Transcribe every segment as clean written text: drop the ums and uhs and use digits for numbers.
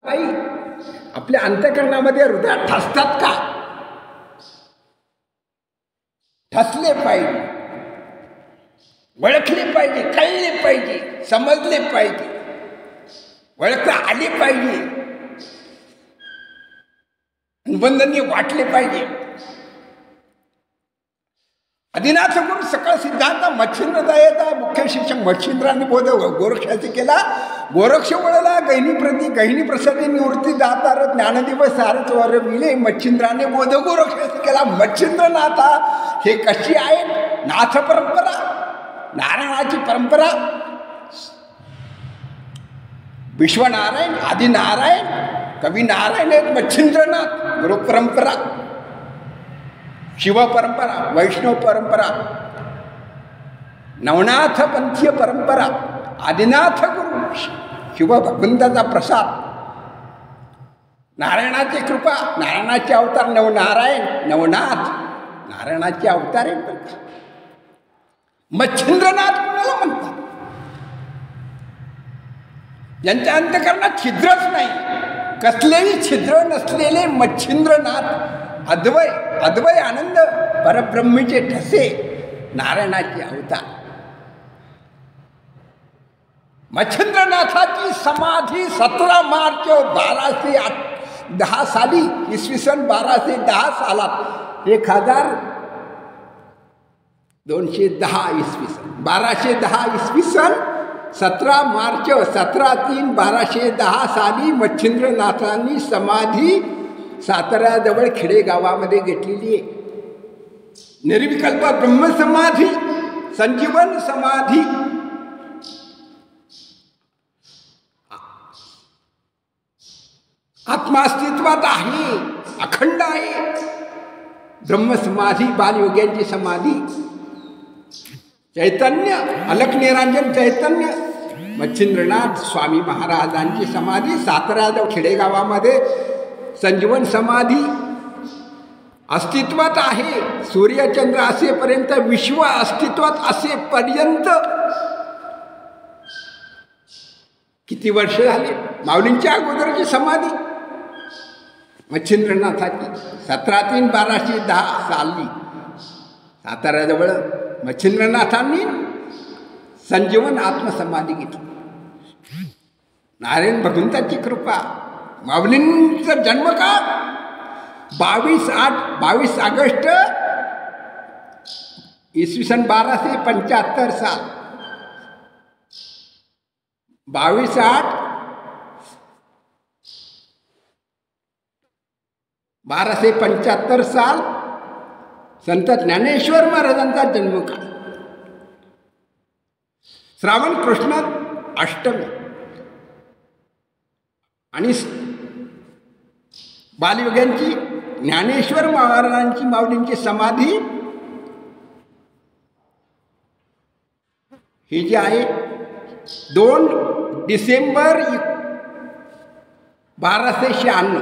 आई आपल्या अंतःकरणामध्ये हृदयात ठसतात का? ठसले पाहिजे, ओळखले पाहिजे, कळले पाहिजे, समजले पाहिजे, ओळखता आले पाहिजे, अनुबंधनीय वाटले पाहिजे. आदिनाथ गुरु सकळ सिद्धांत मच्छिंद्र दयेचा मुख्य शिक्षक मच्छिंद्रांनी बोध गोरक्षाचे केला. गोरक्ष वळला गहिनी प्रसादी निवृत्ती दातार ज्ञानदिवस सारच वर विले मच्छिंद्राने बोध गोरक्षाचे केला. मच्छिंद्रनाथा हे कशी आहे? नाथ परंपरा, नारायणाची परंपरा, विश्वनारायण आदिनारायण कवी नारायण आहेत मच्छिंद्रनाथ. गुरु परंपरा, शिव परंपरा, वैष्णव परंपरा, नवनाथ पंथीय परंपरा, आदिनाथ गुरु, शिव भगवंताचा प्रसाद, नारायणाची कृपा, नारायणाचे अवतार, नवनारायण नवनाथ नारायणाचे अवतार आहेत. मच्छिंद्रनाथ कोणाला म्हणतात? यांच्या अंतःकरणात छिद्रच नाही, कसलेही छिद्र नसलेले मच्छिंद्रनाथ, अद्वय आनंद परब्रह्मीचे ठसे, नारायणाचे अवतार. मच्छिंद्रनाथाची समाधी 17 मार्च 1210 साली, इसवी सन 1210 सालात, 1210 इसवी सन, 1210 इसवी सन, 17 मार्च 17/3/1210 साली मच्छिंद्रनाथांनी समाधी साताऱ्याजवळ खेडेगावामध्ये घेतलेली आहे. निर्विकल्प ब्रह्मसमाधी, संजीवन समाधी. आत्मास्तित्वात आहे, अखंड आहे. ब्रह्मसमाधी, बालयोग्यांची समाधी, चैतन्य, अलक निरांजन चैतन्य, मच्छिंद्रनाथ स्वामी महाराजांची समाधी साताऱ्याजवळ खेडेगावामध्ये संजीवन समाधी अस्तित्वात आहे. सूर्यचंद्र असेपर्यंत, विश्व अस्तित्वात असेपर्यंत किती वर्ष झाले? माऊलींच्या अगोदरची समाधी मच्छिंद्रनाथाची 17/3/1210 साली साताऱ्याजवळ मच्छिंद्रनाथांनी संजीवन आत्मसमाधी घेतली. नारायण भगवंताची कृपा. माऊलींचा जन्मकाळ 22 ऑगस्ट इसवी सन 1275 साल. 1275 साल संत ज्ञानेश्वर महाराजांचा जन्मकाळ. श्रावण कृष्ण अष्टमी आणि बालयोग्यांची ज्ञानेश्वर महाराजांची माऊलींची समाधी ही जी आहे 2 डिसेंबर 1296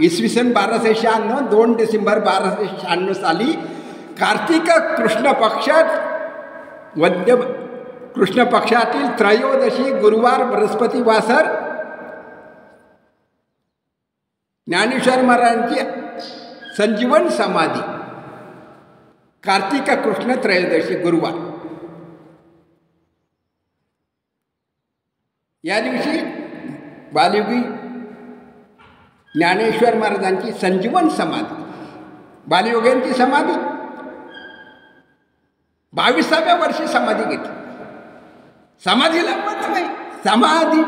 इसवी सन 1296, 2 डिसेंबर 1296 साली कार्तिक कृष्ण पक्षात कृष्ण पक्षातील त्रयोदशी गुरुवार बृहस्पती वासर ज्ञानेश्वर महाराजांची संजीवन समाधी. कार्तिक कृष्ण त्रयोदशी गुरुवार या दिवशी बालयोगी ज्ञानेश्वर महाराजांची संजीवन समाधी, बालयोग्यांची समाधी 22व्या वर्षी समाधी घेतली. समाधीला मत नाही, समाधी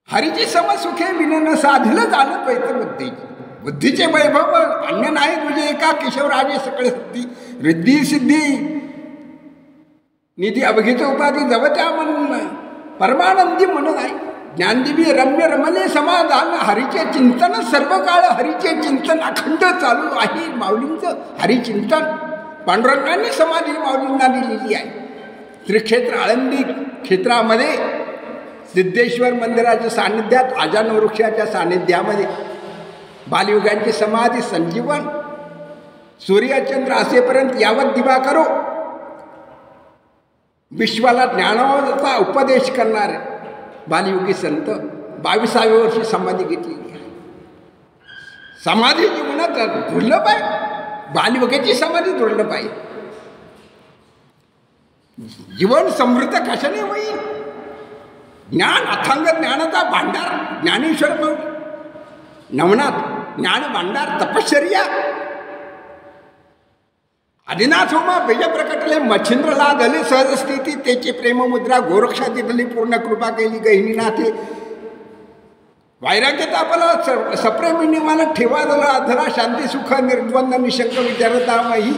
हरीची समसुखे विनन साधलं झालं पैत बुद्धीचे वैभव अन्य नाही तुझे एका केशवराजे सकळ सिद्धी, रिद्धी सिद्धी निधी अवघित उपाधी जवत्या मन परमानंदी मन नाही. ज्ञानदेवी रम्य रमले समाधान, हरीचे चिंतन सर्व काळ, हरीचे चिंतन अखंड चालू आहे. माऊलींचं हरिचिंतन पांडुरंगांनी समाधी माऊलींना दिलेली आहे. त्रिक्षेत्र आळंदी क्षेत्रामध्ये सिद्धेश्वर मंदिराच्या सान्निध्यात, आजान वृक्षाच्या सान्निध्यामध्ये बालयुगांची समाधी संजीवन. सूर्यचंद्र असेपर्यंत यावत दिवा करो, विश्वाला ज्ञानाचा उपदेश करणारे बालयोगी संत 22व्या वर्षी समाधी घेतली. समाधी जीवनात दुर्लभ आहे. बालयोगाची समाधी दुर्लभ आहे. जीवन समृद्ध कशाने होईल? ज्ञान, अथांग ज्ञानाचा भांडार ज्ञानेश्वर नवनाथ ज्ञान भांडार तपश्चर्या आदिनाथ होमा बेज प्रकटले मच्छिंद्रला धले सहज स्थिती त्याची प्रेममुद्रा गोरक्षाती धली पूर्ण कृपा केली गहिनीनाथे वैराग्य तापला सप्रेमीने मला ठेवा झाला अधरा शांती सुख निर्द्वंद निशंक विचारतामही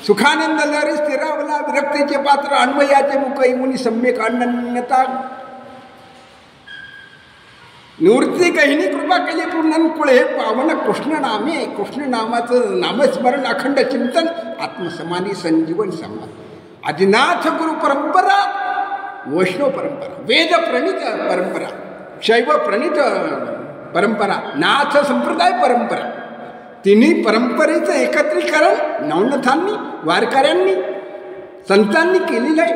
सुखानंद लहरी स्थिरावला विरक्तीचे पात्र अन्वयाचे मुख मुनी सम्यक अनन्यता निवृत्ती गहिनी कृपा केली पूर्ण कुळे पावन कृष्ण नामे कृष्ण नामाचं नामस्मरण अखंड चिंतन आत्मसमानी संजीवन समाधी आदिनाथ गुरु परंपरा वैष्णव परंपरा वेद प्रणित परंपरा शैव प्रणित परंपरा नाथ संप्रदाय परंपरा तिन्ही परंपरेचं एकत्रीकरण नवनाथांनी वारकऱ्यांनी संतांनी केलेलं आहे.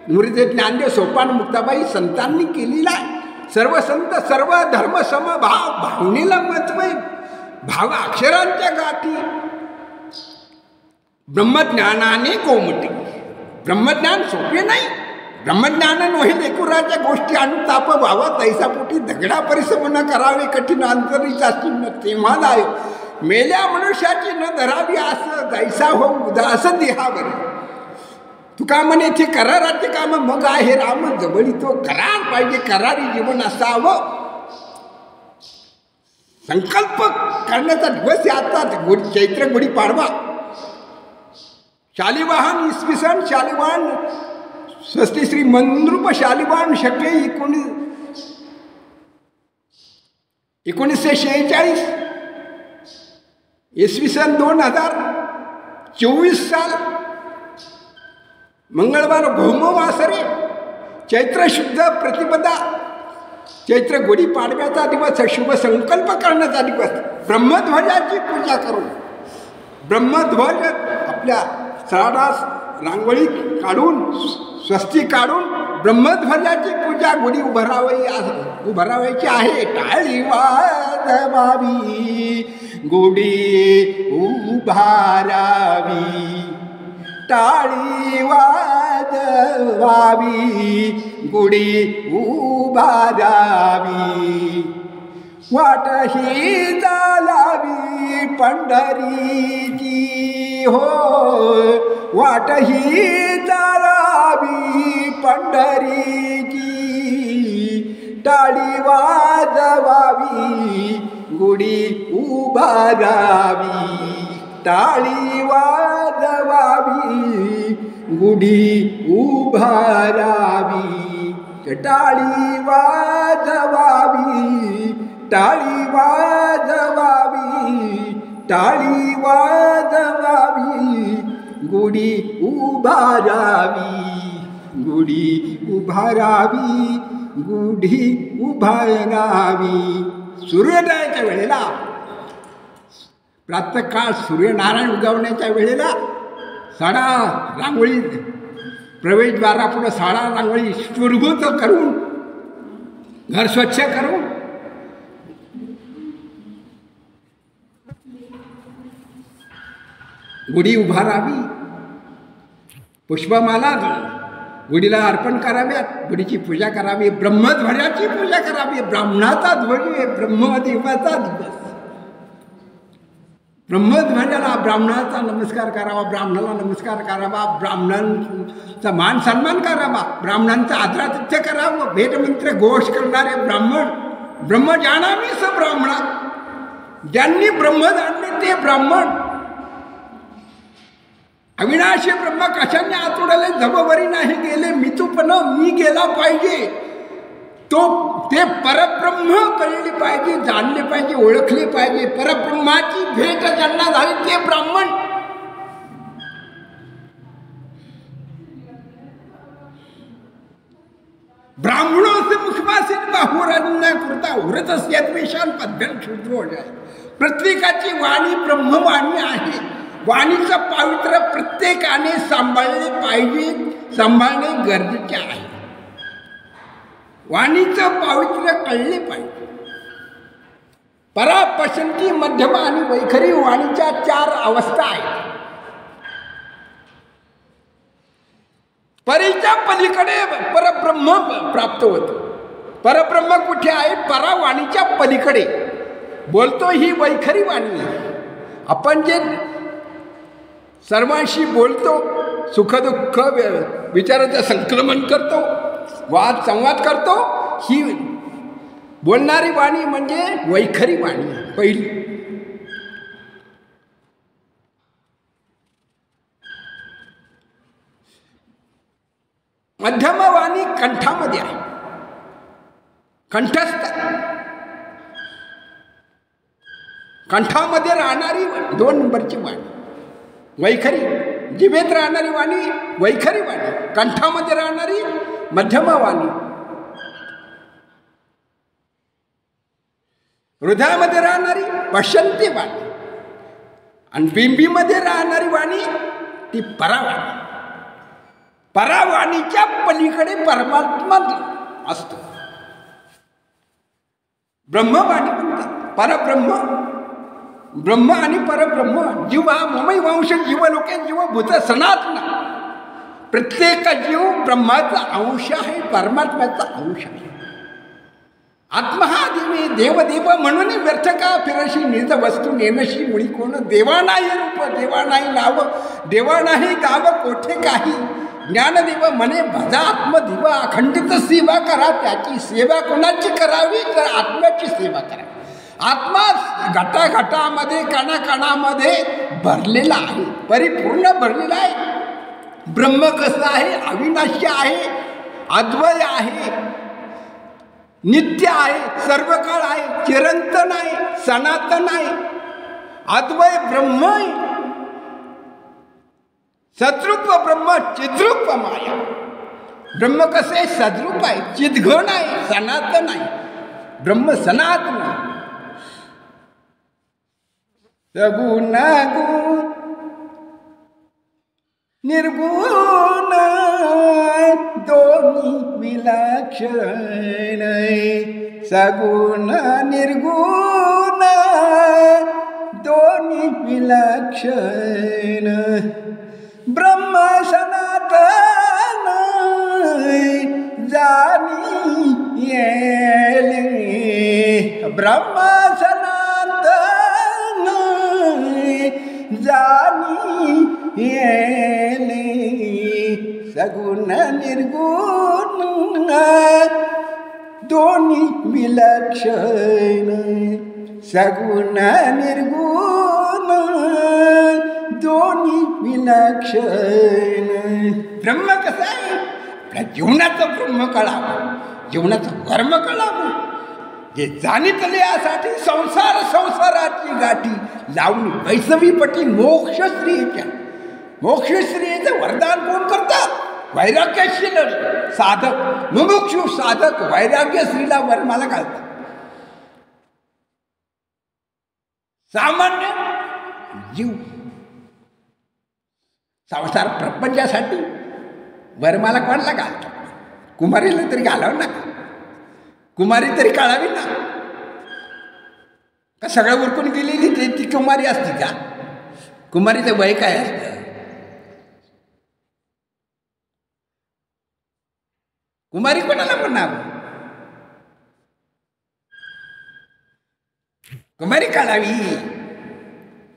मुरीचे ज्ञानदेव सोपान मुक्ताबाई संतांनी केलेला आहे. सर्व संत सर्व धर्म समभाव भावनेला महत्व आहे. भाव अक्षरांच्या गाठी ब्रह्मज्ञानाने कोमटी. ब्रह्मज्ञान सोपे नाही. ब्रह्मज्ञान नोहे लेकुराच्या गोष्टी अनुताप व्हावा तैसा पोटी दगडा परिश्रम न करावे कठीण अंतरीचा चिन्ह तेव्हा लाय मेल्या मनुष्याची न धरावी असं जैसा हो उदास देहावर तुका म्हणे ते कराराचे काम मग आहे राम जवळी तो करार पाहिजे करारी जीवन असावं. संकल्प करण्याचा दिवस आता चैत्र गुढी पाडवा शालिवाहन इसवी सन शालिवाहन स्वस्ती श्री मंद्रुप शालिवाहन शके 1946 इसवी सन 2024 साल मंगळवार भौमवासरे चैत्र शुद्ध प्रतिपदा चैत्र गुढी पाडव्याचा दिवस शुभ संकल्प करण्याचा दिवस. ब्रह्मध्वजाची पूजा करून ब्रह्मध्वज आपल्या सराडास रांगोळी काढून स्वस्ती काढून ब्रह्मध्वजाची पूजा गुढी उभारावायची आहे. टाळी वाजवावी गुढी उभारावी टाळी वाजवावी गुढी उभारावी वाटही चालावी पंढरीची हो वाटही चालावी पंढरीची टाळी वाजवावी गुढी उभारावी टाळी वाजवावी गुढी उभारावी टाळी वाजवावी टाळी वाजवावी टाळी वाजवावी गुढी उभारावी गुढी उभारावी गुढी उभारावी. सूर्योदयाच्या वेळेला प्रातःकाळ सूर्यनारायण उगवण्याच्या वेळेला साडा रांगोळी प्रवेशद्वारापुढं साडा रांगोळी सुरभूत करून घर स्वच्छ करून गुढी उभारावी पुष्पमाला गुढीला अर्पण कराव्यात गुढीची पूजा करावी ब्रह्मध्वजाची पूजा करावी. ब्राह्मणाचा ध्वज आहे ब्रह्मदेवाचा दिवस. ब्रह्मध्वजाला ब्राह्मणाचा नमस्कार करावा ब्राह्मणाला नमस्कार करावा ब्राह्मणांचा मान सन्मान करावा ब्राह्मणांचा आदरातिथ्य करावं. वेदमंत्र घोष करणारे ब्राह्मण ब्रह्म जाणावी स ब्राह्मणा ज्यांनी ब्रह्म जाणले ते ब्राह्मण. अविनाशी ब्रह्म कशाने आतुडले जबवरी नाही गेले मितूपण मी गेला पाहिजे. तो ते परब्रह्म कळले पाहिजे जाणले पाहिजे ओळखले पाहिजे. परब्रह्माची भेट ज्यांना झाली ते ब्राह्मण. ब्राह्मणों से मुखवासित बाहुरांना करता उरत अस्याद्वेषान पद्भ्यान शूद्रो जाय. प्रत्येकाची वाणी ब्रह्मवाणी आहे. वाणीचं पावित्र्य प्रत्येकाने सांभाळले पाहिजे. सांभाळणे गरजेचे आहे. वाणीचं पावित्र्य कळले पाहिजे. परा, पसंती, मध्यम आणि वैखरी वाणीच्या 4 अवस्था आहेत. परीच्या पलीकडे परब्रह्म प्राप्त होतो. परब्रह्म कुठे आहे? परावाणीच्या पलीकडे बोलतो ही वैखरी वाणी आहे. आपण जे सर्वांशी बोलतो, सुखदुःख विचाराचं संक्रमण करतो, वाद संवाद करतो, ही बोलणारी वाणी म्हणजे वैखरी वाणी पहिली. मध्यम वाणी कंठामध्ये आहे, कंठस्थ, कंठामध्ये राहणारी 2 नंबरची वाणी वैखरी. जिभेत राहणारी वाणी वैखरी वाणी, कंठामध्ये राहणारी मध्यम वाणी, हृदयामध्ये राहणारी पश्यंती वाणी, आणि बिंबीमध्ये राहणारी वाणी ती परावाणी. परावाणीच्या पलीकडे परमात्मा असतो. ब्रह्मवाणी म्हणतात. परब्रह्म, ब्रह्म आणि परब्रह्म. जीव हा ममैवांश जीवलोके जीवभूत सनातन. प्रत्येक जीव ब्रह्माचा अंश आहे, परमात्म्याचा अंश आहे. आत्मा हा देवी देवदेव म्हणून व्यर्थ का फिरशी निज वस्तू नेनशी मुळी कोण. देवा नाही रूप, देवा नाही नाव, देवा नाही गाव कोठे काही. ज्ञानदेव म्हणे भजा आत्मदिव. अखंडित सेवा करा त्याची. सेवा कोणाची करावी? तर आत्म्याची सेवा करा. आत्मा घटाघटामध्ये कणाकणामध्ये भरलेला आहे, परिपूर्ण भरलेला आहे. ब्रह्म कसं आहे? अविनाशी आहे, अद्वय आहे, नित्य आहे, सर्वकाळ आहे, चिरंतन आहे, सनातन आहे, अद्वय ब्रह्म आहे. सद्रूप ब्रह्म, चिद्रूप माया. ब्रह्म कसे? सद्रूप आहे, चिद्घन आहे, सनातन आहे. ब्रह्म सनातन आहे. सगुण गुण निर्गुण दोन्ही विलक्षण. सगुण निर्गुण दोन्ही विलक्षण. ब्रह्म सनातन जाणी येले. ब्रह्म सनातन जाणी येले. सगुण निर्गुण दोन्ही विलक्षण. सगुण निर्गुण दोन्ही विलक्षण. ब्रह्म कसं आहे? आपल्या जीवनाचं ब्रह्म कळावं, जीवनाचं कर्म कळावं. जे जाणीतले यासाठी संसाराची गाठी लावणी वैसवीपटी मोक्षश्रीच्या. मोक्षश्रीचं वरदान कोण करतात? वैराग्यशील साधक, मुमुक्षु साधक वैराग्यश्रीला वरमाला घालतात. सामान्य जीव संसार प्रपंचासाठी वरमाला कोणाला घालतात? कुमारीला तरी घालावं ना, कुमारी तरी काढावी ना. का सगळं उरकून गेलेली ती कुमारी असती का? कुमारीचं वय काय असतं? कुमारी कोणाला म्हणावं? कुमारी काढावी,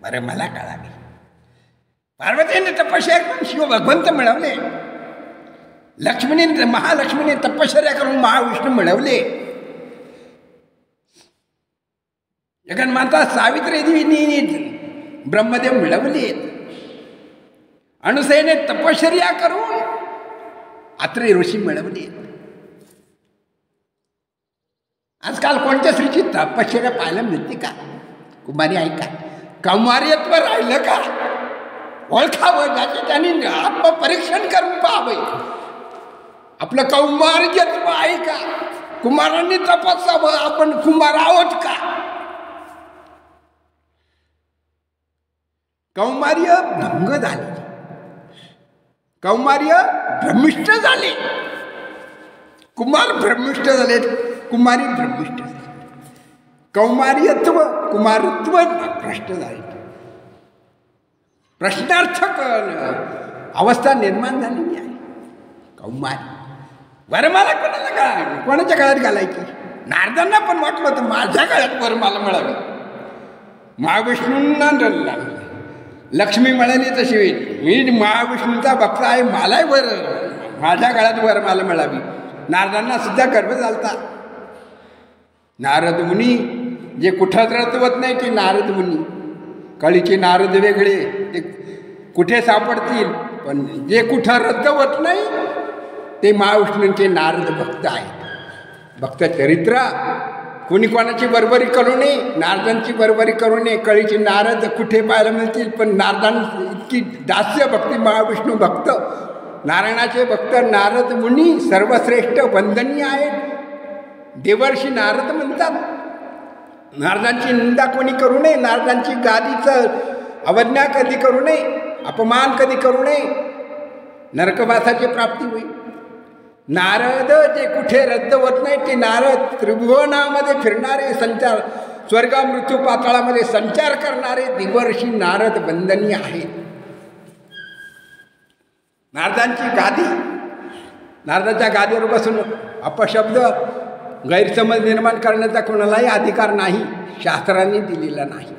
बरं मला काढावी. पार्वतीने तपश्चर्या करून शिव भगवंत मिळवले. लक्ष्मीने महालक्ष्मीने तपश्चर्या करून महाविष्णू मिळवले. जगन्माता सावित्री देवीने ब्रह्मदेव मिळवले. अनुसयेने तपश्चर्या करून अत्रेय ऋषी मिळवले. आजकाल कोणत्या स्त्रीची तपश्चर्या पाहायला मिळते का? कुमारी आहे का? कौमार्यत्व राहिलं का? ओळखावं, ज्याचे त्यांनी आत्मपरीक्षण करून पाहावं. आपलं कौमार्यत्व आहे का? कुमारांनी तपासावं, आपण कुमार आहोत का? कौमार्य भंग झाले. कौमार्य भ्रमिष्ट झाले, कुमार भ्रमिष्ट झाले, कुमारी भ्रमिष्ट झाले, कौमार्यत्व कुमारत्व भ्रष्ट झाले, प्रश्नार्थक अवस्था निर्माण झालेली आहे. कौमारी वरमाला कोणाला काय, कोणाच्या काळात घालायची? नारदांना पण वाटलं होतं माझ्या काळात वरमाला मिळावी. महाविष्णूंना लक्ष्मी मिळाली तशी होईल, मी महाविष्णूंचा भक्त आहे, मलाही माझ्या काळात वरमाला मिळावी. नारदांना सुद्धा गर्भ झालता. नारद मुनी जे कुठंच रचवत नाही ते नारद मुनी, कळीचे नारद वेगळे, ते कुठे सापडतील, पण जे कुठं रचवत नाही ते महाविष्णूंचे नारद भक्त आहेत. भक्त चरित्र कोणी कोणाची बरोबरी करू नये, नारदांची बरोबरी करू नये. कळीचे नारद कुठे पाहायला मिळतील, पण नारदांची इतकी दास्य भक्ती महाविष्णू भक्त, नारायणाचे भक्त नारद मुनी सर्वश्रेष्ठ वंदनीय आहेत. देवर्षी नारद म्हणतात. नारदांची निंदा कोणी करू नये, नारदांची गादीचं अवज्ञा कधी करू नये, अपमान कधी करू नये, नरकवासाची प्राप्ती होईल. नारद जे कुठे रद्द होत नाही ते नारद त्रिभुवनामध्ये फिरणारे, संचार स्वर्ग मृत्यू पाताळामध्ये संचार करणारे देवर्षी नारद वंदनीय आहेत. नारदांची गादी, नारदाच्या गादीवर बसून अपशब्द गैरसमज निर्माण करण्याचा कोणालाही अधिकार नाही, शास्त्रांनी दिलेला नाही.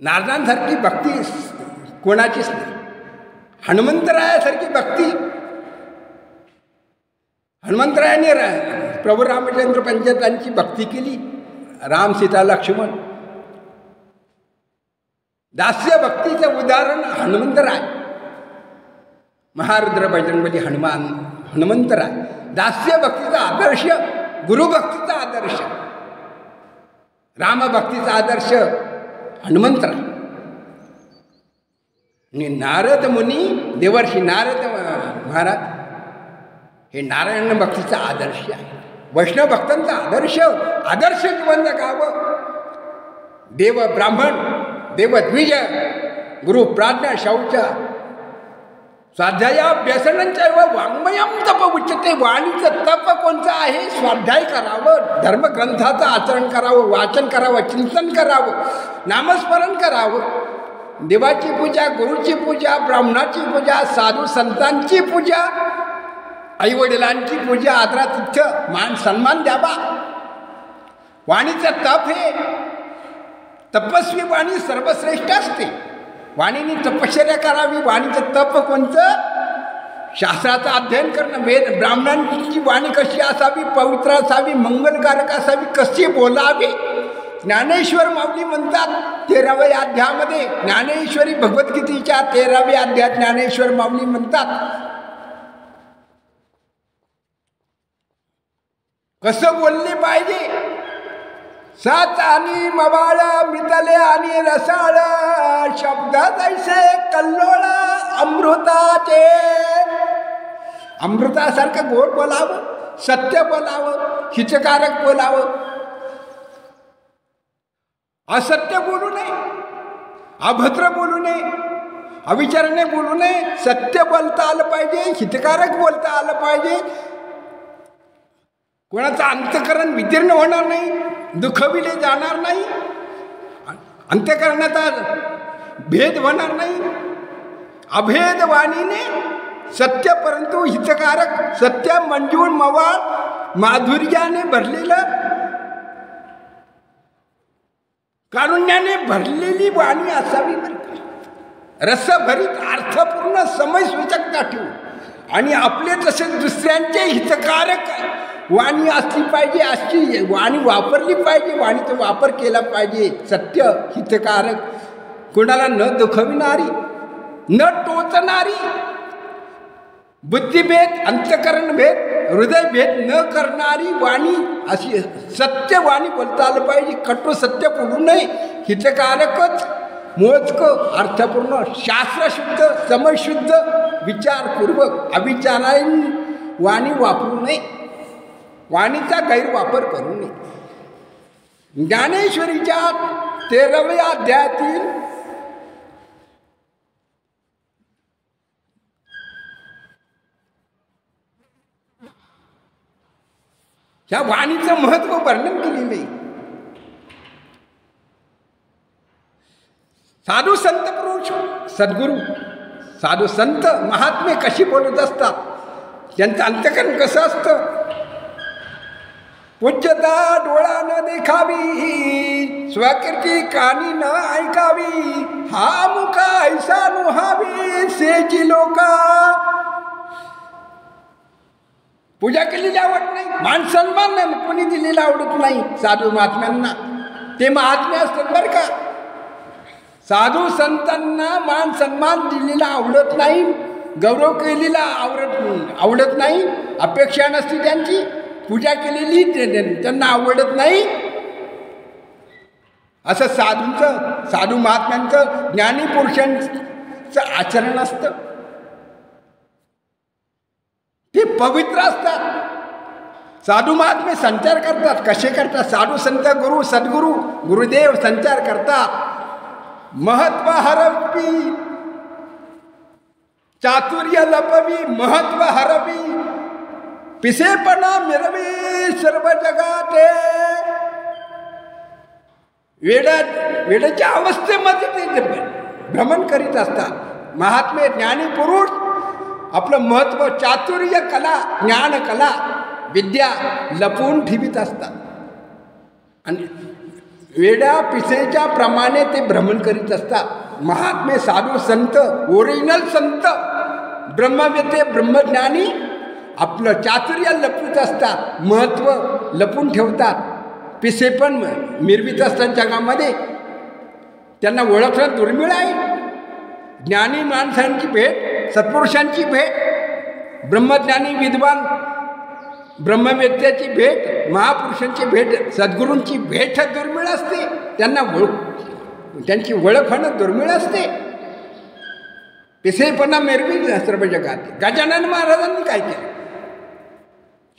नारदांसारखी भक्ती कोणाचीच नाही. हनुमंतरायासारखी भक्ती, हनुमंतरायाने प्रभू रामचंद्र पंचायतांची भक्ती केली. राम सीता लक्ष्मण दास्य भक्तीचं उदाहरण हनुमंतराय. महारुद्र बजरंगबली हनुमान हनुमंतराय दास्य भक्तीचा आदर्श, गुरुभक्तीचा आदर्श, रामभक्तीचा आदर्श हनुमंतराय. आणि नारद मुनी देवर्षी नारद महाराज हे नारायण भक्तीचा आदर्श आहे. वैष्णव भक्तांचा आदर्श, आदर्श जीवन जगावं. देव ब्राह्मण, देव द्विज, गुरु प्राज्ञा शौच स्वाध्यायाभ्यसनांच्या वाङ्मयम तप उच्चते. वाणीचं तप कोणतं आहे? स्वाध्याय करावं, धर्मग्रंथाचं आचरण करावं, वाचन करावं, चिंतन करावं, नामस्मरण करावं, देवाची पूजा, गुरुची पूजा, ब्राह्मणाची पूजा, साधू संतांची पूजा, आईवडिलांची पूजा, आदरातिथ्य मान सन्मान द्यावा. वाणीचं तप हे तपस्वी वाणी सर्वश्रेष्ठ असते. वाणीने तपश्चर्या करावी. वाणीचं तप कोणतं? शास्त्राचं अध्ययन करणं. वेद ब्राह्मणांची वाणी कशी असावी? पवित्र असावी, मंगलकारक असावी, कशी बोलावी. ज्ञानेश्वर माऊली म्हणतात 13व्या अध्यायामध्ये, ज्ञानेश्वरी भगवद्गीतेच्या 13व्या अध्यायात ज्ञानेश्वर माऊली म्हणतात कसं बोलले पाहिजे. साच आणि मवाळ मितले आणि रसाळ, शब्द जैसे कल्लोळ अमृताचे. अमृतासारखं गोड बोलावं, सत्य बोलावं, हितकारक बोलावं, असत्य बोलू नये, अभद्र बोलू नये, अविचाराने बोलू नये. सत्य बोलता आलं पाहिजे, हितकारक बोलता आलं पाहिजे. कोणाचं अंतःकरण विदीर्ण होणार नाही, दुखविले जाणार नाही, अंतःकरणाचा भेद होणार नाही. अभेद वाणीने सत्य परंतु हितकारक, सत्य मंजूळ मवाळ माधुर्याने भरलेलं, कारुण्याने भरलेली वाणी असावी. रसभरीत अर्थपूर्ण समय सूचकता ठेवून आणि आपले तसेच दुसऱ्यांचे हितकारक वाणी असली पाहिजे. अशी वाणी वापरली पाहिजे, वाणीचा वापर केला पाहिजे. सत्य, हितकारक, कोणाला न दुखविणारी, न टोचणारी, बुद्धिभेद, अंतःकरण भेद, हृदयभेद न करणारी वाणी, अशी सत्य वाणी बोलता आलं पाहिजे. कटू सत्य बोलू नये. हितकारकच, मोजकं, अर्थपूर्ण, शास्त्रशुद्ध, समशुद्ध, विचारपूर्वक, अविचाराने वाणी वापरू नये. वाणीचा गैरवापर करू नये. ज्ञानेश्वरीच्या 13व्या अध्यायातील ह्या वाणीचं महत्व वर्णन केलेलं आहे. साधू संत पुरुष सद्गुरू, साधू संत महात्मे कशी बोलत असतात, त्यांचं अंतकरण कसं असतं. पूज्यता डोळा न देखावी, स्वकीर्ती कानी न ऐकावी, हा मुखा ऐसा नुहावी सेची लोका. पूजा केलेली आवडत नाही, मान सन्मान कोणी दिलेला आवडत नाही साधू महात्म्यांना. ते महात्मे असतात बरं का. साधू संतांना मान सन्मान दिलेला आवडत नाही, गौरव केलेला आवडत नाही, अपेक्षा नसते त्यांची. पूजा केलेली त्यांना आवडत नाही. असं साधू महात्म्यांचं, ज्ञानी पुरुषांचं आचरण असतं. ते पवित्र असतात. साधू महात्मे संचार करतात. कसे करतात? साधू संत गुरु सद्गुरू गुरुदेव संचार करतात. महत्व हरवी, चातुर्य लपवी, महत्व हरवी, पिसेपणा मिरवी सर्व जगाते. वेड्याच्या अवस्थेमध्ये ते भ्रमण करीत असतात. महात्मे ज्ञानी पुरुष आपलं महत्व, चातुर्य कला, ज्ञान कला, विद्या लपवून ठेवीत असतात. आणि वेड्या पिसेच्या प्रमाणे ते भ्रमण करीत असतात. महात्मे साधू संत, ओरिजिनल संत, ब्रह्मवेते ब्रह्मज्ञानी आपलं चातुर्य लपवीत असतात, महत्व लपून ठेवतात. पिसे पण मिरवीत असतात जगामध्ये. त्यांना ओळखणं दुर्मिळ आहे. ज्ञानी माणसांची भेट, सत्पुरुषांची भेट, ब्रह्मज्ञानी विद्वान ब्रह्मवेत्याची भेट, महापुरुषांची भेट, सद्गुरूंची भेट दुर्मिळ असते. त्यांची ओळख होणं दुर्मिळ असते. पिसेपणा मिरवी सर्व जगात. गजानन महाराजांनी काय केलं?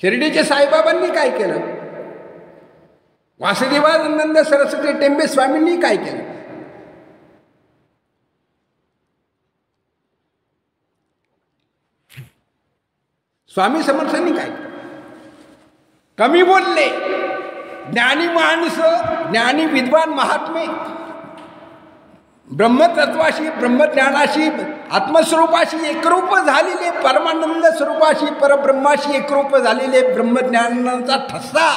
शिर्डीचे साईबाबांनी काय केलं? वासुदेवानंद सरस्वती टेंबे स्वामींनी काय केलं? स्वामी समर्थांनी काय केलं? कमी बोलले. ज्ञानी माणसं, ज्ञानी विद्वान महात्मे ब्रह्मतत्वाशी, ब्रह्मज्ञानाशी, आत्मस्वरूपाशी एकरूप झालेले, परमानंद स्वरूपाशी, परब्रह्माशी एकरूप झालेले ब्रह्मज्ञानाचा ठसा,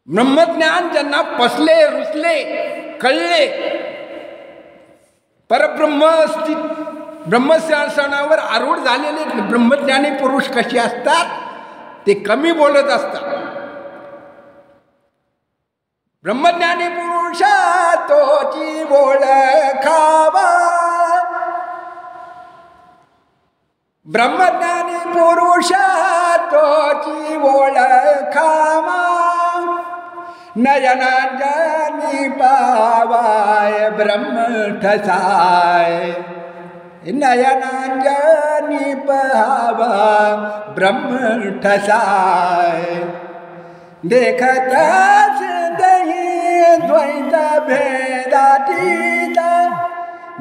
ब्रह्मज्ञान ज्यांना पसले, रुचले, कळले, परब्रह्म ब्रह्मशासनावर आरूढ झालेले ब्रह्मज्ञानी पुरुष कसे असतात? ते कमी बोलत असतात. ब्रह्मज्ञानी पुरुषा तोची ओळखावा, ब्रह्मज्ञानी पुरुषा तोची ओळखावा, नयनांजनी पावाय ब्रह्म ठसाय, नयनांजनी पावा ब्रह्म ठसाय. देखताच दही द्वैत भेदातीत,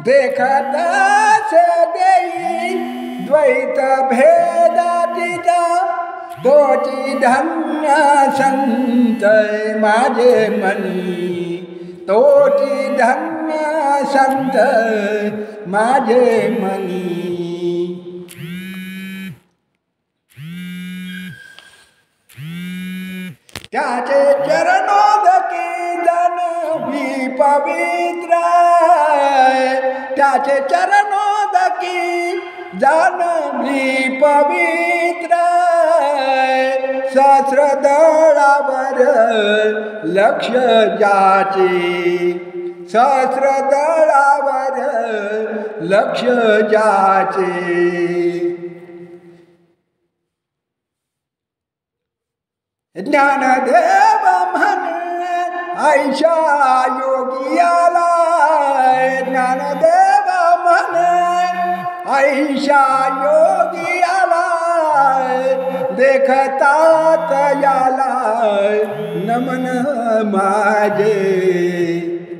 देखताच दही द्वैत भेदातीत, तोची धन्य संत माझे मनी, तोची धन्य संत माझे मनी. त्याचे चरणोदकी जानवी पवित्र, त्याचे चरणोदकी जानवी पवित्र, सहस्रदळावर लक्ष जाचे, सहस्रदळावर लक्ष जाचे. ज्ञानदेव म्हणे ऐशा योगी आला, ज्ञानदेव म्हणे ऐशा योगी आला, देखतात याला नमन माझे,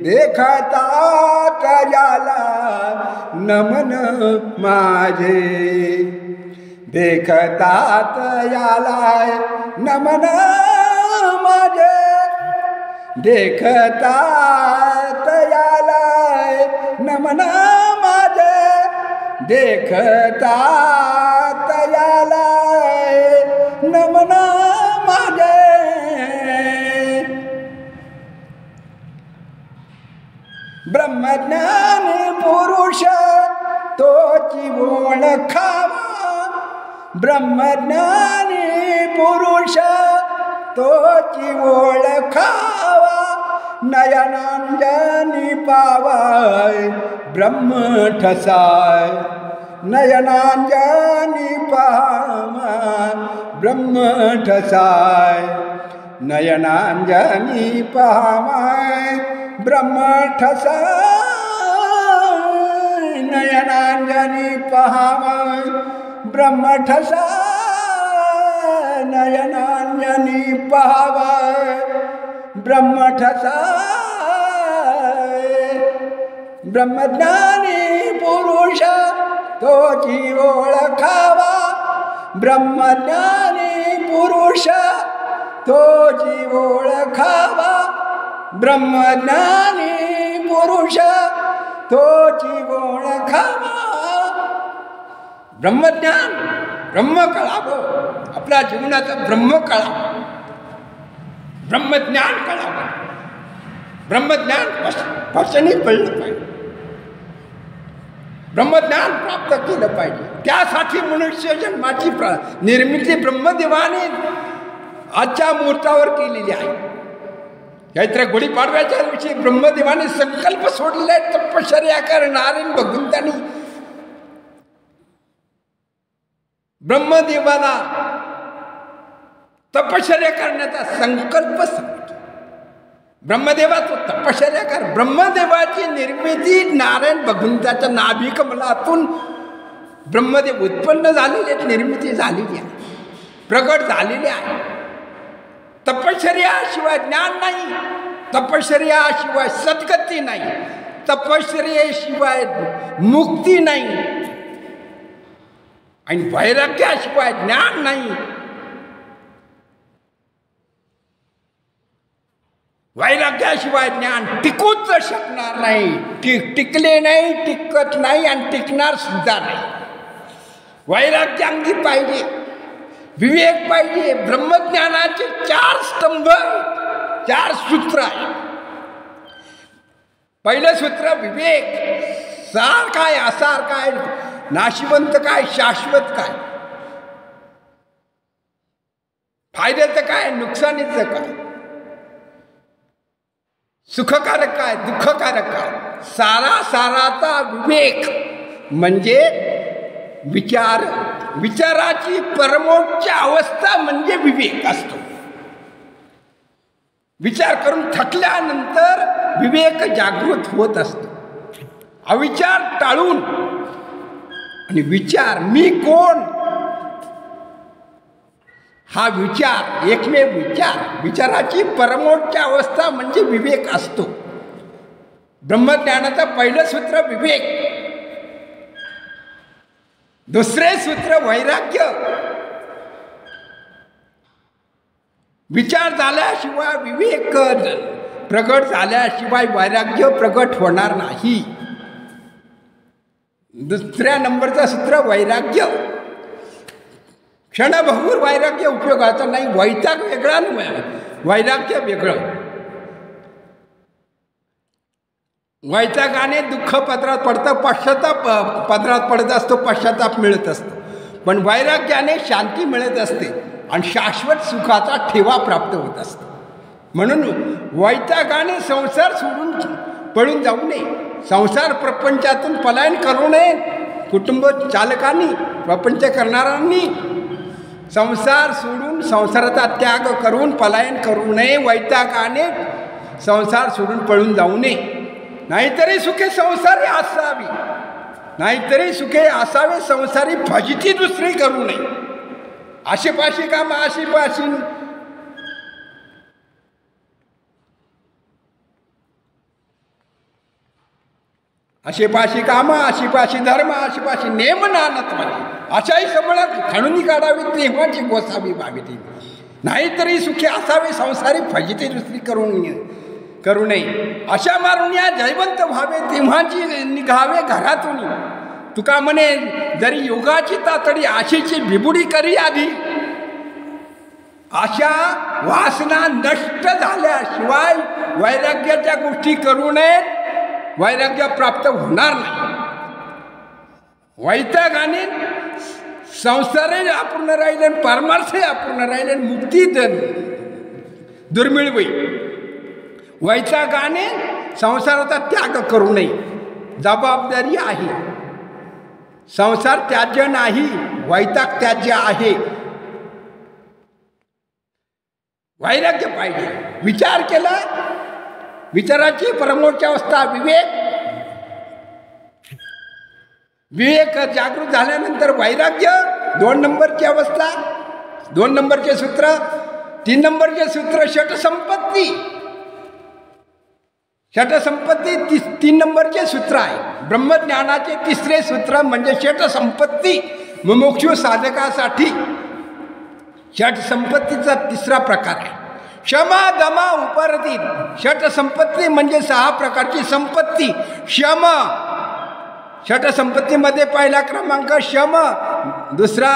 देखतात याला नमन माझे. देखतात यालाय नमन माझे, देखतात यालाय नमन माझे, देखतात यालाय नमन माझे. ब्रह्मज्ञानी पुरुष तोची ओळखावा, ब्रह्मज्ञानी पुरुष तोची ओळखावा, नयनांजनी पावाय ब्रह्म ठसाय, नयनांजनी पावाय ब्रह्म ठसाय, नयनांजनी पावाय ब्रह्म ठसाय, नयनांजनी पाहावाय ब्रह्म ठसाय, नयनांजनी पाहावाय ब्रह्म ठसाय. ब्रह्मज्ञानी पुरुष तोची ओळखावा, ब्रह्मज्ञानी पुरुष तोची ओळखावा, ब्रह्मज्ञानी पुरुष तोची ओळखावा. ब्रह्मज्ञान ब्रह्म कळावं, आपल्या जीवनाचं ब्रह्म कळावं, ब्रह्मज्ञान कळावं, ब्रह्मज्ञान भाषणी कळलं पाहिजे, ब्रह्मज्ञान प्राप्त केलं पाहिजे. त्यासाठी मनुष्य जन्माची निर्मिती ब्रह्मदेवाने आजच्या मुहूर्तावर केलेली आहे. चैत्र गुढीपाडव्याच्या दिवशी ब्रह्मदेवाने संकल्प सोडलेला आहे, तपश्चर्या करणारे भगवंतांनी ब्रह्मदेवाला तपश्चर्या करण्याचा संकल्प सांगितला. ब्रह्मदेवा तो तपश्चर्या कर. ब्रह्मदेवाची निर्मिती नारायण भगवंताच्या नाभी कमलातून ब्रह्मदेव उत्पन्न झालेले, निर्मिती झालेली आहे, प्रगट झालेली आहे. तपश्चर्याशिवाय ज्ञान नाही, तपश्चर्याशिवाय सद्गती नाही, तपश्चर्याशिवाय मुक्ती नाही, आणि वैराग्याशिवाय ज्ञान नाही. वैराग्याशिवाय ज्ञान टिकूच शकणार नाही, टिकले नाही, टिकत नाही आणि टिकणार सुद्धा नाही. वैराग्यांगी पाहिजे, विवेक पाहिजे. ब्रह्मज्ञानाचे 4 स्तंभ, 4 सूत्र आहेत. पहिलं सूत्र विवेक. सार काय, असार काय, नाशिवंत काय, शाश्वत काय, फायद्याचं काय, नुकसानीचं काय, सुखकारक काय, दुःखकारक काय. साराचा विवेक म्हणजे विचार. विचाराची परमोच्च अवस्था म्हणजे विवेक असतो. विचार करून थकल्यानंतर विवेक जागृत होत असतो. अविचार टाळून आणि विचार, मी कोण, हा विचार, एकमेव विचार, विचाराची परमोच्च अवस्था म्हणजे विवेक असतो. ब्रह्मज्ञानाचं पहिलं सूत्र विवेक. दुसरे सूत्र वैराग्य. विचार झाल्याशिवाय विवेक प्रगट झाल्याशिवाय वैराग्य प्रगट होणार नाही. दुसऱ्या नंबरचं सूत्र वैराग्य. क्षणभंगूर वैराग्य उपयोगाचं नाही. वैताग वेगळा आणि वैराग्य वेगळं. वैतागाने दुःख पदरात पडतं, पश्चाताप पदरात पडत असतो, पश्चाताप मिळत असतो. पण वैराग्याने शांती मिळत असते आणि शाश्वत सुखाचा ठेवा प्राप्त होत असतो. म्हणून वैतागाने संसार सोडून पळून जाऊ नये, संसार प्रपंचातून पलायन करू नये. कुटुंब चालकांनी, प्रपंच करणाऱ्यांनी संसार सोडून, संसाराचा त्याग करून पलायन करू नये. वैतागाने संसार सोडून पळून जाऊ नये. नाहीतरी सुखे संसारी असावी, नाहीतरी सुखे असावे संसारी, फजिती दुसरी करू नये. आशीपाशी काम आशीपाशी. अशी पाशी कामं, अशी पाशी धर्म, अशी पाशी नेम नानत माझी, अशाही सबळात खणून काढावी तेव्हाची गोसावी भावी ती, नाहीतरी सुखी असावे संसारी फजिते दुसरी करू नये, अशा मारून या जयवंत व्हावे तेव्हाची निघावे घरातून. तुका म्हणे जरी युगाची तातडी आशेची बिबुडी करी आधी, अशा वासना नष्ट झाल्याशिवाय वैराग्याच्या गोष्टी करू नयेत, वैराग्य प्राप्त होणार नाही. वैतागाने संसारही अपूर्ण राहिले, परमार्थही अपूर्ण राहिले, मुक्ती दुर्मिळ होईल. वैतागाने संसाराचा त्याग करू नये, जबाबदारी आहे. संसार त्याज्य नाही, वैताग त्याज्य आहे. वैराग्य पाहिजे. विचार केला, विचाराची परमोच्च अवस्था विवेक. विवेक जागृत झाल्यानंतर वैराग्य 2 नंबरची अवस्था, 2 नंबरचे सूत्र. 3 नंबरचे सूत्र षटसंपत्ती. षटसंपत्ती 3 नंबरचे सूत्र आहे. ब्रह्मज्ञानाचे 3रे सूत्र म्हणजे षटसंपत्ती. मुमुक्षु साधकासाठी षटसंपत्तीचा 3रा प्रकार आहे. क्षमा दमा उपरती. षटसंपत्ती म्हणजे 6 प्रकारची संपत्ती. क्षम, षटसंपत्तीमध्ये पहिला क्रमांक क्षम, दुसरा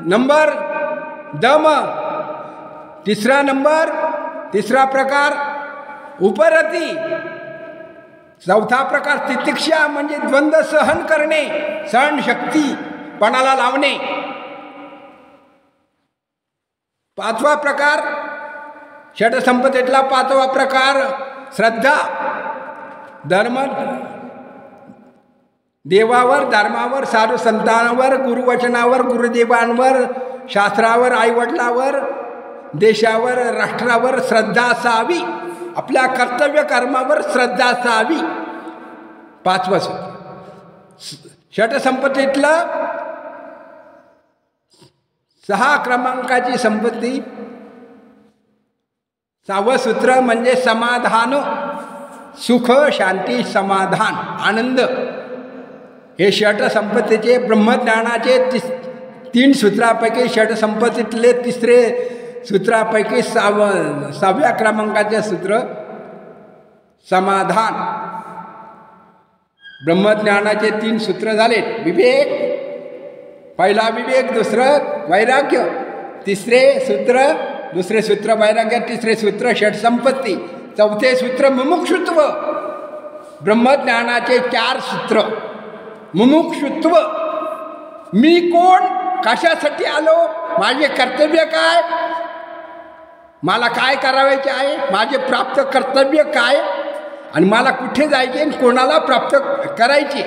नंबर दम, तिसरा प्रकार उपरती, चौथा प्रकार तितिक्षा म्हणजे द्वंद्व सहन करणे, सहन शक्ती पणाला लावणे. 5वा प्रकार षटसंपत्तीतला 5वा प्रकार श्रद्धा. धर्म, देवावर, धर्मावर, साधू संतांवर, गुरुवचनावर, गुरुदेवांवर, शास्त्रावर, आईवडिलावर, देशावर, राष्ट्रावर श्रद्धा असावी. आपल्या कर्तव्य कर्मावर श्रद्धा असावी. 5वं सूत्र. षटसंपत्तीतलं 6 क्रमांकाची संपत्ती 6वं सूत्र म्हणजे समाधान. सुख, शांती, समाधान, आनंद. हे षटसंपत्तीचे ब्रह्मज्ञानाचे 3 सूत्रापैकी षटसंपत्तीतले 3रे सूत्रापैकी 6व्या क्रमांकाचे सूत्र समाधान. ब्रह्मज्ञानाचे 3 सूत्र झाले. विवेक, पहिला विवेक, दुसरं वैराग्य, 3रे सूत्र, 2रे सूत्र वैराग्य, 3रे सूत्र षटसंपत्ती, 4थे सूत्र मुमुक्षुत्व. ब्रह्मज्ञानाचे 4 सूत्र. मुमुक्षुत्व, मी कोण, कशासाठी आलो, माझे कर्तव्य काय, मला काय करावायचे आहे, माझे प्राप्त कर्तव्य काय, आणि मला कुठे जायचे आणि कोणाला प्राप्त करायचे,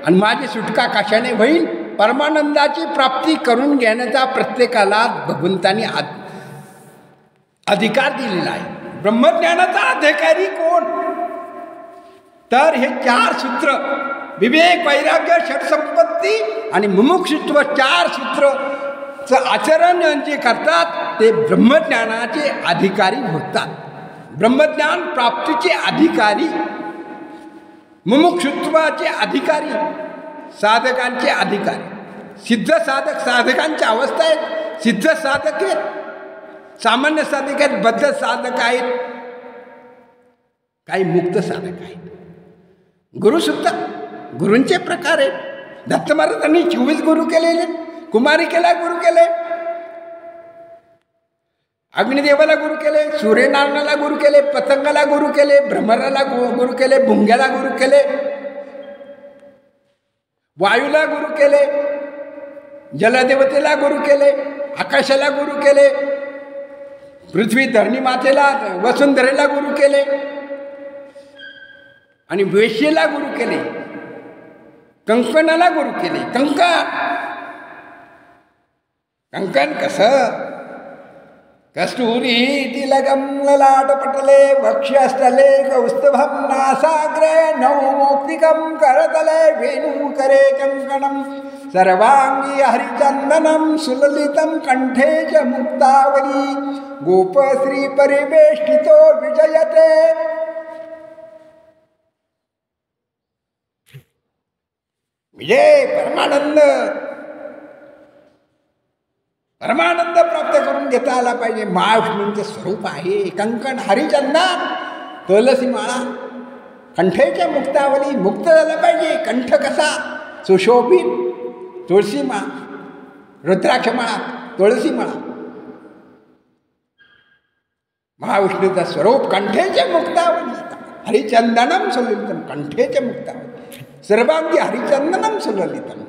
आणि माझी सुटका कशाने होईल. परमानंदाची प्राप्ती करून घेण्याचा प्रत्येकाला भगवंतांनी अधिकार दिलेला आहे. ब्रह्मज्ञानाचा अधिकारी कोण, तर हे 4 सूत्र विवेक, वैराग्य, षटसंपत्ती आणि मुमुक्षुत्व 4 सूत्रचं आचरण जे करतात ते ब्रह्मज्ञानाचे अधिकारी होतात. ब्रह्मज्ञान प्राप्तीचे अधिकारी, मुमुक्षुत्वाचे अधिकारी, साधकांचे अधिकारी. सिद्ध साधक, साधकांच्या अवस्था आहेत. सिद्ध साधक आहेत, सामान्य साधक आहेत, बद्ध साधक आहेत, काही मुक्त साधक आहेत. गुरुसुद्धा गुरूंचे प्रकार आहेत. दत्त महाराजांनी 24 गुरु केलेले. कुमारिकेला गुरु केले, अग्निदेवाला गुरु केले, सूर्यनारायणाला गुरु केले, पतंगाला गुरु केले, भ्रमराला गुरु केले, भुंग्याला गुरु केले, वायूला गुरु केले, जलदेवतेला गुरु केले, आकाशाला गुरु केले, पृथ्वी धरणी मातेला, वसुंधरेला गुरु केले, आणि वेश्येला गुरु केले, कंकणाला गुरु केले. कंकण कसं, कस्तुरी तिलकं ललाटपटले वक्षस्थले कौस्तुभं नासाग्रे नवमौक्तिकं करतले वेणुकरे कंकणं सर्वांगी हरिचन्दनं सुललितं कंठे च मुक्तावली गोपश्री परिवेष्टितो विजयते. विजय परमानंद परमानंद प्राप्त करून घेता आला पाहिजे. महाविष्णूंचं स्वरूप आहे. कंकण हरिचंदन तुळसी माळा कंठेच्या मुक्तावली. मुक्त झालं पाहिजे. कंठ कसा सुशोभित तुळशी माळा, रुद्राक्ष माळा, तुळशी माळा. महाविष्णूचं स्वरूप कंठेच्या मुक्तावली. हरिचंदनम सुललितम कंठेच्या मुक्तावली. सर्वांगी हरिचंदनम सुललितम.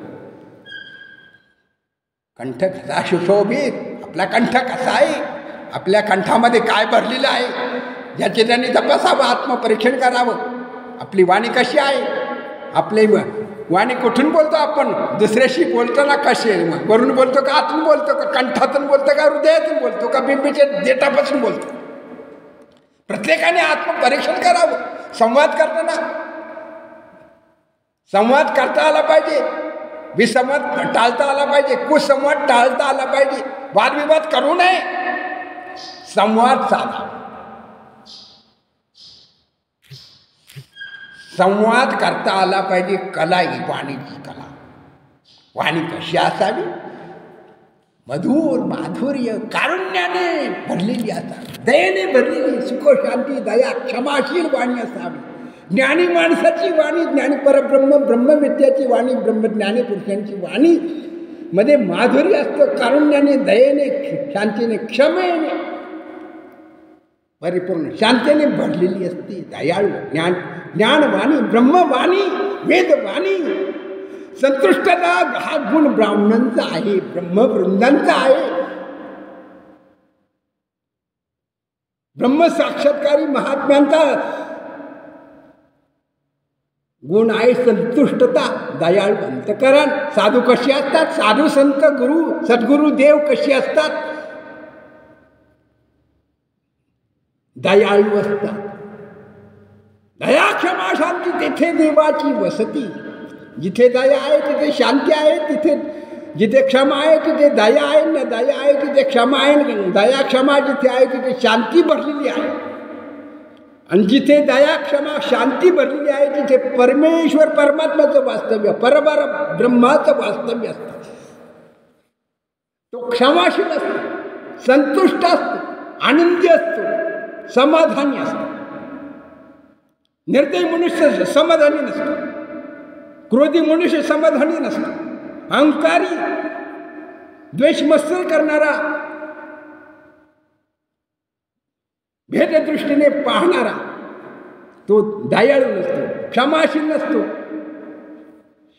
कंठ कसा सुशोभित. आपला कंठ कसा आहे, आपल्या कंठामध्ये काय भरलेलं आहे, याचे त्यांनी तपासावं, आत्मपरीक्षण करावं. आपली वाणी कशी आहे, आपली वाणी कुठून बोलतो आपण, दुसऱ्याशी बोलताना कशी आहे, मग वरून बोलतो का आतून बोलतो का संकटातून बोलतो का हृदयातून बोलतो का बिंबीच्या देठापासून बोलतो. प्रत्येकाने आत्मपरीक्षण करावं. संवाद करताना संवाद करता आला पाहिजे. विसंवाद टाळता आला पाहिजे. कुसंवाद टाळता आला पाहिजे. वादविवाद करू नये. संवाद साधा. संवाद करता आला पाहिजे. कला ही वाणीची कला. वाणी कशी असावी, मधुर माधुर्य कारुण्याने भरलेली असावी, दयेने भरलेली, सुख शांती दया क्षमाशील वाणी असावी. ज्ञानी माणसाची वाणी, ज्ञानी परब्रह्म ब्रह्मविद्याची वाणी, ब्रह्मज्ञानी पुरुषांची वाणी मध्ये माधुर्य असतं. कारुण्याने दयेने शांतीने क्षमेने परिपूर्ण शांतीने भरलेली असते. दयाळू ज्ञानवाणी ब्रह्मवाणी वेदवाणी. संतुष्टता हा गुण ब्राह्मणांचा आहे, ब्रह्मवृंदांचा आहे. ब्रह्मसाक्षात्कारी महात्म्यांचा गुण आहे संतुष्टता, दयाळू अंतकरण. साधू कशी असतात, साधू संत गुरु सद्गुरु देव कशी असतात, दयाळू असतात. दया क्षमा शांती तेथे देवाची वसती. जिथे दया आहे तिथे शांती आहे. तिथे जिथे क्षमा आहे तिथे दया आहे. न दया आहे तिथे क्षमा आहे. दया क्षमा जिथे आहे तिथे शांती भरलेली आहे. आणि जिथे दया क्षमा शांती भरलेली आहे तिथे परमेश्वर परमात्म्याचं वास्तव्य, परबर ब्रह्माचं वास्तव्य असतं. तो क्षमाशील असतो, संतुष्ट असतो, आनंदी असतो, समाधानी असतो. निर्दयी मनुष्य समाधानी नसतो. क्रोधी मनुष्य समाधानी नसतो. अहंकारी, द्वेष मत्सर करणारा, भेददृष्टीने पाहणारा तो दयाळू नसतो, क्षमाशील नसतो,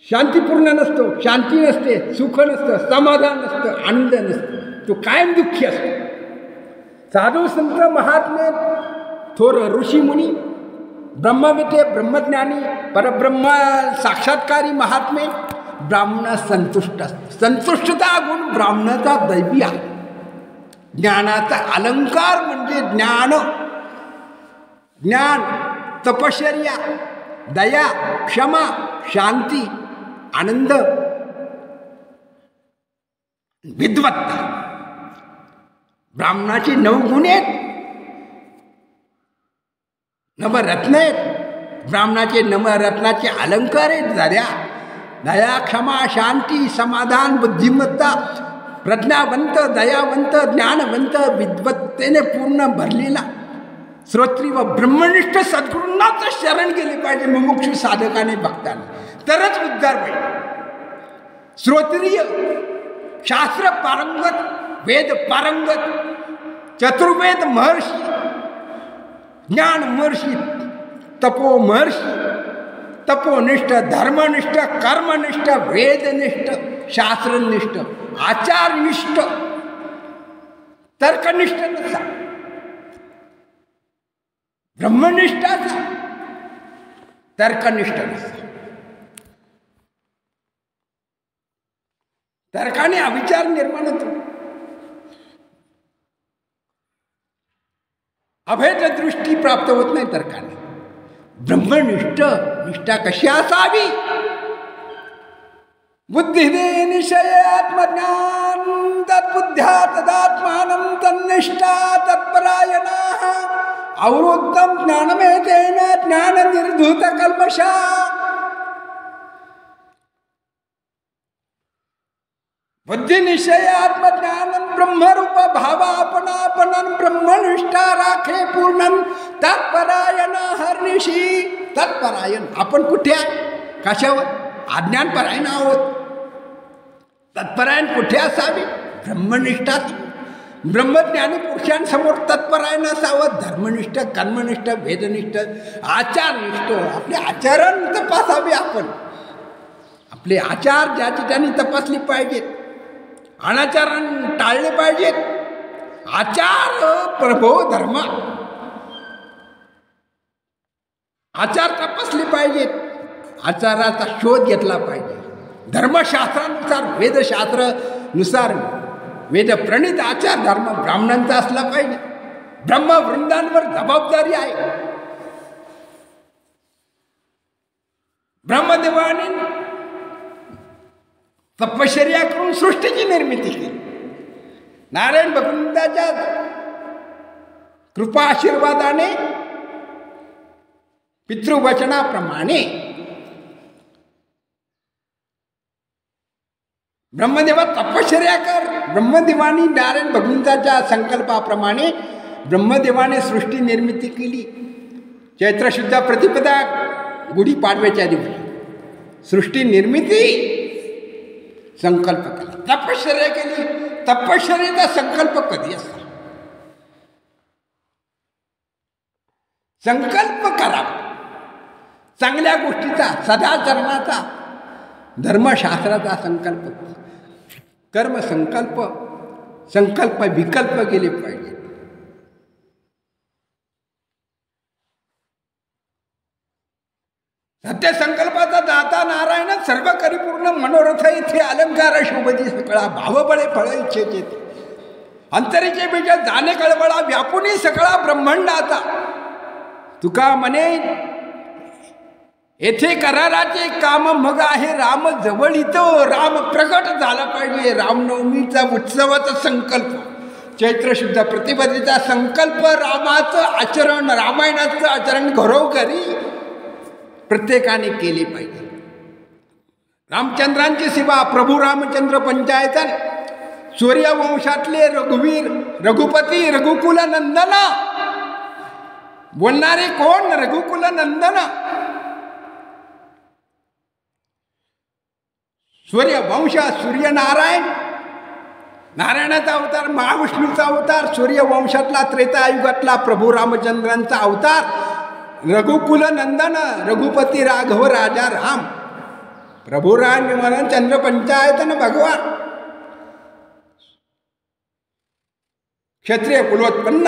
शांतीपूर्ण नसतो, शांती नसते, सुख नसतं, समाधान नसतं, आनंद नसतो. तो कायम दुःखी असतो. साधू संत महात्मे, थोर ऋषीमुनी, ब्रह्मविद्ये ब्रह्मज्ञानी परब्रह्म साक्षात्कारी महात्मे ब्राह्मण संतुष्ट असतो. संतुष्टता गुण ब्राह्मणाचा दैवी आहे. ज्ञानाचा अलंकार म्हणजे ज्ञान, ज्ञान, तपश्चर्या, दया, क्षमा, शांती, आनंद, विद्वत्ता. ब्राह्मणाची 9 गुण आहेत, नवरत्न आहेत. ब्राह्मणाचे नवरत्नाचे अलंकार आहेत. दया, क्षमा, शांती, समाधान, बुद्धिमत्ता, प्रज्ञावंत, दयावंत, ज्ञानवंत, विद्वत्तेने पूर्ण भरलेला श्रोत्री व ब्रह्मनिष्ठ सद्गुरूंनाच शरण गेले पाहिजे. मुमुक्षु साधकाने भक्ताने तरच उद्धार होईल. श्रोत्रिय, शास्त्र पारंगत, वेद पारंगत, चतुर्वेद महर्षी, ज्ञान महर्षी, तपो महर्षी, तपोनिष्ठ, धर्मनिष्ठ, कर्मनिष्ठ, वेदनिष्ठ, शास्त्रनिष्ठ, आचारनिष्ठ, तर्कनिष्ठ नसा, ब्रह्मनिष्ठाचा, तर्कनिष्ठ नसा. तर्काने अविचार निर्माण होतो. अभेद दृष्टी प्राप्त होत नाही तर्काने. ब्रह्मनिष्ठ निष्ठा कशी असावी? बुद्धिने निश्चय आत्मज्ञान तद्बुद्ध्या तदात्मानं तन्निष्ठा तत्परायणाः अवृत्तं ज्ञानमेतेन ज्ञाननिर्धूत कल्मषा. बुद्धी निश्चय आत्मज्ञान ब्रह्मरूप भावापणापणन ब्रह्मनिष्ठा राखे पूर्ण तत्परायण हरनिशी. तत्परायण आपण कुठे आहे? कशावर? अज्ञानपरायण आहोत. तत्परायण कुठे असावी? ब्रह्मनिष्ठा. ब्रह्मज्ञानी पुरुषांसमोर तत्परायण असावं. धर्मनिष्ठ, कर्मनिष्ठ, वेदनिष्ठ, आचारनिष्ठ. आपले आचरण तपासावे. आपण आपले आचार ज्याची त्यांनी तपासली पाहिजेत. अनाचारण टाळले पाहिजेत. आचार प्रभो धर्म. आचार तपासले पाहिजेत. आचाराचा शोध घेतला पाहिजे. धर्मशास्त्रानुसार, वेदशास्त्रानुसार वेदप्रणित आचार धर्म ब्राह्मणांचा असला पाहिजे. ब्रह्मवृंदांवर जबाबदारी आहे. ब्रह्मदेवाने तपश्चर्या करून सृष्टीची निर्मिती केली. नारायण भगवंताच्या कृपा आशीर्वादाने पितृवचनाप्रमाणे ब्रह्मदेवा तपश्चर्या कर. ब्रह्मदेवानी नारायण भगवंताच्या संकल्पाप्रमाणे ब्रह्मदेवाने सृष्टी निर्मिती केली. चैत्र शुद्ध प्रतिपदा गुढीपाडव्याच्या दिवशी सृष्टी निर्मिती संकल्प केला. तपश्चर्या केली. तपश्चर्याचा संकल्प कधी असतो? संकल्प करा चांगल्या गोष्टीचा, सदाचरणाचा, धर्मशास्त्राचा संकल्प. कर्मसंकल्प, संकल्प विकल्प केले पाहिजे. सत्यसंकल्पाचा दाता नारायण सर्व परिपूर्ण मनोरथ इथे अलंकार शोभती सकळा भावबळे फळ इच्छेचे अंतरीचे बीज जाणे कळवळा व्यापुनी सकळा ब्रह्मांडाचा. तुका म्हणे येथे कराराचे काम मग आहे राम जवळीत. राम प्रकट झाला पाहिजे. रामनवमीचा उत्सवाचा संकल्प, चैत्र शुद्ध प्रतिपदेचा संकल्प, रामाचं आचरण, रामायणाचं आचरण घरोघरी प्रत्येकाने केले पाहिजे. रामचंद्रांची सेवा, प्रभू रामचंद्र पंचायतन, सूर्यवंशातले रघुवीर, रघुपती, रघुकुल नंदन. बोलणारे कोण? रघुकुल नंदन. सूर्यवंश, सूर्यनारायण, नारायणाचा अवतार, महाविष्णूचा अवतार, सूर्यवंशातला त्रेतायुगातला प्रभू रामचंद्रांचा अवतार, रघुकुल नंदन, रघुपती राघव राजा राम, प्रभू रामचंद्र पंचायतन भगवान, क्षत्रिय कुलोत्पन्न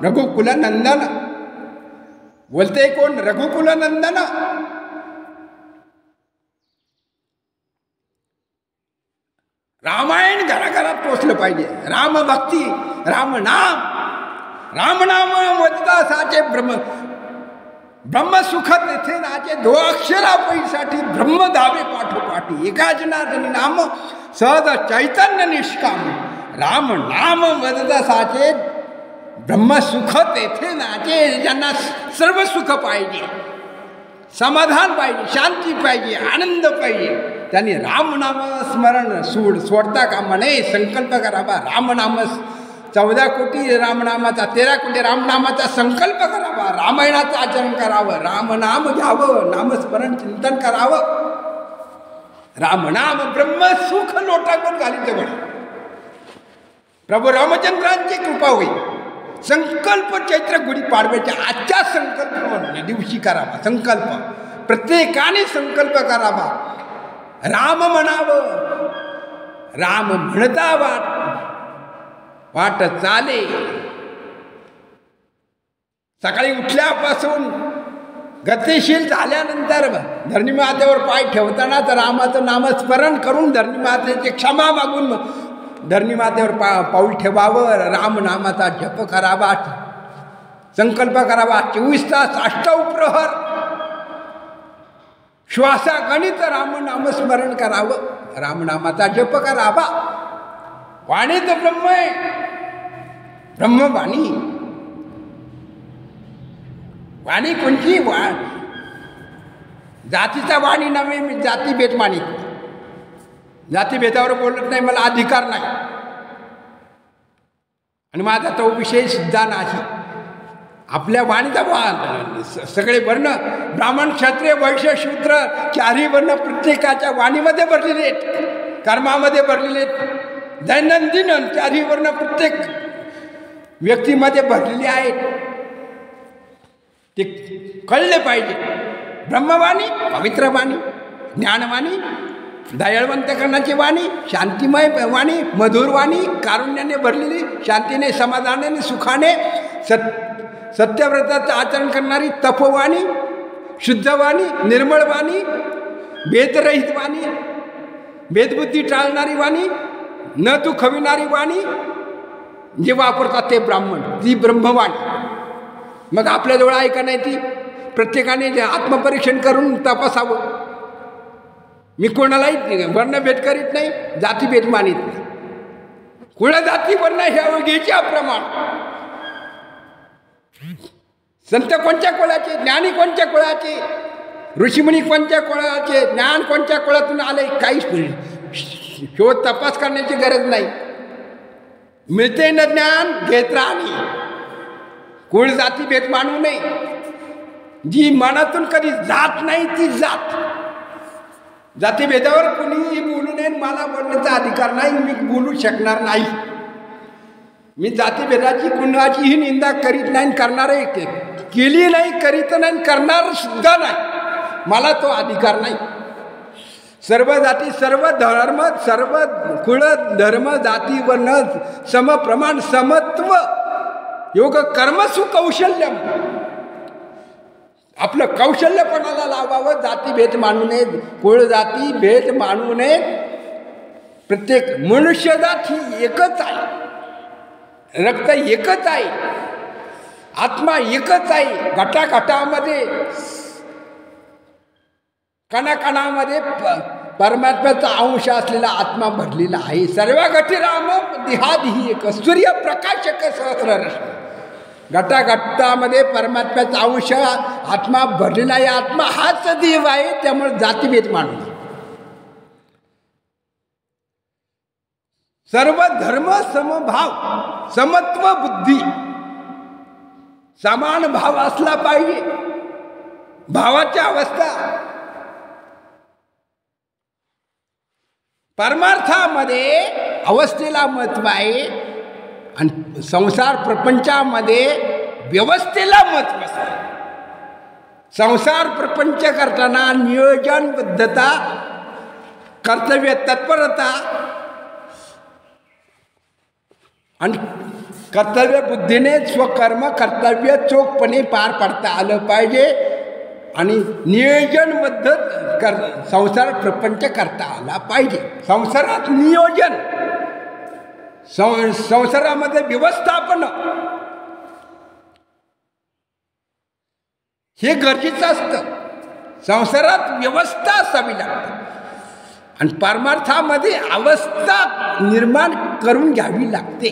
रघुकुल नंदन. बोलते कोण? रघुकुल नंदन. रामायण घराघरात पोचलं पाहिजे. रामभक्ती, रामनाम, रामनाम वदता साचे ब्रह्मसुख तेथे नाचे. दो अक्षरापैसाठी ब्रह्मधावे पाठोपाठी एका जनार्दनी नाम सहज चैतन्य निष्काम. राम नाम वदता साचे ब्रह्मसुख तेथे नाचे. ज्यांना सर्व सुख पाहिजे, समाधान पाहिजे, शांती पाहिजे, आनंद पाहिजे, त्यांनी रामनाम स्मरण सोडता कामा नये. संकल्प करावा. रामनाम 14 कोटी रामनामाचा, 13 कोटी रामनामाचा संकल्प करावा. रामायणाचं आचरण करावं. रामनाम घ्यावं. नामस्मरण चिंतन करावं. रामनाम ब्रह्मसुख लोटांगण घाली जवळ. प्रभू रामचंद्रांची कृपा होईल. संकल्प चैत्र गुढीपाडव्याच्या आजच्या संकल्प दिवशी करावा. संकल्प प्रत्येकाने संकल्प करावा. राम म्हणावं. राम म्हणता वाट चाले. सकाळी उठल्यापासून गतिशील झाल्यानंतर धरणीमातेवर पाय ठेवतानाच रामाचं नामस्मरण करून धरणीमातेची क्षमा मागून धरणीमातेवर पाऊल ठेवावं. रामनामाचा जप करावा. संकल्प करावा. 24 तास अष्टप्रहर श्वासागणित रामनामस्मरण करावं. रामनामाचा जप करावा. वाणीत ब्रह्म आहे. ब्रह्मवाणी. वाणी कोणची? जातीचा वाणी नव्हे. मी जाती भेट मानित जातीभेदावर बोलत नाही, मला अधिकार नाही आणि माझा तो विषय सुद्धा नाही. आपल्या वाणीचा सगळे वर्ण ब्राह्मण क्षत्रिय वैश्य शूद्र चारही वर्ण प्रत्येकाच्या वाणीमध्ये भरलेले आहेत, कर्मामध्ये भरलेले आहेत. दैनंदिन चारही वर्ण प्रत्येक व्यक्तीमध्ये भरलेले आहेत. ते कळले पाहिजे. ब्रह्मवाणी, पवित्र वाणी, ज्ञानवाणी, दयाळवंतकरणाची वाणी, शांतिमय वाणी, मधुर वाणी, कारुण्याने भरलेली, शांतीने समाधानाने सुखाने सत्यव्रताचं आचरण करणारी तपवाणी, शुद्धवाणी, निर्मळ वाणी, भेदरहित वाणी, भेदबुद्धी टाळणारी वाणी, न तू खविणारी वाणी जे वापरतात ते ब्राह्मण, ती ब्रह्मवाणी. मग आपल्याजवळ आहे का नाही ती? प्रत्येकाने आत्मपरीक्षण करून तपासावं. मी कोणालाही वर्णभेद करीत नाही, जातीभेद मानित नाही. कुळ जाती वर्ण हे अवघेचे अप्रमाण. संत कोणत्या कुळाचे, ज्ञानी कोणत्या कुळाचे, ऋषीमुनी कोणत्या कुळाचे, ज्ञान कोणत्या कुळातून आले, काहीच शोध तपास करण्याची गरज नाही. मिळते न ज्ञान घेत राहणे. कुळ जाती भेद मानू नये. जी मनातून कधी जात नाही ती जात. जातीभेदावर कुणीही बोलू नये, मला बोलण्याचा अधिकार नाही, मी बोलू शकणार नाही. मी जातीभेदाची कुणाचीही निंदा करीत नाही, करणारे केली नाही, करीत नाही, करणार सुद्धा नाही. मला तो अधिकार नाही. सर्व जाती, सर्व धर्म, सर्व कुळ धर्म जाती वर्ण समप्रमाण समत्व योग कर्मसु कौशल्यम. आपलं कौशल्य कोणाला लावावं. जातीभेद मानू नये, कुळ जाती भेद मानू नये. प्रत्येक मनुष्यजात ही एकच आहे. रक्त एकच आहे, आत्मा एकच आहे. घटाघटामध्ये कणाकणामध्ये परमात्म्याचा अंश असलेला आत्मा भरलेला आहे. सर्व गती राम देहादिही एक. सूर्यप्रकाशक सहस्ररश्मी. घटाघटामध्ये परमात्म्याचा अंश आत्मा भरलेला आहे. आत्मा हाच देव आहे. त्यामुळे जातीभेद मानू नये. सर्व धर्म समभाव, समत्व बुद्धी, समान भाव असला पाहिजे. भावाची अवस्था परमार्थामध्ये अवस्थेला महत्व आहे आणि संसार प्रपंचामध्ये व्यवस्थेला महत्व असते. संसार प्रपंच करताना नियोजनबद्धता, कर्तव्य तत्परता आणि कर्तव्य बुद्धीने स्वकर्म कर्तव्य चोखपणे पार पाडता आलं पाहिजे आणि नियोजनबद्ध संसार प्रपंच करता आला पाहिजे. संसारात नियोजन, संसारामध्ये व्यवस्थापन हे गरजेचं असतं. संसारात व्यवस्था असावी लागते आणि परमार्थामध्ये अवस्था निर्माण करून घ्यावी लागते.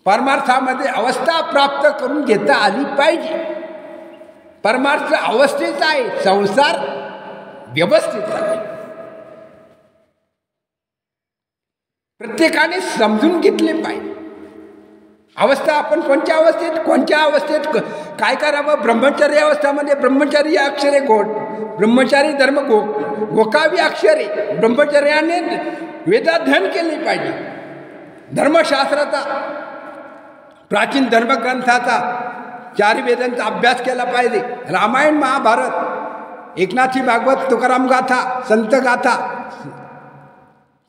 परमार्थामध्ये अवस्था प्राप्त करून घेता आली पाहिजे. परमार्थ अवस्थेचा आहे, संसार व्यवस्थेचा आहे. प्रत्येकाने समजून घेतले पाहिजे. अवस्था आपण कोणत्या अवस्थेत काय करावं. ब्रह्मचर्य अवस्थामध्ये ब्रह्मचारी अक्षरे गोड, ब्रह्मचारी धर्म गोकावी अक्षरे. ब्रह्मचर्याने वेदाध्ययन केले पाहिजे. धर्मशास्त्राचा, प्राचीन धर्मग्रंथाचा, चारी वेदांचा अभ्यास केला पाहिजे. रामायण महाभारत, एकनाथी भागवत, तुकाराम गाथा, संत गाथा,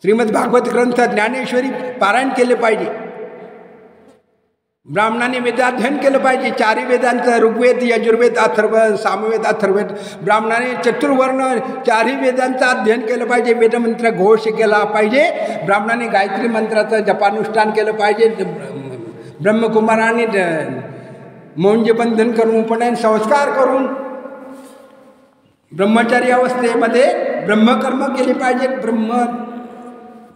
श्रीमद भागवत ग्रंथ, ज्ञानेश्वरी पारायण केले पाहिजे. ब्राह्मणाने वेदाध्ययन केलं पाहिजे. चारी वेदांचं ऋग्वेद, यजुर्वेद, अथर्ववेद, सामवेद, अथर्ववेद. ब्राह्मणाने चतुर्वर्ण चारही वेदांचं अध्ययन केलं पाहिजे. वेदमंत्र घोष केला पाहिजे. ब्राह्मणाने गायत्री मंत्राचं जपानुष्ठान केलं पाहिजे. ब्रह्मकुमाराने मौंज बंधन करून उपनयन संस्कार करून ब्रह्मचारी अवस्थेमध्ये ब्रह्मकर्म केले पाहिजे.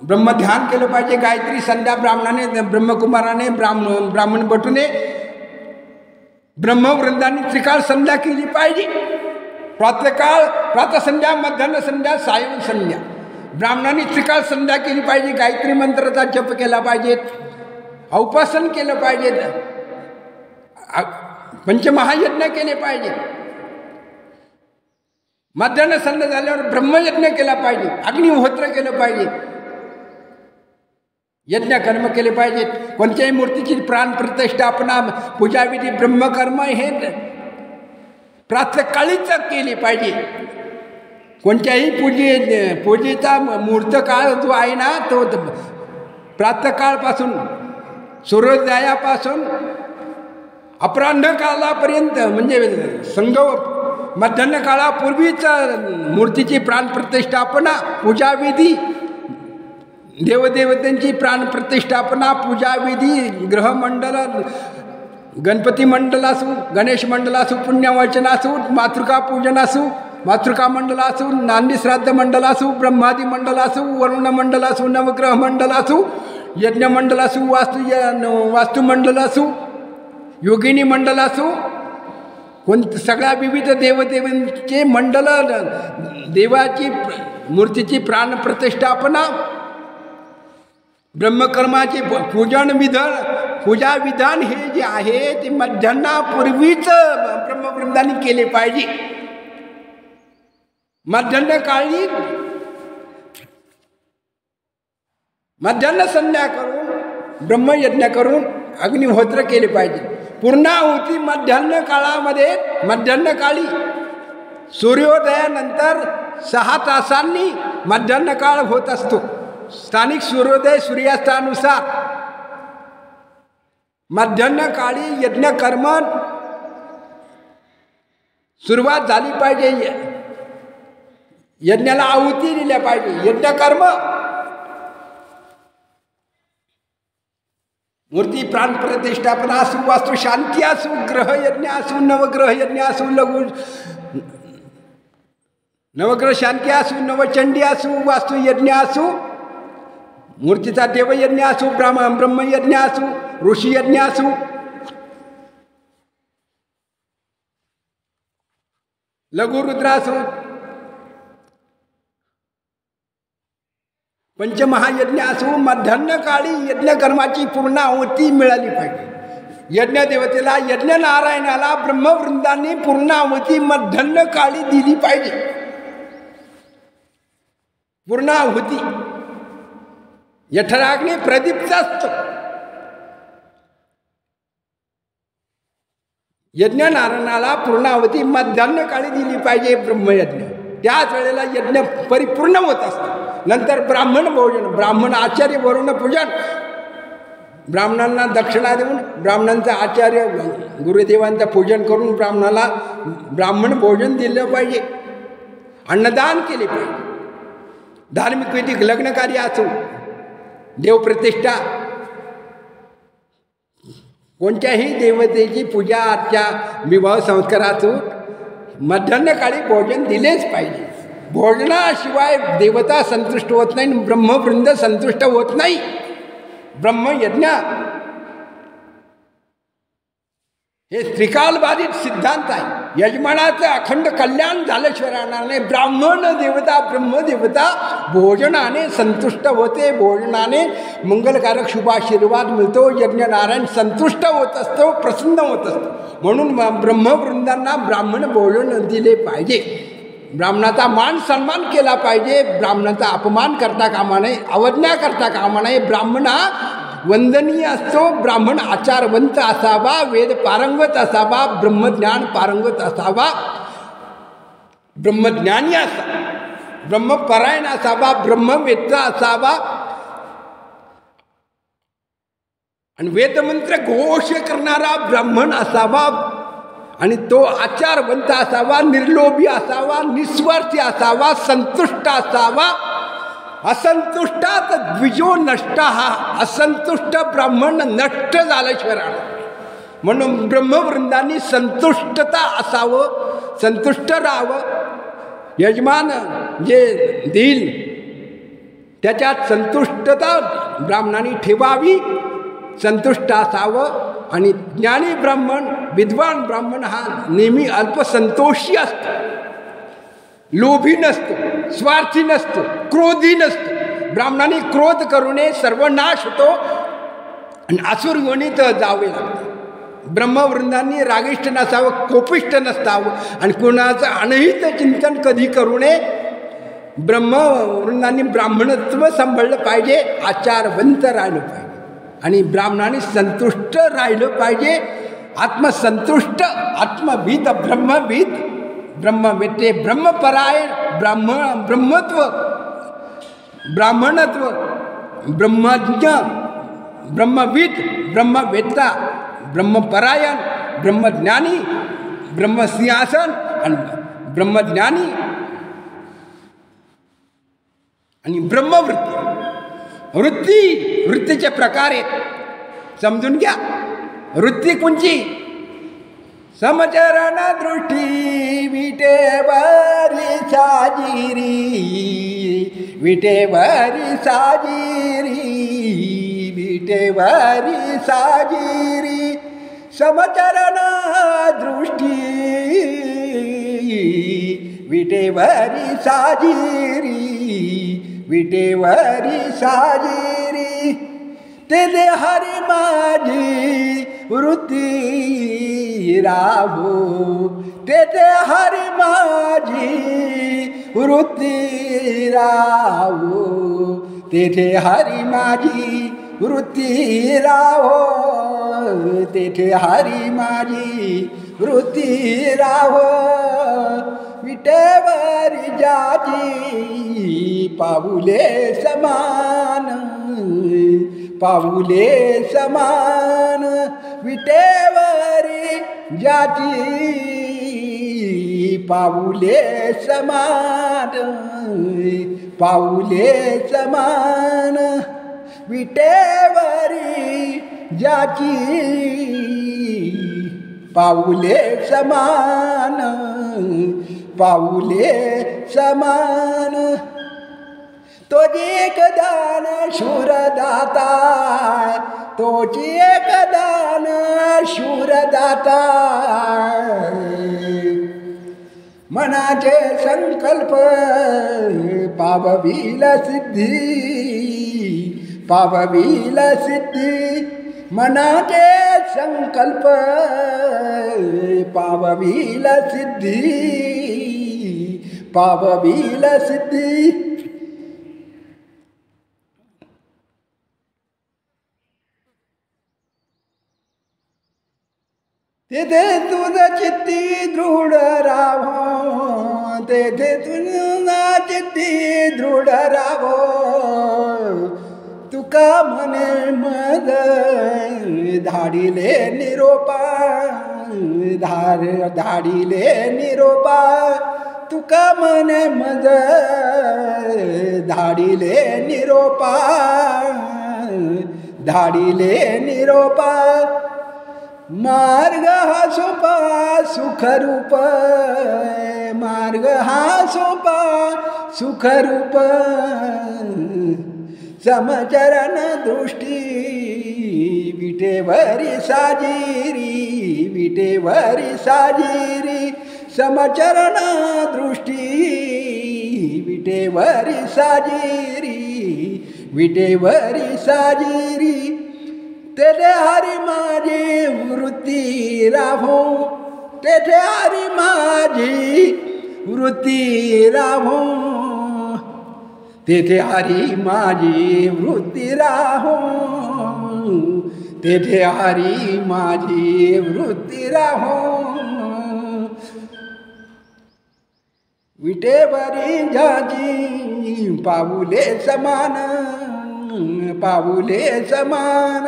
ब्रह्मध्यान केलं पाहिजे. गायत्री संध्या ब्राह्मणाने, ब्रह्मकुमाराने, ब्राह्मण भटूने ब्रह्मवृंदाने त्रिकाळ संध्या केली पाहिजे. प्रातःकाळ, प्रातःसंध्या, मध्यान्ह संध्या, सायं संध्या. ब्राह्मणांनी त्रिकाळ संध्या केली पाहिजे, गायत्री मंत्राचा जप केला पाहिजे, औपासन केलं पाहिजे, पंचमहायज्ञ केले पाहिजे, माध्यान्ह संध्या झाल्यावर ब्रह्मयज्ञ केला पाहिजे, अग्निहोत्र केलं पाहिजे, यज्ञ कर्म केले पाहिजेत. कोणत्याही मूर्तीची प्राण प्रतिष्ठापना, पूजाविधी, ब्रह्मकर्म हे प्रातःकाळीच केली पाहिजे. कोणत्याही पूजेचा मुहूर्त काळ जो आहे ना, तो प्रातःकाळपासून सूर्योदयापासून अपराह्न काळापर्यंत, म्हणजे मध्यान्ह काळापूर्वीच मूर्तीची प्राणप्रतिष्ठापना, पूजाविधी, देवदेवतांची प्राणप्रतिष्ठापना, पूजाविधी, ग्रहमंडल, गणपती मंडल असू, गणेश मंडल असू, पुण्यवचन असू, मातृका पूजन असू, मातृका मंडल असू, नांदी श्राद्ध मंडल असू, ब्रह्मादी मंडल असू, वरुण मंडल असू, नवग्रह मंडल असू, यज्ञ मंडल असू, वास्तुमंडल असू, योगिनी मंडल असू, सगळ्या विविध देवदेवांचे मंडल, देवाची मूर्तीची प्राणप्रतिष्ठापना, ब्रह्मकर्माचे पूजा विधान हे जे आहे ते मध्यान्हापूर्वीच ब्रह्मवृंदांनी केले पाहिजे. मध्यान्ह काळी मध्यान्ह संध्या करून ब्रह्मयज्ञ करून अग्निहोत्र केले पाहिजे. पूर्णाहुती मध्यान्ह काळामध्ये, मध्यान्ह काळी सूर्योदयानंतर 6 तासांनी मध्यान्ह काळ होत असतो. स्थानिक सूर्योदय सूर्यास्तानुसार मध्यान्ह काळी यज्ञ कर्म सुरुवात झाली पाहिजे. यज्ञाला आहुती दिल्या पाहिजे. यज्ञ कर्म, मूर्ती प्राण प्रतिष्ठापना असू, वास्तू शांती असू, ग्रह यज्ञ असू, नवग्रह यज्ञ असू, लघु नवग्रह शांती असू, नवचंडी असू, वास्तू यज्ञ असू, मूर्तीचा देवयज्ञ असू, ब्रह्मयज्ञ असू, ऋषी यज्ञ असू, लघुरुद्र असू, पंचमहायज्ञ असू, मध्यान्ह काळी यज्ञ कर्माची पूर्ण आहुती मिळाली पाहिजे. यज्ञ देवतेला, यज्ञ नारायणाला ब्रह्मवृंदांनी पूर्ण आहुती मध्यान्ह काळी दिली पाहिजे. पूर्ण आहुती यठराग्नी प्रदीप्त असतो. यज्ञ नारायणाला पूर्ण आहुती मध्यान्ह काळी दिली पाहिजे. ब्रह्मयज्ञ त्याच वेळेला यज्ञ परिपूर्ण होत असतो. नंतर ब्राह्मण भोजन, ब्राह्मण आचार्य वरुण पूजन, ब्राह्मणांना दक्षिणा देऊन ब्राह्मणांचं आचार्य गुरुदेवांचं पूजन करून ब्राह्मणाला ब्राह्मण भोजन दिलं पाहिजे. अन्नदान केले पाहिजे. धार्मिक विधी, लग्नकार्य असो, देवप्रतिष्ठा, कोणत्याही देवतेची पूजा अर्चा, विवाह संस्कार असो, मध्यान्ह काळी भोजन दिलेच पाहिजे. भोजनाशिवाय देवता संतुष्ट होत नाही, ब्रह्मवृंद संतुष्ट होत नाही. ब्रह्मयज्ञ हे त्रिकालबाधित सिद्धांत आहे. यजमानाचं अखंड कल्याण झाल्याशिवाय राहणार नाही. ब्राह्मण देवता, ब्रह्मदेवता भोजनाने संतुष्ट होते. भोजनाने मंगलकारक शुभाशीर्वाद मिळतो. यज्ञनारायण संतुष्ट होत असतो, प्रसन्न होत असतो. म्हणून ब्रह्मवृंदांना ब्राह्मण भोजन दिले पाहिजे. ब्राह्मणाचा मान सन्मान केला पाहिजे. ब्राह्मणाचा अपमान करता कामा नये, अवज्ञा करता कामा नये. ब्राह्मण हा वंदनीय असतो. ब्राह्मण आचारवंत असावा, वेद पारंगत असावा, ब्रह्मज्ञान पारंगत असावा, ब्रह्मज्ञानी असावा, ब्रह्मपरायण असावा, ब्रह्मवेत्ता असावा आणि वेदमंत्र घोष करणारा ब्राह्मण असावा. आणि तो आचारवंत असावा, निर्लोभी असावा, निस्वार्थी असावा, संतुष्ट असावा. असंतुष्टात द्विजो नष्ट. हा असंतुष्ट ब्राह्मण नष्ट झाल्याशिवाय राहणार. म्हणून ब्रह्मवृंदांनी संतुष्टता असावं, संतुष्ट राहावं. यजमान जे देईल त्याच्यात संतुष्टता ब्राह्मणांनी ठेवावी, संतुष्ट असावं. आणि ज्ञानी ब्राह्मण, विद्वान ब्राह्मण हा नेहमी अल्पसंतोषी असतो. लोभी नसतो, स्वार्थी नसतो, क्रोधी नसतो. ब्राह्मणाने क्रोध करू नये, सर्वनाश होतो आणि असुर योनीत जावे लागते. ब्रह्मवृंदांनी रागिष्ट नसावं, कोपिष्ट नसतावं आणि कोणाचं अनहित चिंतन कधी करू नये. ब्रह्मवृंदांनी ब्राह्मणत्व सांभाळलं पाहिजे, आचारवंत राहिलं पाहिजे आणि ब्राह्मणाने संतुष्ट राहिलं पाहिजे. आत्मसंतुष्ट, आत्मविद, ब्रह्मविद, ब्रह्मवेत्ते, ब्रह्मपरायण, ब्रह्मत्व, ब्राह्मणत्व, ब्रह्मज्ञ, ब्रह्मविद, ब्रह्मवेत्ता, ब्रह्मपरायण, ब्रह्मज्ञानी, ब्रह्मसिंहासन आणि ब्रह्मज्ञानी आणि ब्रह्मवृत्ती. वृत्तीचे प्रकार आहेत, समजून घ्या. वृत्ती कोणची? समचरण दृष्टी विटेवरी साजिरी, विटेवरी साजिरी, विटेवरी साजिरी. समचरण दृष्टी विटेवरी साजिरी, विटेवरी साजिरी. तेले हरी माझी वृत्ती राहो, तेथे हरी माझी वृत्ती राहो, तेथे हरी माझी वृत्ती राहो, तेथे हरी माझी वृत्ती राहो. विटेवरी जाती पाऊले समान, पाऊले समान. विटेवरी जाती पाऊले समान, पाऊले समान. विटेवरी जाती पाऊले समान, पाऊले समान. तोची एक दान शूरदाता, तोची एक दान शूरदाता. मनाचे संकल्प पावविल सिद्धी, पावविल सिद्धी. मनाचे संकल्प पावविल सिद्धी, पावविल सिद्धी. तेथे तुझ चित्ती दृढ राहो, तेथे तुझा चित्ती दृढ राहो. तुका म्हणे मद धाडिले निरोपा, धाडिले निरोपा. तुका म्हणे मद धाडिले निरोपा, धाडिले निरोपा. मार्ग हा सोपा सुखरूप, मार्ग हा सोपा सुखरूप. समचरण दृष्टी विटेवरी साजिरी, विटेवरी साजिरी. समचरण दृष्टी विटेवरी साजिरी, विटेवरी साजिरी. तेथे हरी माझी वृत्ती राहो, तेथे हरी माझी वृत्ती राहो, तेथे हरी माझी वृत्ती राहो, तेथे हरी माझी वृत्ती राहो. विटेवरी जाची पाऊले समान, पाऊले समान.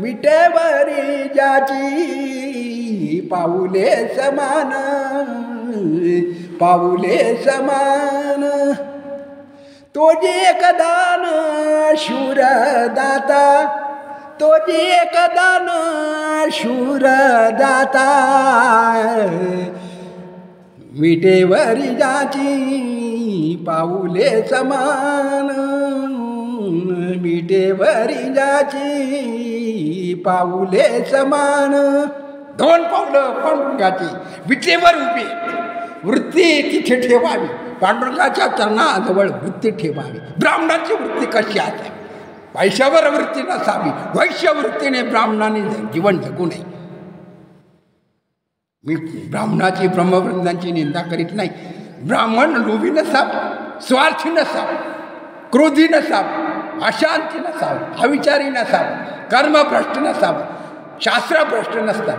विटेवरी जाची पाऊले समान, पाऊले समान. तोजी एक दान शूरदाता, तोजी एक दान शूरदाता. विटेवरी जाची पाऊले समान, विटेवरी जाची पाऊले समान. दोन पावलं पांडुरंगाची विटेवर उभी, वृत्ती तिथे ठेवावी, पांडुरंगाच्या चरणाजवळ वृत्ती ठेवावी. ब्राह्मणाची वृत्ती कशी असावी? वैश्यावर वृत्ती नसावी. वैश्य वृत्तीने ब्राह्मणाने जीवन जगू नये. मी ब्राह्मणाची ब्रह्मवृंदांची निंदा करीत नाही. ब्राह्मण लोभी नसावं, स्वार्थी नसावं, क्रोधी नसावं, अशांती नसावं, अविचारी नसावं, कर्मभ्रष्ट नसावं, शास्त्रभ्रष्ट नसतात,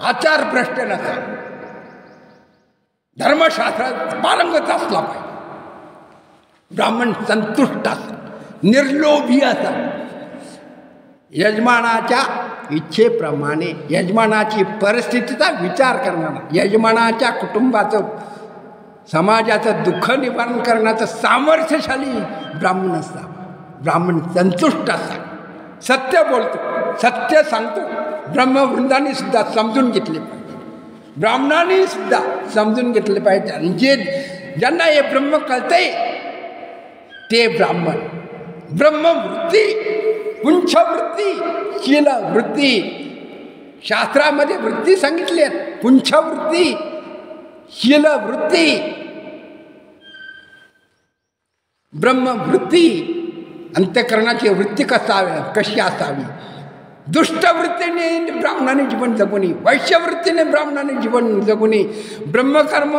आचार भ्रष्ट नसावं, धर्मशास्त्रात पारंगत असला पाहिजे. ब्राह्मण संतुष्ट असा, निर्लोभी असा, यजमानाच्या इच्छेप्रमाणे यजमानाची परिस्थितीचा विचार करणारा, यजमानाच्या कुटुंबाचं समाजाचं दुःख निवारण करण्याचं सामर्थ्यशाली ब्राह्मण असावा. ब्राह्मण संतुष्ट असा, सत्य बोलतो, सत्य सांगतो. ब्रह्मवृंदांनी सुद्धा समजून घेतले पाहिजे, ब्राह्मणांनी सुद्धा समजून घेतले पाहिजे. आणि जे ज्यांना हे ब्रह्म कळतंय ते ब्राह्मण. ब्रह्मवृत्ती, पुंछवृत्ती, शीलवृत्ती, शास्त्रामध्ये वृत्ती सांगितली आहेत. पुंछवृत्ती, शीलवृत्ती, ब्रह्मवृत्ती. अंतःकरणाची वृत्ती कशी असावी? दुष्टवृत्तीने ब्राह्मणाने जीवन जगू नये, वैश्यवृत्तीने ब्राह्मणाने जीवन जगू नये. ब्रह्मकर्म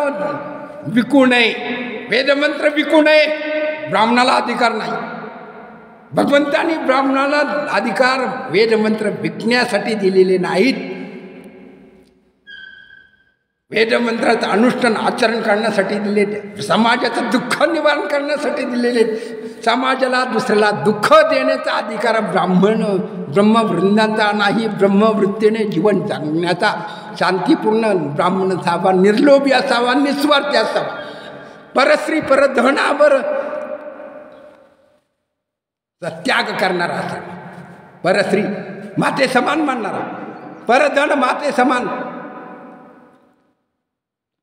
विकू नये, वेदमंत्र विकू नये. ब्राह्मणाला अधिकार नाही. भगवंतांनी ब्राह्मणाला अधिकार वेदमंत्र विकण्यासाठी दिलेले नाहीत. वेदमंत्राचं अनुष्ठान आचरण करण्यासाठी दिलेले, समाजाचं दुःख निवारण करण्यासाठी दिलेले. समाजाला दुसऱ्याला दुःख देण्याचा अधिकार ब्रह्मवृंदांचा नाही. ब्रह्मवृत्तीने जीवन जगण्याचा शांतीपूर्ण ब्राह्मण असावा, निर्लोभी असावा, निस्वार्थी असावा, परस्त्री परधनावर त्याग करणारा असावा, परस्त्री माते समान मानणारा, परधन माते समान,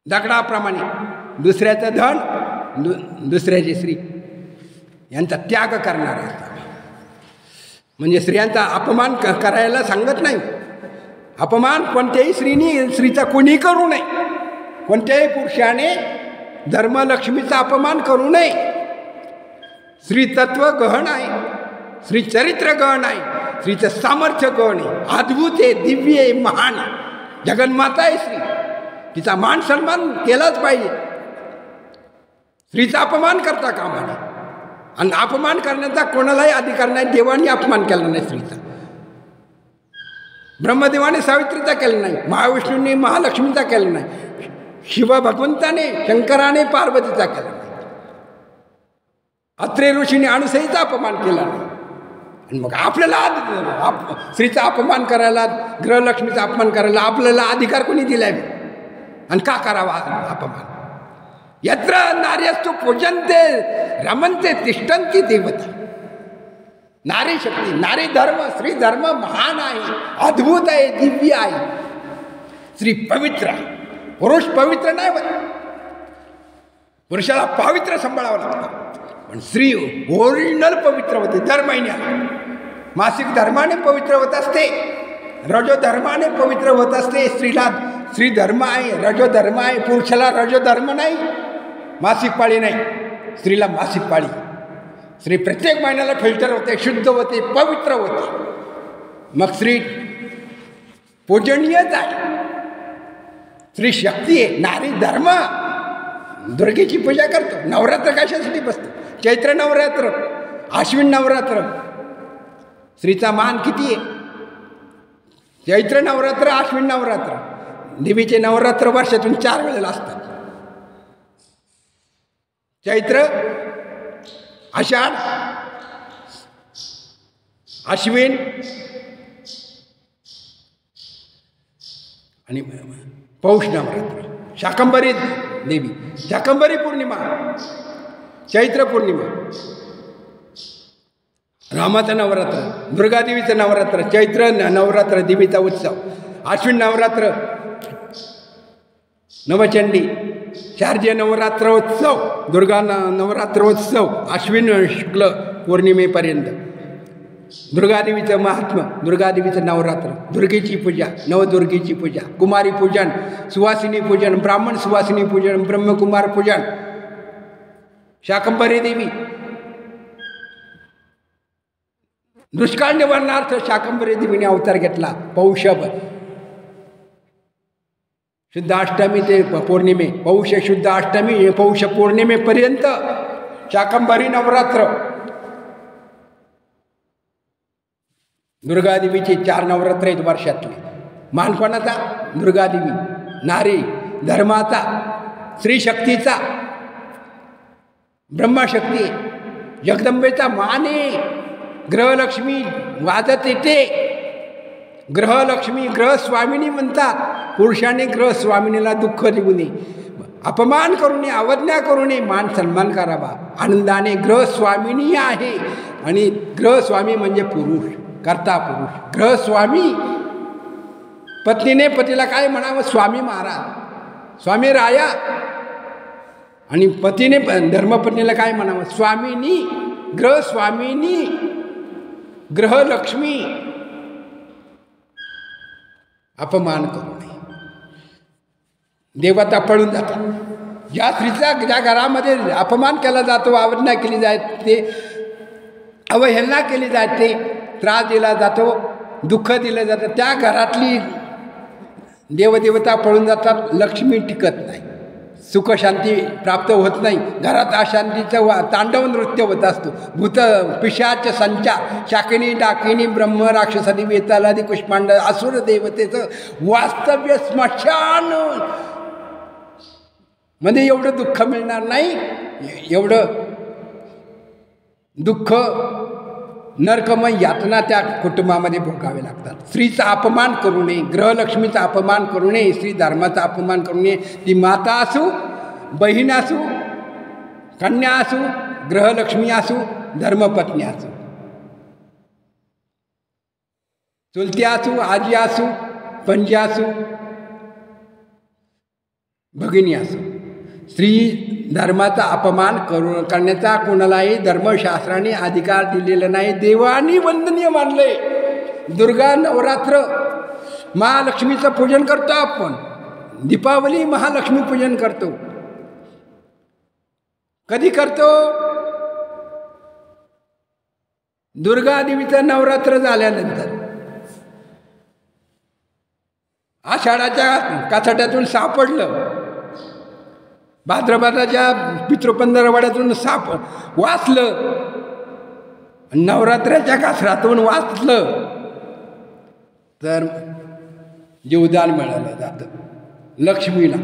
दगडाप्रमाणे दुसऱ्याचं धन, दुसऱ्याची स्त्री यांचा त्याग करणारा असावा. म्हणजे स्त्रियांचा अपमान करायला सांगत नाही. अपमान कोणत्याही स्त्रीचा कोणी करू नये. कोणत्याही पुरुषाने धर्मलक्ष्मीचा अपमान करू नये. स्त्री तत्व गहन आहे, स्त्री चरित्र गहन आहे, स्त्रीचं सामर्थ्य गहन आहे, अद्भुत आहे, दिव्य आहे, महान आहे, जगन्माता आहे स्त्री. तिचा मान सन्मान केलाच पाहिजे. स्त्रीचा अपमान करता कामा नये. आणि अपमान करण्याचा कोणालाही अधिकार नाही. देवाने अपमान केला नाही स्त्रीचा. ब्रह्मदेवाने सावित्रीचा केला नाही, महाविष्णूंनी महालक्ष्मीचा केला नाही, शिव भगवंताने शंकराने पार्वतीचा केला नाही, अत्रे ऋषीने अणुसईचा अपमान केला नाही. आणि मग आपल्याला स्त्रीचा अपमान करायला, ग्रहलक्ष्मीचा अपमान करायला आपल्याला अधिकार कोणी दिलाय? आणि का करावा अपमान? यत्र नार्यस्तु पूजन्ते रमन्ते तिष्ठन्ति देवता. नारी शक्ती, नारी धर्म, स्त्री धर्म महान आहे, अद्भुत आहे, दिव्य आहे. स्त्री पवित्र आहे. पुरुष पवित्र नाही होत. पुरुषाला पवित्र सांभाळावं लागतं. पण स्त्री ओरिजिनल पवित्र होते. दर महिन्याला मासिक धर्माने पवित्र होत असते, रजोधर्माने पवित्र होत असते. स्त्रीला स्त्री धर्म आहे, रजोधर्म आहे. पुरुषाला रजोधर्म नाही, मासिक पाळी नाही. स्त्रीला मासिक पाळी. स्त्री प्रत्येक महिन्याला फिल्टर होते, शुद्ध होते, पवित्र होते. मग स्त्री पूजनीयच आहे. स्त्री शक्ती आहे. नारी धर्म. दुर्गेची पूजा करतो. नवरात्र कशासाठी बसतो? चैत्र नवरात्र, आश्विन नवरात्र. स्त्रीचा मान किती आहे? चैत्र नवरात्र, आश्विन नवरात्र. देवीचे नवरात्र वर्षातून 4 वेळेला असतात. चैत्र, आषाढ, आश्विन आणि पौष नवरात्र. शाकंभरी देवी, शाकंभरी पौर्णिमा, चैत्र पौर्णिमा, रामाचं नवरात्र, दुर्गादेवीचं नवरात्र, चैत्र नवरात्र देवीचा उत्सव, आश्विन नवरात्र नवचंडी, शारदीय नवरात्रोत्सव, दुर्गा नवरात्रोत्सव, आश्विन शुक्ल पौर्णिमेपर्यंत. दुर्गादेवीचं महात्म्य, दुर्गादेवीचं नवरात्र, दुर्गेची पूजा, नवदुर्गेची पूजा, कुमारी पूजन, सुवासिनी पूजन, ब्राह्मण सुवासिनी पूजन, ब्रह्मकुमार पूजन, शाकंभरी देवी, दुष्काळ निवारणार्थ शाकंभरी देवीने अवतार घेतला. पौषभ शुद्ध अष्टमी ते पौर्णिमे, पौष शुद्ध अष्टमी पौष पौर्णिमेपर्यंत शाकंभरी नवरात्र. दुर्गादेवीचे 4 नवरात्र आहेत वर्षातले. मान कोणाचा? दुर्गादेवी. नारी धर्माचा, स्त्री शक्तीचा, ब्रह्मशक्ती, जगदंबेचा मान आहे. ग्रहलक्ष्मी वाजत येते. ग्रहलक्ष्मी ग्रहस्वामिनी म्हणतात. पुरुषाने ग्रहस्वामिनीला दुःख देऊ नये, अपमान करू नये, अवज्ञा करू नये, मान सन्मान करावा. आनंदाने ग्रहस्वामिनी आहे. आणि ग्रहस्वामी म्हणजे पुरुष, कर्ता पुरुष. ग्रहस्वामी पत्नीने पतीला काय म्हणावं? स्वामी महाराज, स्वामी राया. आणि पतीने धर्मपत्नीला काय म्हणावं? स्वामिनी. ग्रहस्वामिनी, ग्रहलक्ष्मी. अपमान करू नये. देवता पळून जातात. ज्या स्त्रीचा ज्या घरामध्ये अपमान केला जातो, अवज्ञा केली जाते, अवहेलना केली जाते, त्रास दिला जातो, दुःख दिलं जातं, त्या घरातली देवदेवता पळून जातात. लक्ष्मी टिकत नाही, सुखशांती प्राप्त होत नाही. घरात अशांतीचं तांडव नृत्य होत असतो. भूत पिशाच संचार, शाकिनी डाकिनी ब्रह्म राक्षसादी वेतालादी कुष्मांड असुर देवतेचं वास्तव्य स्मशान मध्ये. एवढं दुःख मिळणार नाही. एवढं दुःख नरकमय यातना त्या कुटुंबामध्ये भोगावे लागतात. स्त्रीचा अपमान करू नये, ग्रहलक्ष्मीचा अपमान करू नये, स्त्री धर्माचा अपमान करू नये. ती माता असू, बहीण असू, कन्या असू, ग्रहलक्ष्मी असू, धर्मपत्नी असू, चुलती असू, आजी असू, पणजी असू, भगिनी असू. स्त्री धर्माचा अपमान करण्याचा कोणालाही धर्मशास्त्राने अधिकार दिलेला नाही. देवानी वंदनीय मानले. दुर्गा नवरात्र महालक्ष्मीचं पूजन करतो आपण. दीपावली महालक्ष्मी पूजन करतो. कधी करतो? दुर्गा देवीचं नवरात्र झाल्यानंतर. आषाढाच्या कासट्यातून सापडलं, भाद्रपदाच्या पितृपंधरवड्यातून साप वाचलं, नवरात्राच्या कासरातून वाचलं तर जीवदान मिळालं जातं लक्ष्मीला.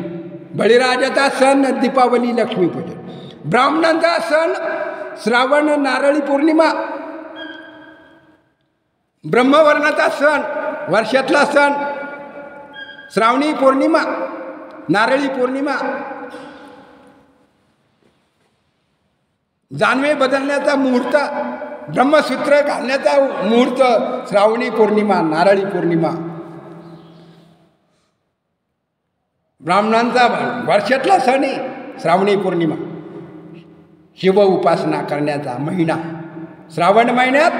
बळीराजाचा सण दीपावली लक्ष्मीपूजन. ब्राह्मणांचा सण श्रावण नारळी पौर्णिमा. ब्रह्मवर्णाचा सण, वर्षातला सण श्रावणी पौर्णिमा, नारळी पौर्णिमा. जानवे बदलण्याचा मुहूर्त, ब्रह्मसूत्र घालण्याचा मुहूर्त श्रावणी पौर्णिमा, नारळी पौर्णिमा. ब्राह्मणांचा वर्षातला सण आहे श्रावणी पौर्णिमा. शिव उपासना करण्याचा महिना. श्रावण महिन्यात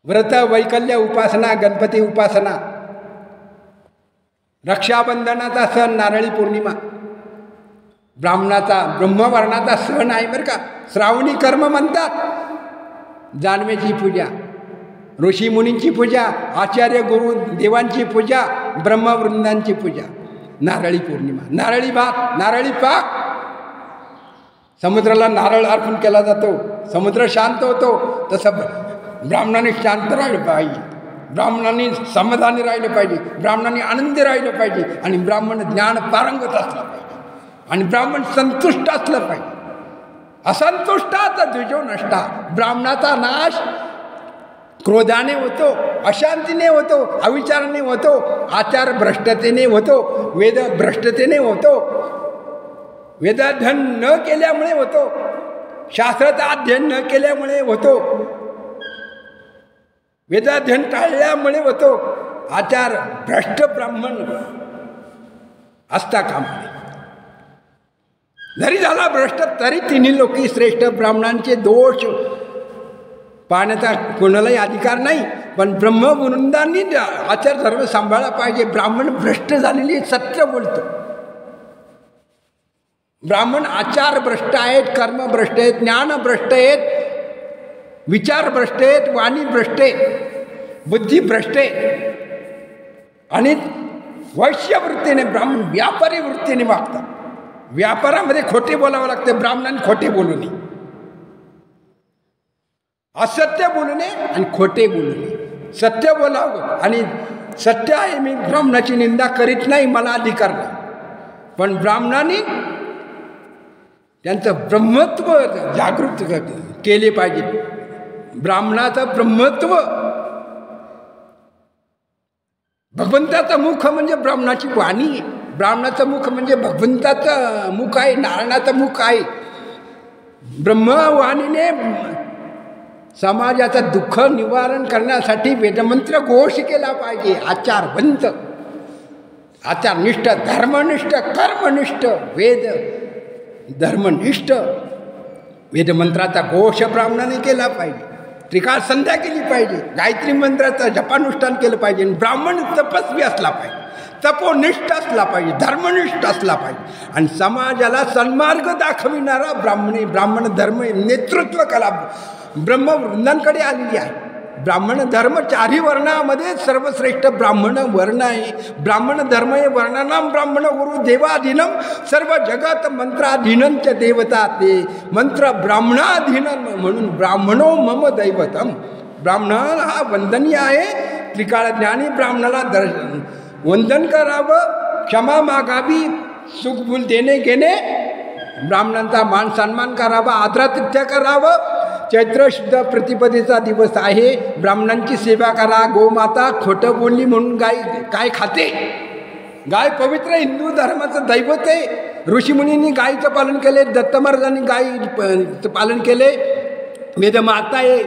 व्रत, वैकल्य उपासना, गणपती उपासना. रक्षाबंधनाचा सण नारळी पौर्णिमा. ब्राह्मणाचा ब्रह्मवर्णाचा सण आहे बरं का. श्रावणी कर्म म्हणतात. जानवेची पूजा, ऋषी मुनींची पूजा, आचार्य गुरु देवांची पूजा, ब्रह्मवृंदांची पूजा. नारळी पौर्णिमा. नारळी भात, नारळी पाक. समुद्राला नारळ अर्पण केला जातो, समुद्र शांत होतो. तसं ब्राह्मणाने शांत राहिलं पाहिजे, ब्राह्मणांनी समाधानी राहिलं पाहिजे, ब्राह्मणांनी आनंदी राहिलं पाहिजे, आणि ब्राह्मण ज्ञान पारंगत असलं पाहिजे, आणि ब्राह्मण संतुष्ट असलं पाहिजे. असंतुष्टाचा द्विजो नष्टा. ब्राह्मणाचा नाश क्रोधाने होतो, अशांतीने होतो, अविचाराने होतो, आचार भ्रष्टतेने होतो, वेद भ्रष्टतेने होतो, वेदाध्ययन न केल्यामुळे होतो, शास्त्राचा अध्ययन न केल्यामुळे होतो, वेदाध्ययन टाळल्यामुळे होतो. आचार भ्रष्ट ब्राह्मण असता कामा नये. जरी झाला भ्रष्ट तरी तिन्ही लोकी श्रेष्ठ. ब्राह्मणांचे दोष पाहण्याचा कोणालाही अधिकार नाही, पण ब्रह्मवृंदांनी आचार धर्म सांभाळला पाहिजे. ब्राह्मण भ्रष्ट झालेली सत्य बोलतो. ब्राह्मण आचार भ्रष्ट आहेत, कर्म भ्रष्ट आहेत, ज्ञान भ्रष्ट आहेत, विचार भ्रष्ट आहेत, वाणी भ्रष्ट आहे, बुद्धी भ्रष्ट आहे. आणि वैश्य वृत्तीने ब्राह्मण व्यापारी वृत्तीने वागतात. व्यापारामध्ये खोटे बोलावं लागते. ब्राह्मणांनी खोटे बोलू नये, असत्य बोलू नये आणि खोटे बोलू नये. सत्य बोलावं. आणि सत्य आहे, मी ब्राह्मणाची निंदा करीत नाही, मला अधिकार नाही. पण ब्राह्मणांनी त्यांचं ब्रह्मत्व जागृत केले पाहिजे. ब्राह्मणाचं ब्रह्मत्व, भगवंताचं मुख म्हणजे ब्राह्मणाची वाणी. ब्राह्मणाचं मुख म्हणजे भगवंताचं मुख आहे, नारायणाचं मुख आहे. ब्रह्मवाणीने समाजाचं दुःख निवारण करण्यासाठी वेदमंत्र घोष केला पाहिजे. आचारवंत, आचारनिष्ठ, धर्मनिष्ठ, कर्मनिष्ठ, वेद धर्मनिष्ठ वेदमंत्राचा घोष ब्राह्मणाने केला पाहिजे. त्रिकाळ संध्या केली पाहिजे. गायत्री मंत्राचं जपानुष्ठान केलं पाहिजे. ब्राह्मण तपस्वी असला पाहिजे, तपोनिष्ठ असला पाहिजे, धर्मनिष्ठ असला पाहिजे. आणि समाजाला सन्मार्ग दाखविणारा ब्राह्मण धर्म नेतृत्व कला ब्रह्मवृंदांकडे आलेली आहे. ब्राह्मण धर्म चारही वर्णामध्ये सर्वश्रेष्ठ ब्राह्मण वर्ण आहे. ब्राह्मण धर्म हे वर्णानाम ब्राह्मण गुरु देवाधीनम सर्व जगत मंत्राधीनंच देवता ते मंत्र ब्राह्मणाधीनम म्हणून ब्राह्मणो मम दैवतम. ब्राह्मण हा वंदनीय आहे. त्रिकाळ ज्ञानी ब्राह्मणाला वंदन करावं, क्षमा मागावी, सुखबुल देणे घेणे, ब्राह्मणांचा मान सन्मान करावा, आदरातिथ्य करावं. चैत्र शुद्ध प्रतिपदेचा दिवस आहे. ब्राह्मणांची सेवा करा. गोमाता खोटं बोलली म्हणून गाय खाते. गाय पवित्र हिंदू धर्माचं दैवत आहे. ऋषीमुनींनी गायीचं पालन केले, दत्त महाराजांनी गायीचं पालन केले. वेदमाता आहे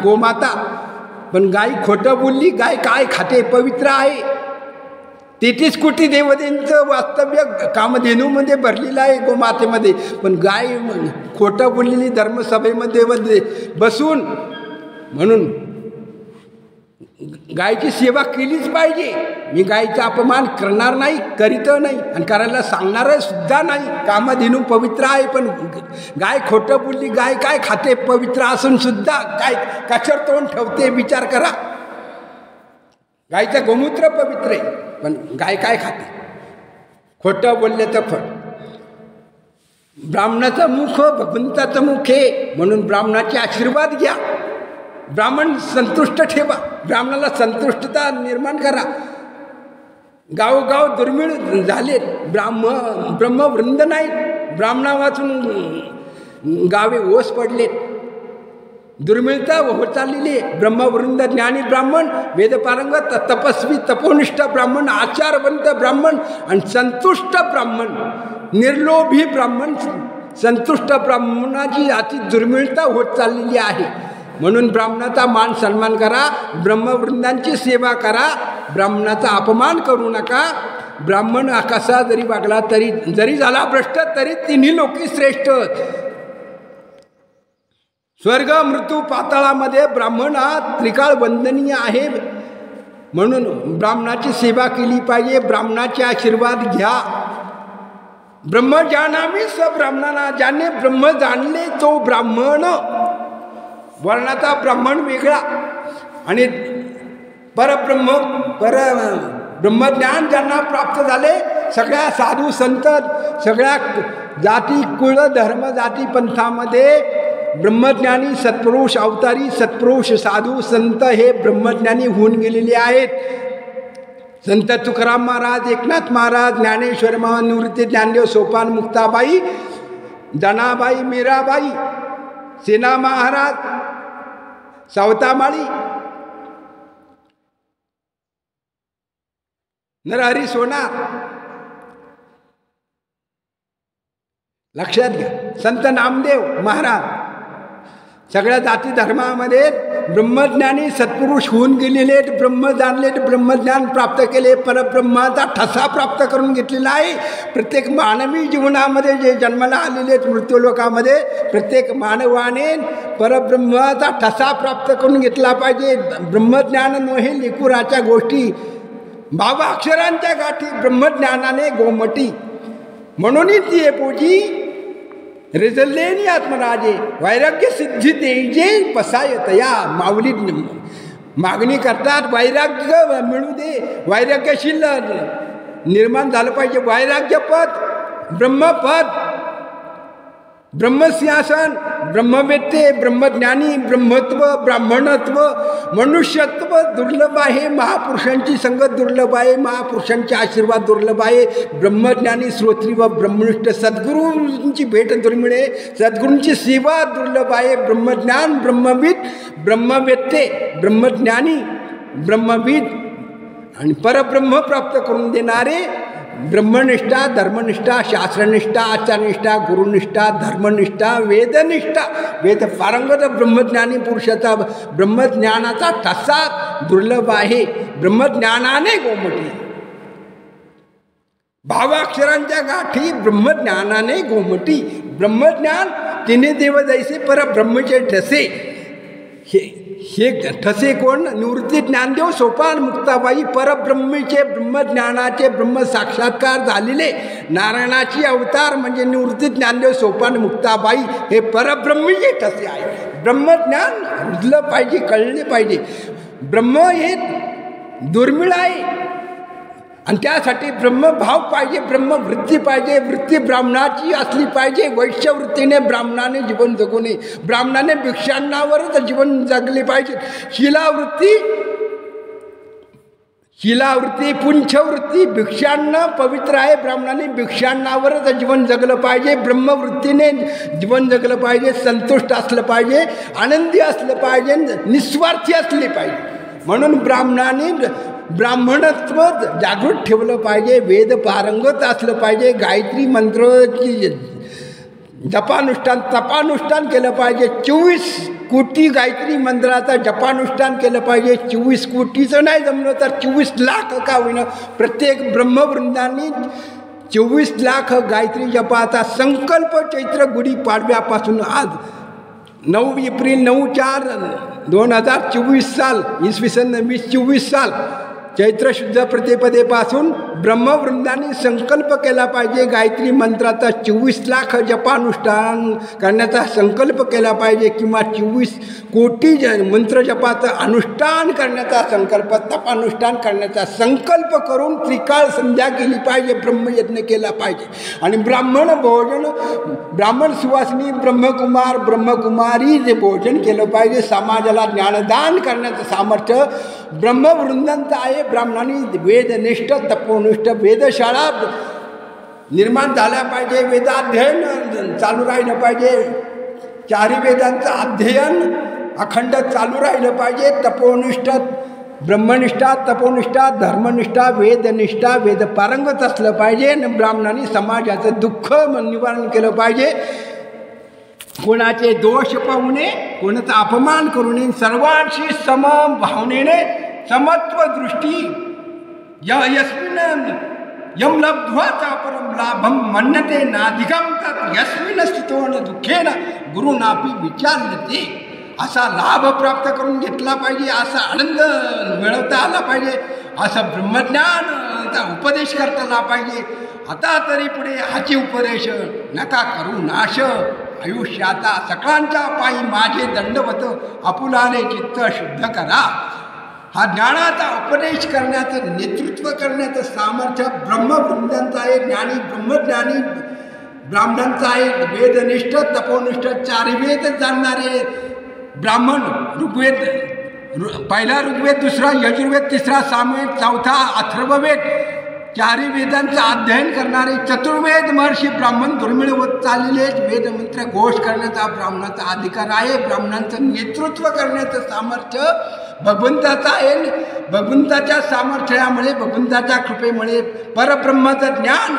गोमाता. पण गाय खोटं बोलली, गाय काय खाते, पवित्र आहे. 33 कोटी देवतेंचं वास्तव्य कामधेनूमध्ये भरलेलं आहे गोमातेमध्ये. पण गाय खोटं बोललेली धर्मसभेमध्ये बसून, म्हणून गायची सेवा केलीच पाहिजे. मी गायीचा अपमान करणार नाही, करीत नाही आणि करायला सांगणार सुद्धा नाही. कामधेनू पवित्र आहे, पण गाय खोटं बोलली, गाय काय खाते, पवित्र असून सुद्धा गाय कशावर तोंड ठेवते विचार करा. गायचं गोमूत्र पवित्र आहे, पण गाय काय खाते, खोटं बोलल्याचं फळ. ब्राह्मणाचं मुख भगवंताचं मुख आहे, म्हणून ब्राह्मणाचे आशीर्वाद घ्या. ब्राह्मण संतुष्ट ठेवा. ब्राह्मणाला संतुष्टता निर्माण करा. गावोगाव दुर्मिळ झालेत ब्रह्मवृंद नाहीत. ब्राह्मणा वाचून गावे ओस पडलेत. दुर्मिळता होत चाललेली आहे. ब्रह्मवृंद ज्ञानी ब्राह्मण, वेदपारंगत, तपस्वी, तपोनिष्ठ ब्राह्मण, आचारवंत ब्राह्मण आणि संतुष्ट ब्राह्मण, निर्लोभी ब्राह्मण. संतुष्ट ब्राह्मणाची अति दुर्मिळता होत चाललेली आहे. म्हणून ब्राह्मणाचा मान सन्मान करा, ब्रह्मवृंदांची सेवा करा, ब्राह्मणाचा अपमान करू नका. ब्राह्मण कसा जरी वागला तरी, जरी झाला भ्रष्ट तरी तिन्ही लोकी श्रेष्ठ. स्वर्ग मृत्यू पाताळामध्ये ब्राह्मण हा त्रिकाळ वंदनीय आहे. म्हणून ब्राह्मणाची सेवा केली पाहिजे. ब्राह्मणाचे आशीर्वाद घ्या. ब्रह्म जानामी स ब्राह्मणाला, ज्याने ब्रह्म जाणले तो ब्राह्मण. वर्णाचा ब्राह्मण वेगळा आणि परब्रह्म ब्रह्मज्ञान ज्यांना प्राप्त झाले, सगळ्या साधू संत, सगळ्या जाती कुळ धर्म जाती पंथामध्ये ब्रह्मज्ञानी सत्पुरुष, अवतारी सत्पुरुष, साधू संत हे ब्रह्मज्ञानी होऊन गेलेले आहेत. संत तुकाराम महाराज, एकनाथ महाराज, ज्ञानेश्वर महाराज, निवृत्ती ज्ञानदेव, सोपान मुक्ताबाई, जनाबाई, मीराबाई, सेना महाराज, सावतामाळी, नरहरी सोनार. लक्षात घ्या. संत नामदेव महाराज, सगळ्या जाती धर्मामध्ये ब्रह्मज्ञानी सत्पुरुष होऊन गेलेले, ब्रह्म जाणले, ब्रह्मज्ञान प्राप्त केले, परब्रह्माचा ठसा प्राप्त करून घेतलेला आहे. प्रत्येक मानवी जीवनामध्ये जे जन्माला आलेले मृत्यूलोकामध्ये प्रत्येक मानवाने परब्रह्माचा ठसा प्राप्त करून घेतला पाहिजे. ब्रह्मज्ञान नव्हे लेकुराच्या गोष्टी, भावाक्षरांच्या गाठी ब्रह्मज्ञानाने गोमटी. म्हणून ती पोजी रेजल्लेनी आत्मराजे वैराग्य सिद्धी देजे पसायतया. माऊली मागणी करतात वैराग्य मिळू दे, वैराग्यशील निर्माण झालं पाहिजे. वैराग्यपद, ब्रह्मपद, ब्रह्मसिंहासन, ब्रह्मवेत्ते, ब्रह्मज्ञानी, ब्रह्मत्व, ब्राह्मणत्व, मनुष्यत्व दुर्लभ आहे. महापुरुषांची संगत दुर्लभ आहे, महापुरुषांचे आशीर्वाद दुर्लभ आहे. ब्रह्मज्ञानी श्रोत्री व ब्रह्मनिष्ठ सद्गुरूंची भेट दुर्मिळ आहे, सद्गुरूंची सेवा दुर्लभ आहे. ब्रह्मज्ञान, ब्रह्मविद, ब्रह्मवेत्ते, ब्रह्मज्ञानी, ब्रह्मविद आणि परब्रह्म प्राप्त करून देणारे ब्रह्मनिष्ठा, धर्मनिष्ठा, शास्त्रनिष्ठा, आचारनिष्ठा, गुरुनिष्ठा, धर्मनिष्ठा, वेदनिष्ठा, वेद पारंगत ब्रह्मज्ञानी पुरुषाचा ब्रह्मज्ञानाचा ठसा दुर्लभ आहे. ब्रह्मज्ञानाने गोमटी, भावाक्षरांच्या गाठी ब्रह्मज्ञानाने गोमटी. ब्रह्मज्ञान तिने देव जैसे परब्रह्मचे ठसे. हे ठसे कोण? निवृत्ती ज्ञानदेव सोपान मुक्ताबाई, परब्रह्मीचे ब्रह्मज्ञानाचे ब्रह्मसाक्षात्कार झालेले नारायणाची अवतार म्हणजे निवृत्ती ज्ञानदेव सोपान मुक्ताबाई हे परब्रह्मीचे ठसे आहे. ब्रह्मज्ञान रुजलं पाहिजे, कळले पाहिजे. ब्रह्म हे दुर्मिळ आहे आणि त्यासाठी ब्रह्मभाव पाहिजे, ब्रह्मवृत्ती पाहिजे. वृत्ती ब्राह्मणाची असली पाहिजे. वैश्यवृत्तीने ब्राह्मणाने जीवन जगू नये, ब्राह्मणाने भिक्षांनावरच जीवन जगले पाहिजे. शिलावृत्ती, पुंछवृत्ती, भिक्षांना पवित्र आहे. ब्राह्मणाने भिक्षांनावरच जीवन जगलं पाहिजे. ब्रह्मवृत्तीने जीवन जगलं पाहिजे. संतुष्ट असलं पाहिजे, आनंदी असलं पाहिजे, निस्वार्थी असले पाहिजे. म्हणून ब्राह्मणाने ब्राह्मणत्व जागृत ठेवलं पाहिजे. वेद पारंगत असलं पाहिजे. गायत्री मंत्राची जपानुष्ठान तपानुष्ठान केलं पाहिजे. 24 कोटी गायत्री मंत्राचा जपानुष्ठान केलं पाहिजे. 24 कोटीचं नाही जमलं तर 24 लाख का होईना प्रत्येक ब्रह्मवृंदांनी 24 लाख गायत्री जपाचा संकल्प चैत्र गुढी पाडव्यापासून आज 9 एप्रिल 9/4/2024 साल, इसवी सन 2024 साल चैत्र शुद्ध प्रतिपदेपासून ब्रह्मवृंदांनी संकल्प केला पाहिजे. गायत्री मंत्राचा 24 लाख जपानुष्ठान करण्याचा संकल्प केला पाहिजे किंवा 24 कोटी मंत्र जपाचं अनुष्ठान करण्याचा संकल्प, तपानुष्ठान करण्याचा संकल्प करून त्रिकाळ संध्या केली पाहिजे. ब्रह्मयज्ञ केला पाहिजे. आणि ब्राह्मण भोजन, ब्राह्मण सुवासिनी, ब्रह्मकुमार, ब्रह्मकुमारी जे भोजन केलं पाहिजे. समाजाला ज्ञानदान करण्याचं सामर्थ्य ब्रह्मवृंदांचं आहे. ब्राह्मणांनी वेदनिष्ठ, तपोनिष्ठ वेदशाळा निर्माण झाल्या पाहिजे. वेदाध्ययन चालू राहिलं पाहिजे. 4 वेदांचं अध्ययन अखंड चालू राहिलं पाहिजे. तपोनिष्ठ, ब्रह्मनिष्ठा, तपोनिष्ठा, धर्मनिष्ठा, वेदनिष्ठा, वेद पारंगत असलं पाहिजे. आणि ब्राह्मणांनी समाजाचं दुःख निवारण केलं पाहिजे. कोणाचे दोष पाहू नये, कोणाचा अपमान करू नये. सर्वांशी सम भावनेने समत्व दृष्टी यस्मिन् यम लब्ध्वा परम लाभम मन्यते नाधिकम तत् यस्मिन् स्थितो न दुःखेन गुरुनापी विचारते. असा लाभ प्राप्त करून घेतला पाहिजे, असा आनंद मिळवता आला पाहिजे, असं ब्रह्मज्ञानचा उपदेश करता आला पाहिजे. आता तरी पुढे हाची उपदेश नका करू नाश. आयुष्याचा सकाळच्या पायी माझे दंडवत, आपुलाने चित्त शुद्ध करा. हा ज्ञानाचा उपदेश करण्याचं, नेतृत्व करण्याचं सामर्थ्य ब्रह्मवृंदांचं आहे. ज्ञानी ब्रह्मज्ञानी ब्राह्मणांचं आहे. वेदनिष्ठ, तपोनिष्ठ 4 वेद जाणणारे ब्राह्मण. ऋग्वेद, पहिला ऋग्वेद, दुसरा यजुर्वेद, तिसरा सामवेद, चौथा अथर्ववेद, 4 वेदांचं अध्ययन करणारे चतुर्वेद महर्षी ब्राह्मण दुर्मिळ होत चाललेले. वेदमंत्र घोष करण्याचा ब्राह्मणाचा अधिकार आहे. ब्राह्मणांचं नेतृत्व करण्याचं सामर्थ्य भगवंताचा आहे. भगवंताच्या सामर्थ्यामुळे, भगवंताच्या कृपेमुळे परब्रह्माचं ज्ञान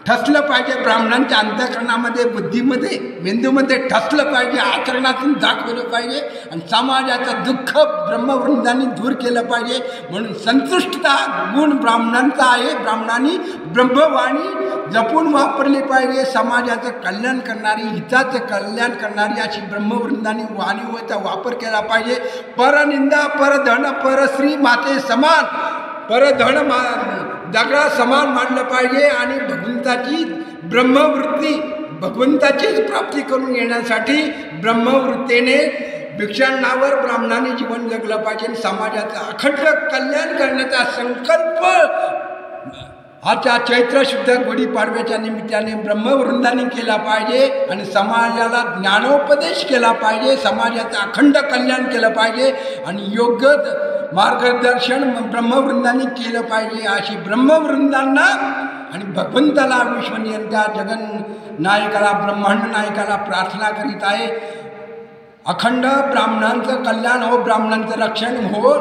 ठसलं पाहिजे, ब्राह्मणांच्या अंतःकरणामध्ये, बुद्धीमध्ये, मेंदूमध्ये ठसलं पाहिजे, आचरणातून दाखवलं पाहिजे आणि समाजाचं दुःख ब्रह्मवृंदांनी दूर केलं पाहिजे. म्हणून संतुष्टता गुण ब्राह्मणांचा आहे. ब्राह्मणांनी ब्रह्मवाणी जपून वापरली पाहिजे. समाजाचं कल्याण करणारी, हिताचं कल्याण करणारी अशी ब्रह्मवृंदांनी वाणीचा वापर केला पाहिजे. परनिंदा, परधन, परश्री माते समान, परधन दगडा समान मानलं पाहिजे आणि भगवंताची ब्रह्मवृत्ती, भगवंताचीच प्राप्ती करून येण्यासाठी ब्रह्मवृत्तीने भिक्षांनावर ब्राह्मणाने जीवन जगलं पाहिजे. समाजाचं अखंड कल्याण करण्याचा संकल्प आजच्या चैत्र शुद्ध गुढीपाडव्याच्या निमित्ताने ब्रह्मवृंदांनी केला पाहिजे आणि समाजाला ज्ञानोपदेश केला पाहिजे. समाजाचं अखंड कल्याण केलं पाहिजे आणि योग्य मार्गदर्शन ब्रह्मवृंदांनी केलं पाहिजे. अशी ब्रह्मवृंदांना आणि भगवंताला, विश्वनियंता जगन्नायकाला, ब्रह्मांड नायकाला प्रार्थना करीत आहे. अखंड ब्राह्मणांचं कल्याण हो, ब्राह्मणांचं रक्षण हो,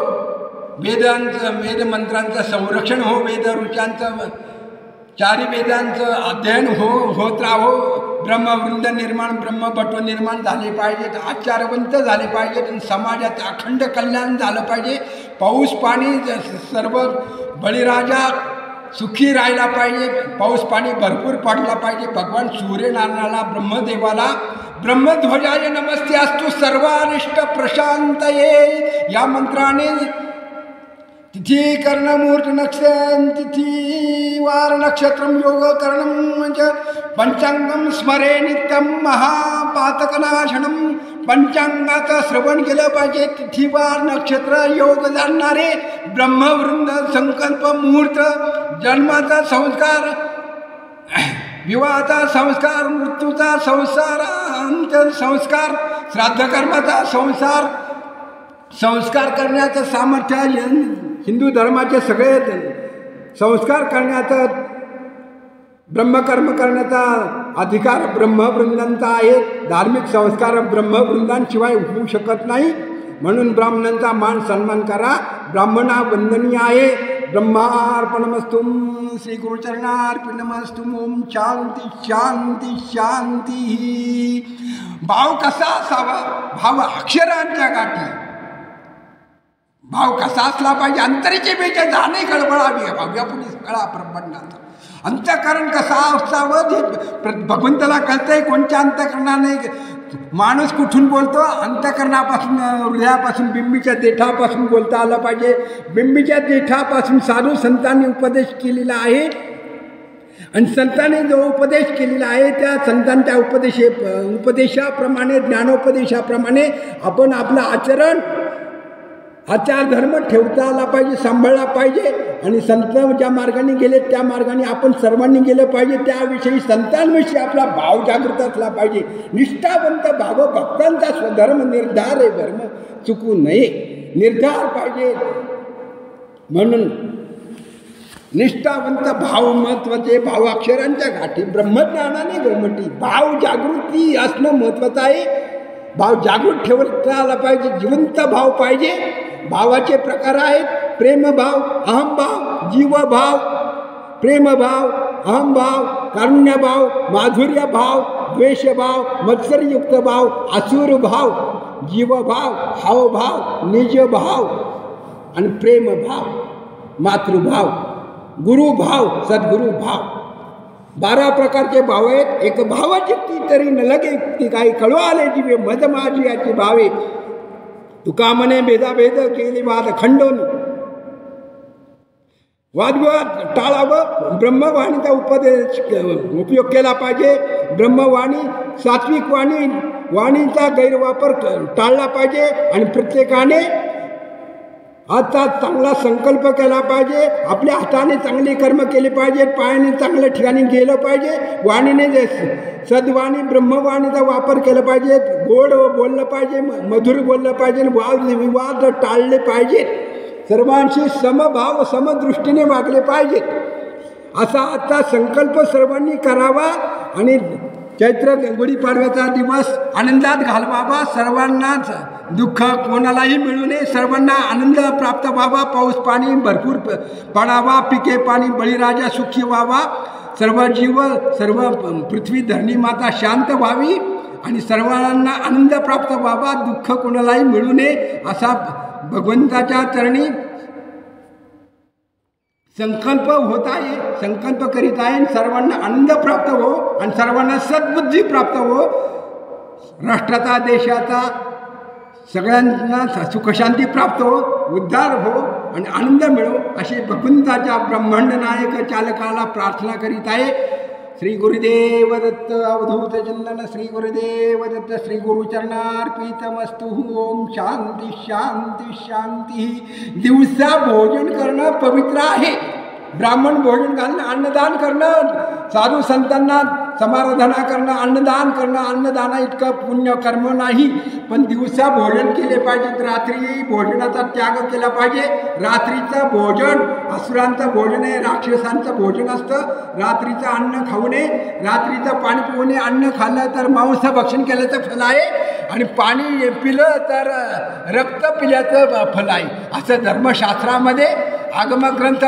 वेदांचं, वेदमंत्रांचं संरक्षण हो, वेद ऋचांचं, चारी वेदांचं अध्ययन होत राहो. ब्रह्मवृंद निर्माण, ब्रह्मभट्ट निर्माण झाले पाहिजेत, आचारवंत झाले पाहिजेत आणि समाजाचं अखंड कल्याण झालं पाहिजे. पाऊस पाणी सर्व बळीराजा सुखी राहायला पाहिजे. पाऊस पाणी भरपूर पडला पाहिजे. भगवान सूर्यनारायणाला, ब्रह्मदेवाला ब्रह्मध्वजाय नमस्ते अस्तु सर्वारिष्ट प्रशांतये या मंत्राने तिथी कर्ण मुहूर्त नक्षत्र तिथी वार नक्षत्रम योग करणम म्हणजे पंचांगम स्मरे नित्यम महापातकनाशनम. पंचांगाचं श्रवण केलं पाहिजे. तिथीवार नक्षत्र योग जाणणारे ब्रह्मवृंद, संकल्प मुहूर्त, जन्माचा संस्कार, विवाहाचा संस्कार, मृत्यूचा संसार, अंत्य संस्कार, श्राद्धकर्माचा संस्कार करण्याचं सामर्थ्य हिंदू धर्माचे सगळे संस्कार करण्याचा, ब्रह्मकर्म करण्याचा अधिकार ब्रह्मवृंदांचा आहे. धार्मिक संस्कार ब्रह्मवृंदांशिवाय होऊ शकत नाही. म्हणून ब्राह्मणांचा मान सन्मान करा. ब्राह्मणा वंदनीय आहे. ब्रह्मार्पणमस्तु, श्री गुरुचरणार्पणमस्तु. ओम शांती शांती शांती. भाव कसा असावा? भाव अक्षरांच्या गाठी. भाव कसा असला पाहिजे? अंतरीचे बेचे जाणे गडबडावी भाव्यापुढे सगळा ब्रह्मांडाचा. अंतःकरण कसा असावं हे भगवंताला कळतंय. कोणत्या अंतःकरणाने माणूस कुठून बोलतो? अंतःकरणापासून, हृदयापासून, बिंबीच्या देठापासून बोलता आलं पाहिजे. बिंबीच्या देठापासून साधू संतांनी उपदेश केलेला आहे आणि संतांनी जो उपदेश केलेला आहे त्या संतांच्या उपदेशाप्रमाणे, ज्ञानोपदेशाप्रमाणे आपण आपलं आचार धर्म ठेवता आला पाहिजे, सांभाळला पाहिजे. आणि संत ज्या मार्गाने गेले त्या मार्गाने आपण सर्वांनी गेलं पाहिजे. त्याविषयी, संतांविषयी आपला भाव जागृत असला पाहिजे. निष्ठावंत भाव भक्तांचा स्वधर्म निर्धार आहे. धर्म चुकू नये, निर्धार पाहिजे. म्हणून निष्ठावंत भाव महत्वाचे. भाव अक्षरांच्या गाठी, ब्रह्मज्ञानाने गमटी. भाव जागृती असणं महत्वाचं आहे. भाव जागृत ठेवता आला पाहिजे. जिवंत भाव पाहिजे. भावाचे प्रकार आहेत: प्रेमभाव, अहमभाव, जीवभाव, प्रेमभाव, अहमभाव, कारुण्यभाव, माधुर्यभाव, द्वेषभाव, मत्सरयुक्त भाव, असुरभाव, जीवभाव, हावभाव, निजभाव आणि प्रेमभाव, मातृभाव, गुरुभाव, सद्गुरुभाव. 12 प्रकारचे भाव आहेत. एक भावचित्ती तरी न लगे ती काही कळवा आले जीवे मज माझी याची भावे. तुका म्हणे भेदाभेद केली वाद खंडोनी. वादविवाद टाळावं. ब्रह्मवाणीचा उपयोग केला पाहिजे. ब्रह्मवाणी, सात्विक वाणीचा गैरवापर टाळला पाहिजे आणि प्रत्येकाने आजचा चांगला संकल्प केला पाहिजे. आपल्या हाताने चांगले कर्म केले पाहिजे. पायाने चांगल्या ठिकाणी गेलं पाहिजे. वाणीने सद्वाणी, ब्रह्मवाणीचा वापर केला पाहिजे. गोड बोललं पाहिजे, मधुर बोललं पाहिजे. वादविवाद टाळले पाहिजेत. सर्वांशी समभाव, समदृष्टीने वागले पाहिजेत. असा आजचा संकल्प सर्वांनी करावा आणि चैत्र गुढीपाडव्याचा दिवस आनंदात घालवावा. सर्वांनाच दुःख कोणालाही मिळू नये. सर्वांना आनंद प्राप्त व्हावा. पाऊस पाणी भरपूर पडावा. पिके पाणी, बळीराजा सुखी व्हावा. सर्व जीव सर्व पृथ्वी धरणी माता शांत व्हावी आणि सर्वांना आनंद प्राप्त व्हावा, दुःख कोणालाही मिळू नये असा भगवंताच्या चरणी संकल्प होत आहे, संकल्प करीत आहे. सर्वांना आनंद प्राप्त हो आणि सर्वांना सद्बुद्धी प्राप्त हो, राष्ट्राचा देशाचा सगळ्यांना सुखशांती प्राप्त हो, उद्धार हो आणि आनंद मिळो अशी भगवंताच्या ब्रह्मांड नायक चालकाला प्रार्थना करीत आहे. श्री गुरुदेव दत्त अवधूत चंदन श्री गुरुदेव दत्त श्री गुरुचरणार्पितमस्तु. ओम शांती शांती शांती. दिवसा भोजन करणं पवित्र आहे. ब्राह्मण भोजन घालणं, अन्नदान करणं, साधू संतांना समाराधना करणं, अन्नदान करणं, अन्नदाना इतकं पुण्य कर्म नाही. पण दिवसा भोजन केले पाहिजे. रात्री भोजनाचा त्याग केला पाहिजे. रात्रीचं भोजन असुरांचं भोजन आहे, राक्षसांचं भोजन असतं. रात्रीचं अन्न खाऊ नये, रात्रीचं पाणी पिऊ नये. अन्न खाल्लं तर मांस भक्षण केल्याचं फल आहे आणि पाणी पिलं तर रक्त पिल्याचं फल आहे असं धर्मशास्त्रामध्ये आगमग्रंथ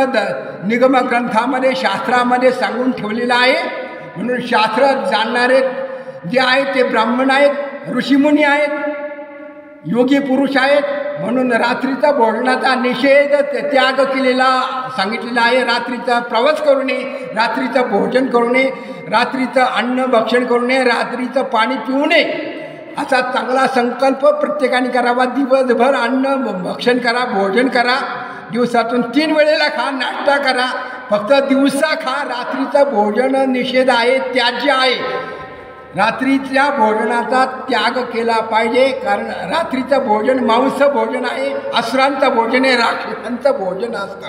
निगमग्रंथामध्ये शास्त्रामध्ये सांगून ठेवलेलं आहे. म्हणून शास्त्र जाणणारे जे आहेत ते ब्राह्मण आहेत, ऋषीमुनी आहेत, योगी पुरुष आहेत. म्हणून रात्रीचा भोजनाचा निषेध त्याग केलेला सांगितलेला आहे. रात्रीचा प्रवास करू नये, रात्रीचं भोजन करू नये, रात्रीचं अन्न भक्षण करू नये, रात्रीचं पाणी पिऊ नये असा चांगला संकल्प प्रत्येकाने करावा. दिवसभर अन्न भक्षण करा, भोजन करा. दिवसातून 3 वेळेला खा, नाश्ता करा. फक्त दिवसा खा. रात्रीचं भोजन निषेध आहे, त्याज्य आहे. रात्रीच्या भोजनाचा त्याग केला पाहिजे. कारण रात्रीचं भोजन मांस भोजन आहे, असुरांचं भोजन आहे, राक्षसांचं भोजन असतं.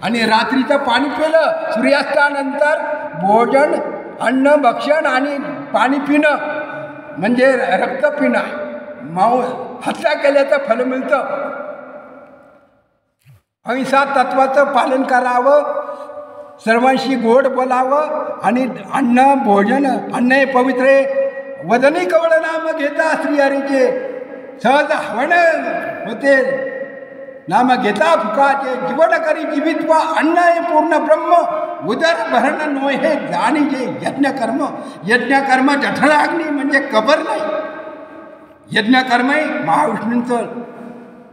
आणि रात्रीचं पाणी पिलं, सूर्यास्तानंतर भोजन, अन्न भक्षण आणि पाणी पिणं म्हणजे रक्त पिणं, हत्या केल्याचं फल मिळतं. अहिंसा तत्वाचं पालन करावं, सर्वांशी गोड बोलावं आणि अन्न भोजन अन्न हे पवित्र वदनी कवळ नाम घेता श्रीहरीचे सहज हवण होते. नाम घेता फुकाचे जीवन करी जीवित्व अन्न हे पूर्ण ब्रह्म उदर भरण नो हे जाणीजे. यज्ञकर्म यज्ञकर्म जठराग्नी म्हणजे कबर नाही. यज्ञकर्म हे महाविष्णूंचं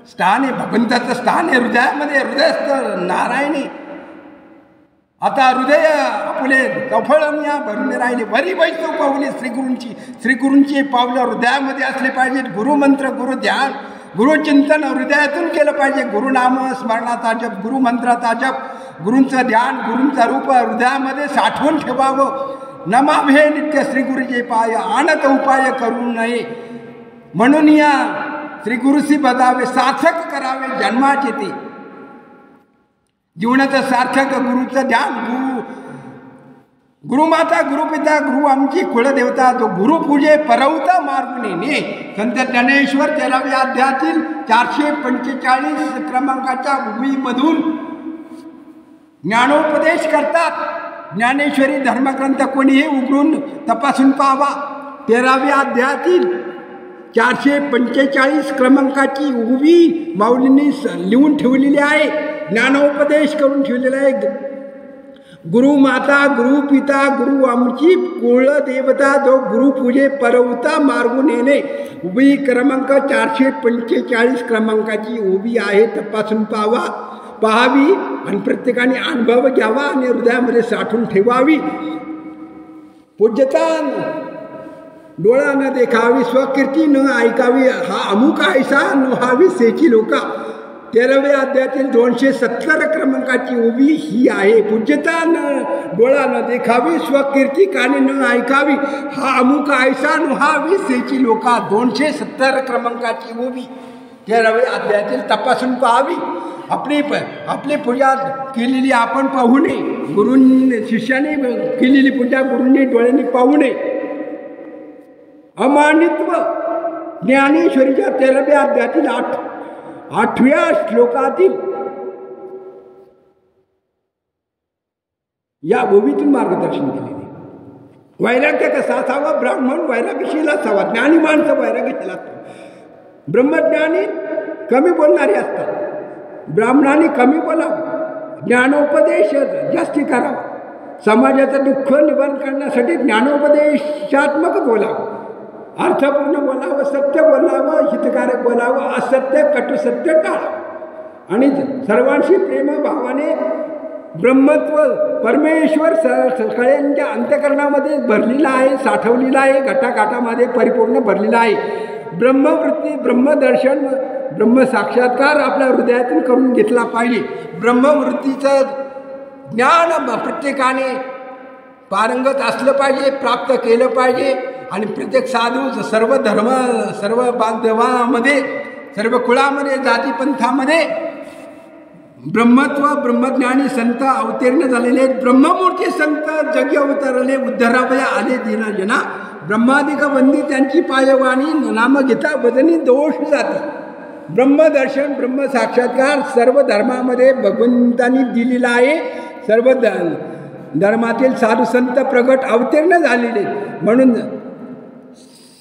स्थान आहे, भगवंताचं स्थान आहे. हृदयामध्ये हृदयस्थ नारायणी. आता हृदय आपले कफळमिया भरून राहिले. वरी वैष्णव पावले श्रीगुरूंची पावलं हृदयामध्ये असले पाहिजेत. गुरुमंत्र गुरु ध्यान गुरुचिंतन हृदयातून केलं पाहिजे. गुरुनाम स्मरणाचा जप, गुरुमंत्राचा जप, गुरूंचं ध्यान, गुरूंचं रूप हृदयामध्ये साठवून ठेवावं. नमाभे नित्य श्रीगुरुचे पाय आणत उपाय करू नये. म्हणून या श्रीगुरुशी बदावे, सार्थक करावे जन्माचे ते. जीवनाचं सार्थक गुरुचं ध्यान. गुरुमाता गुरुपिता गुरु आमची कुलदेवता. तो गुरुपूजे परवता मार्गुने. संत ज्ञानेश्वर 13व्या अध्यायातील 445 क्रमांकाच्या भूमीमधून ज्ञानोपदेश करतात. ज्ञानेश्वरी धर्मग्रंथ कोणीही उघडून तपासून पाहावा. 13व्या अध्यायातील 445 क्रमांकाची उभी माऊलींनी लिहून ठेवलेली आहे. ज्ञानोपदेश करून ठेवलेला आहे. गुरुमाता गुरुपिता गुरु आमची कुलदेवता जो गुरुपूजे परवता मार्गून येणे. उभी क्रमांक 445 क्रमांकाची उभी आहे. तपासून पाहावी आणि प्रत्येकाने अनुभव घ्यावा आणि हृदयामध्ये साठवून ठेवावी. पूज्यता डोळा न देखावी, स्वकीर्ती न ऐकावी, हा अमुक ऐसा नोहावी सेची लोका. 13व्या अध्यायातील 270 क्रमांकाची उभी ही आहे. पूज्यता न डोळा न देखावी, स्वकीर्ती काने न ऐकावी, हा अमुक ऐसा नोहावी सेची लोका. 270 क्रमांकाची उभी 13व्या अध्यायातील तपासून पाहावी. आपली पूजा केलेली आपण पाहू नये. शिष्याने केलेली पूजा गुरूंनी डोळ्यांनी पाहू नये. अमानित्व ज्ञानेश्वरीच्या 13व्या अध्यायातील 8व्या श्लोकातील या भूमीतून मार्गदर्शन केलेले. वैराग्य कसा असावा? ब्राह्मण वैराग्यशील असावा. ज्ञानी माणसं वैराग्यशील असतात. ब्रह्मज्ञानी कमी बोलणारे असतात. ब्राह्मणाने कमी बोलावं, ज्ञानोपदेश जास्ती करावा. समाजाचं दुःख निवारण करण्यासाठी ज्ञानोपदेशात्मक बोलावं, अर्थपूर्ण बोलावं, सत्य बोलावं, हितकारक बोलावं, असत्य कटुसत्य टाळावं आणि सर्वांशी प्रेमभावाने ब्रह्मत्व परमेश्वर सगळ्यांच्या अंतःकरणामध्ये भरलेला आहे, साठवलेला आहे, घटाघाटामध्ये परिपूर्ण भरलेला आहे. ब्रह्मवृत्ती, ब्रह्मदर्शन, ब्रह्मसाक्षात्कार आपल्या हृदयातून करून घेतला पाहिजे. ब्रह्मवृत्तीचं ज्ञान प्रत्येकाने पारंगत असलं पाहिजे, प्राप्त केलं पाहिजे. आणि प्रत्येक साधू, सर्व धर्म, सर्व बांधवांमध्ये, सर्व कुळामध्ये, जातीपंथामध्ये ब्रह्मत्व, ब्रह्मज्ञानी संत अवतीर्ण झालेले, ब्रह्ममूर्ती संत जगी अवतरले, उद्धरावया आले दिनाजना. ब्रह्मादिक वंदी त्यांची पायवाणी, नाम घेता वदनी दोष जाती. ब्रह्मदर्शन, ब्रह्मसाक्षात्कार सर्व धर्मामध्ये भगवंतांनी दिलेला आहे. सर्व धर्मातील साधू संत प्रगट अवतीर्ण झालेले, म्हणून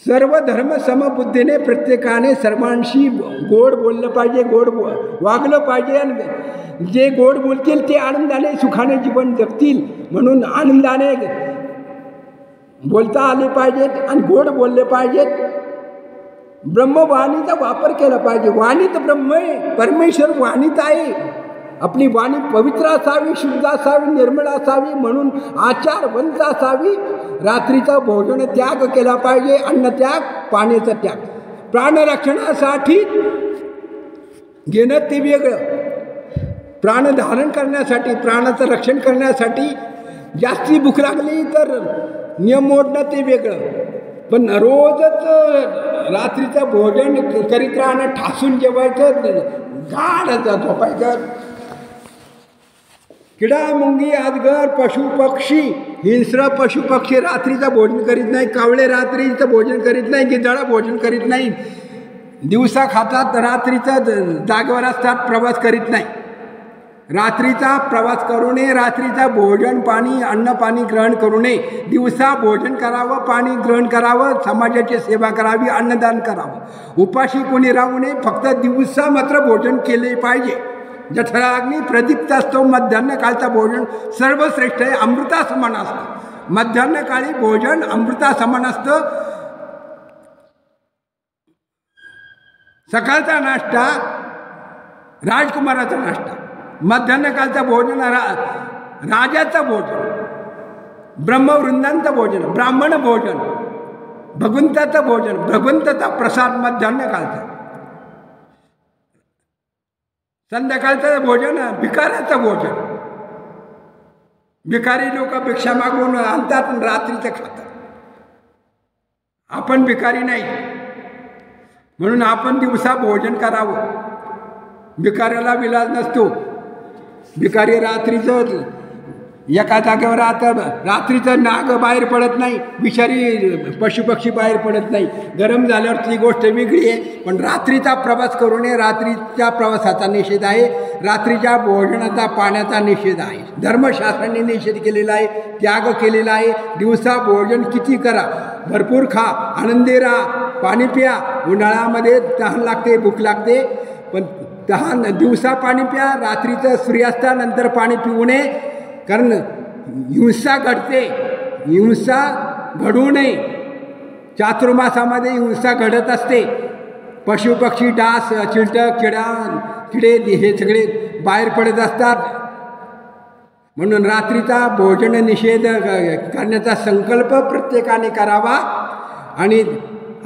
सर्व धर्म समबुद्धीने प्रत्येकाने सर्वांशी गोड बोललं पाहिजे, गोड वागलं पाहिजे. आणि जे गोड बोलतील ते आनंदाने सुखाने जीवन जगतील, म्हणून आनंदाने बोलता आले पाहिजेत आणि गोड बोलले पाहिजेत. ब्रह्मवाणीचा वापर केला पाहिजे. वाणीत ब्रह्म आहे, परमेश्वर वाणीत आहे. आपली वाणी पवित्र असावी, शुद्ध असावी, निर्मळ असावी, म्हणून आचारवंत असावी. रात्रीचा भोजन त्याग केला पाहिजे, अन्न त्याग, पाण्याचा त्याग. प्राणरक्षणासाठी घेणं ते वेगळं, प्राण धारण करण्यासाठी, प्राणाचं रक्षण करण्यासाठी जास्ती भूक लागली तर नियम मोडणं ते वेगळं. पण रोजच रात्रीचं भोजन करीत राहणं, ठासून जेवायचं, गाढ झोपायचं. किडा, मुंगी, अजगर, पशु पक्षी, हिंस्र पशु पक्षी रात्रीचं भोजन करीत नाही. कावळे रात्रीचं भोजन करीत नाही, गिधाडं भोजन करीत नाही. दिवसा खातात, रात्रीचं जागेवर असतात, प्रवास करीत नाही. रात्रीचा प्रवास करू नये, रात्रीचा भोजन पाणी, अन्न पाणी ग्रहण करू नये. दिवसा भोजन करावं, पाणी ग्रहण करावं, समाजाची सेवा करावी, अन्नदान करावं. उपाशी कोणी राहू नये, फक्त दिवसा मात्र भोजन केले पाहिजे. जठराग्नी प्रदीप्त असतो. मध्यान्ह काळचं भोजन सर्वश्रेष्ठ आहे, अमृता समान असतं. मध्यान्ह काळी भोजन अमृता समान असतं. सकाळचा नाश्ता राजकुमाराचा नाश्ता, मध्यान्ह काळचं भोजन राजाचं भोजन, ब्रह्मवृंदांचं भोजन, ब्राह्मण भोजन, भगवंताचं भोजन, भगवंताचा प्रसाद मध्यान्ह काळचा. संध्याकाळचं भोजन भिकाऱ्याचं भोजन. भिकारी लोक भिक्षा मागून आणतात आणि रात्रीचं खातात. आपण भिकारी नाही, म्हणून आपण दिवसा भोजन करावं. भिकाऱ्याला विलाज नसतो. भिकारी रात्रीचं एका जागेवर राहतं, रात्रीचं नाग बाहेर पडत नाही, बिचारी पशुपक्षी बाहेर पडत नाही. गरम झाल्यावर ती गोष्ट वेगळी आहे, पण रात्रीचा प्रवास करू नये. रात्रीच्या प्रवासाचा निषेध आहे, रात्रीच्या भोजनाचा, पाण्याचा निषेध आहे. धर्मशास्त्राने निषेध केलेला आहे, त्याग केलेला आहे. दिवसा भोजन किती करा, भरपूर खा, आनंदी राहा, पाणी प्या. उन्हाळ्यामध्ये तहान लागते, भूक लागते, पण तहान दिवसा पाणी प्या. रात्रीचं सूर्यास्तानंतर पाणी पिऊ नये, कारण हिंसा घडते. हिंसा घडू नये. चातुर्मासामध्ये हिंसा घडत असते. पशुपक्षी, डास, चिलटं, किडे हे सगळे बाहेर पडत असतात. म्हणून रात्रीचा भोजन निषेध करण्याचा संकल्प प्रत्येकाने करावा आणि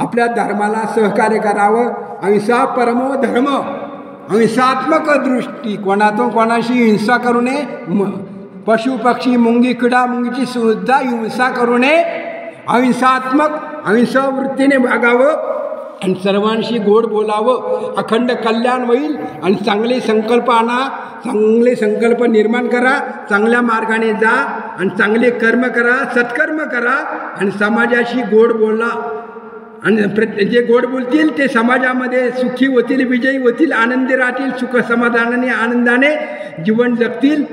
आपल्या धर्माला सहकार्य करावं. अहिंसा परमो धर्म, अहिंसात्मक दृष्टी. कोणातून कोणाशी हिंसा करू नये. पशु पक्षी, मुंगी, किडा मुंगीची सुद्धा हिंसा करू नये. अहिंसात्मक, अहिंसा वृत्तीने वागावं आणि सर्वांशी गोड बोलावं. अखंड कल्याण होईल आणि चांगले संकल्प आणा, चांगले संकल्प निर्माण करा, चांगल्या मार्गाने जा आणि चांगले कर्म करा, सत्कर्म करा आणि समाजाशी गोड बोला. आणि जे गोड बोलतील ते समाजामध्ये सुखी होतील, विजयी होतील, आनंदी राहतील, सुख समाधानाने आनंदाने जीवन जगतील.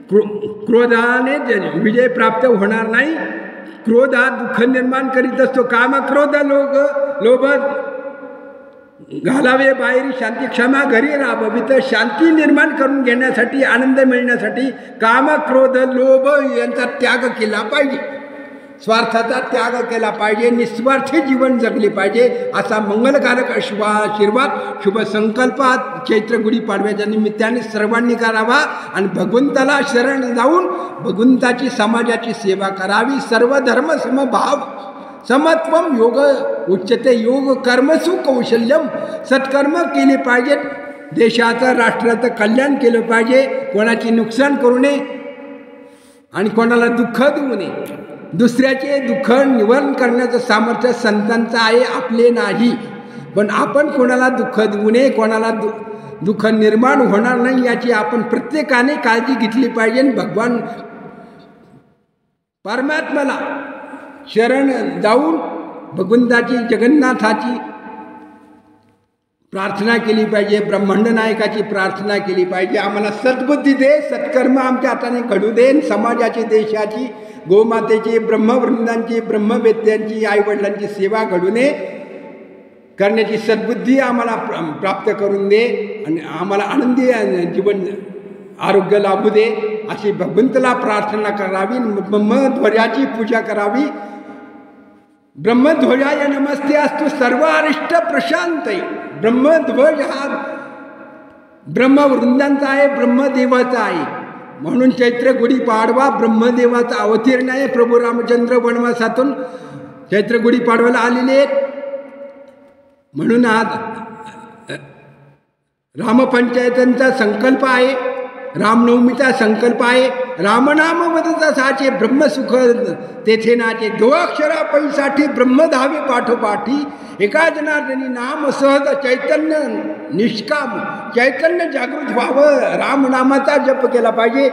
क्रोधाने विजय प्राप्त होणार नाही. क्रोध हा दुःख निर्माण करीत असतो. काम, क्रोध, लोभ घालावे बाहेर शांती, क्षमा घरी राहावी. तर शांती निर्माण करून घेण्यासाठी, आनंद मिळण्यासाठी काम, क्रोध, लोभ यांचा त्याग केला पाहिजे. स्वार्थाचा त्याग केला पाहिजे. निस्वार्थी जीवन जगले पाहिजे. असा मंगलकारक आशीर्वाद शुभ संकल्पात चैत्र गुढीपाडव्याच्या निमित्ताने सर्वांनी करावा आणि भगवंताला शरण जाऊन भगवंताची समाजाची सेवा करावी. सर्व धर्म समभाव समत्वम योग उच्चते. योग कर्मसु कौशल्यम. सत्कर्म केले पाहिजेत. देशाचं राष्ट्राचं कल्याण केलं पाहिजे. कोणाची नुकसान करू नये आणि कोणाला दुःख देऊ नये. दुसऱ्याचे दुःख निवारण करण्याचं सामर्थ्य संतांचं आहे, आपले नाही. पण आपण कोणाला दुःख देऊ नये, कोणाला दुःख निर्माण होणार नाही याची आपण प्रत्येकाने काळजी घेतली पाहिजे. भगवान परमात्म्याला शरण जाऊन भगवंताची, जगन्नाथाची प्रार्थना केली पाहिजे. ब्रह्मांड नायकाची प्रार्थना केली पाहिजे. आम्हाला सद्बुद्धी दे, सत्कर्म आमच्या हाताने घडू दे. समाजाची, देशाची, गोमातेची, ब्रह्मवृंदांची, ब्रह्मवेत्यांची, आईवडिलांची सेवा घडूने करण्याची सद्बुद्धी आम्हाला प्राप्त करून दे आणि आम्हाला आनंदी जीवन आरोग्य लाभू दे अशी भगवंताला प्रार्थना करावी. ब्रह्मध्वजाची पूजा करावी. ब्रह्मध्वजाय नमस्ते अस्तु सर्व अरिष्ट प्रशांत. ब्रह्मध्वज हा ब्रह्मवृंदांचा आहे, ब्रह्मदेवाचा आहे. म्हणून चैत्र गुढीपाडवा ब्रह्मदेवाचा अवतीर्ण आहे. प्रभू रामचंद्र वनवासातून चैत्र गुढीपाडव्याला आलेले आहेत. म्हणून आज रामपंचायतांचा संकल्प आहे, रामनवमीचा संकल्प आहे. रामनामवदता साचे ब्रह्मसुख तेथे नाचे. दोअक्षरा पैसाठी ब्रह्मधावे पाठोपाठी. एका जनार्दनी नाम सहज चैतन्य निष्काम. चैतन्य जागृत व्हावं. रामनामाचा जप केला पाहिजे.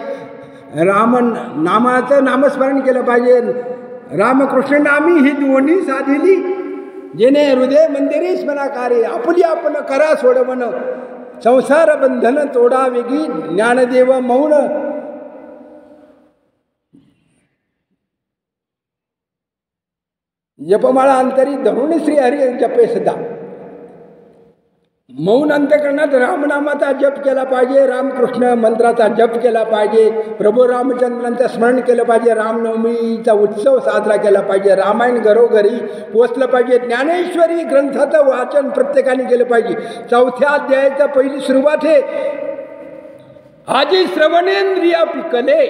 नामाचं नामस्मरण केलं पाहिजे. रामकृष्ण नामी ही दोन्ही साधिली. जेणे हृदय मंदिरी स्मराकारे. आपली आपण करा सोडवण. संसार बंधन तोडा वेगी. ज्ञानदेव मौन. जपमाळा अंतरी धरून श्री हरी जपे सदा. मौन अंतकरणात रामनामाचा जप केला पाहिजे. रामकृष्ण मंत्राचा जप केला पाहिजे. प्रभू रामचंद्रांचं स्मरण केलं पाहिजे. रामनवमीचा उत्सव साजरा केला पाहिजे. रामायण घरोघरी पोचलं पाहिजे. ज्ञानेश्वरी ग्रंथाचं वाचन प्रत्येकाने केलं पाहिजे. 4थ्या अध्यायाचा पहिली सुरुवात आहे. आजी श्रवणेंद्रिया पिकले.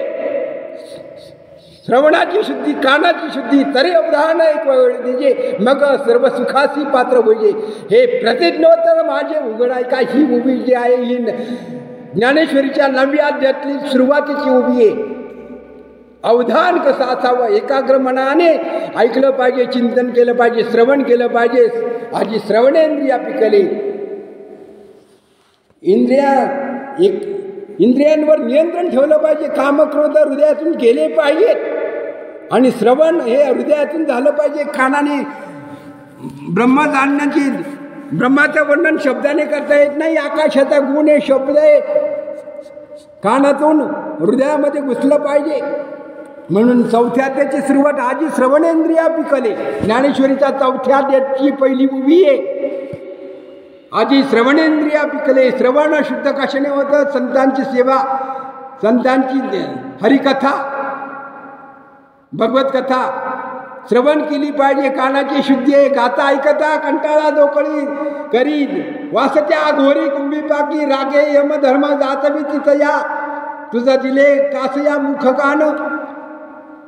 श्रवणाची शुद्धी, कानाची शुद्धी, तरी अवधान एक वेळ दिजे, मग सर्व सुखासी पात्र होईजे. हे प्रतिज्ञोत्तर माझे उघड आहे का. ही उभी जी आहे ही ज्ञानेश्वरीच्या 9व्या अध्यायातली सुरुवातीची उभी आहे. अवधान कसं असावं. एकाग्र मनाने ऐकलं पाहिजे, चिंतन केलं पाहिजे, श्रवण केलं पाहिजे. आजी श्रवणेंद्रिया पिकले. इंद्रियांवर नियंत्रण ठेवलं पाहिजे. कामक्रोध हृदयातून गेले पाहिजेत आणि श्रवण हे हृदयातून झालं पाहिजे. कानाने ब्रह्म जाणण्याची, ब्रह्माचं वर्णन शब्दाने करता येत नाही. आकाशाचा गुण हे शब्द आहे. कानातून हृदयामध्ये घुसलं पाहिजे. म्हणून 4थ्या अध्यायाची सुरुवात आजी श्रवणेंद्रिया पिकले. ज्ञानेश्वरीचा 4थ्या अध्यायाची पहिली उभी आहे. आजी श्रवणेंद्रिया पिकले. श्रवण शुद्ध कशाने होतं. संतांची सेवा, संतांची हरिकथा, भगवत कथा श्रवण केली पाहिजे. कानाची शुद्धी आहे. गाता ऐकता कंटाळा दोकळी करी. वासत्या घोरी कुंभी पाकी. रागे यम धर्म जातवी तिथया. तुझं दिले कासया मुख कान.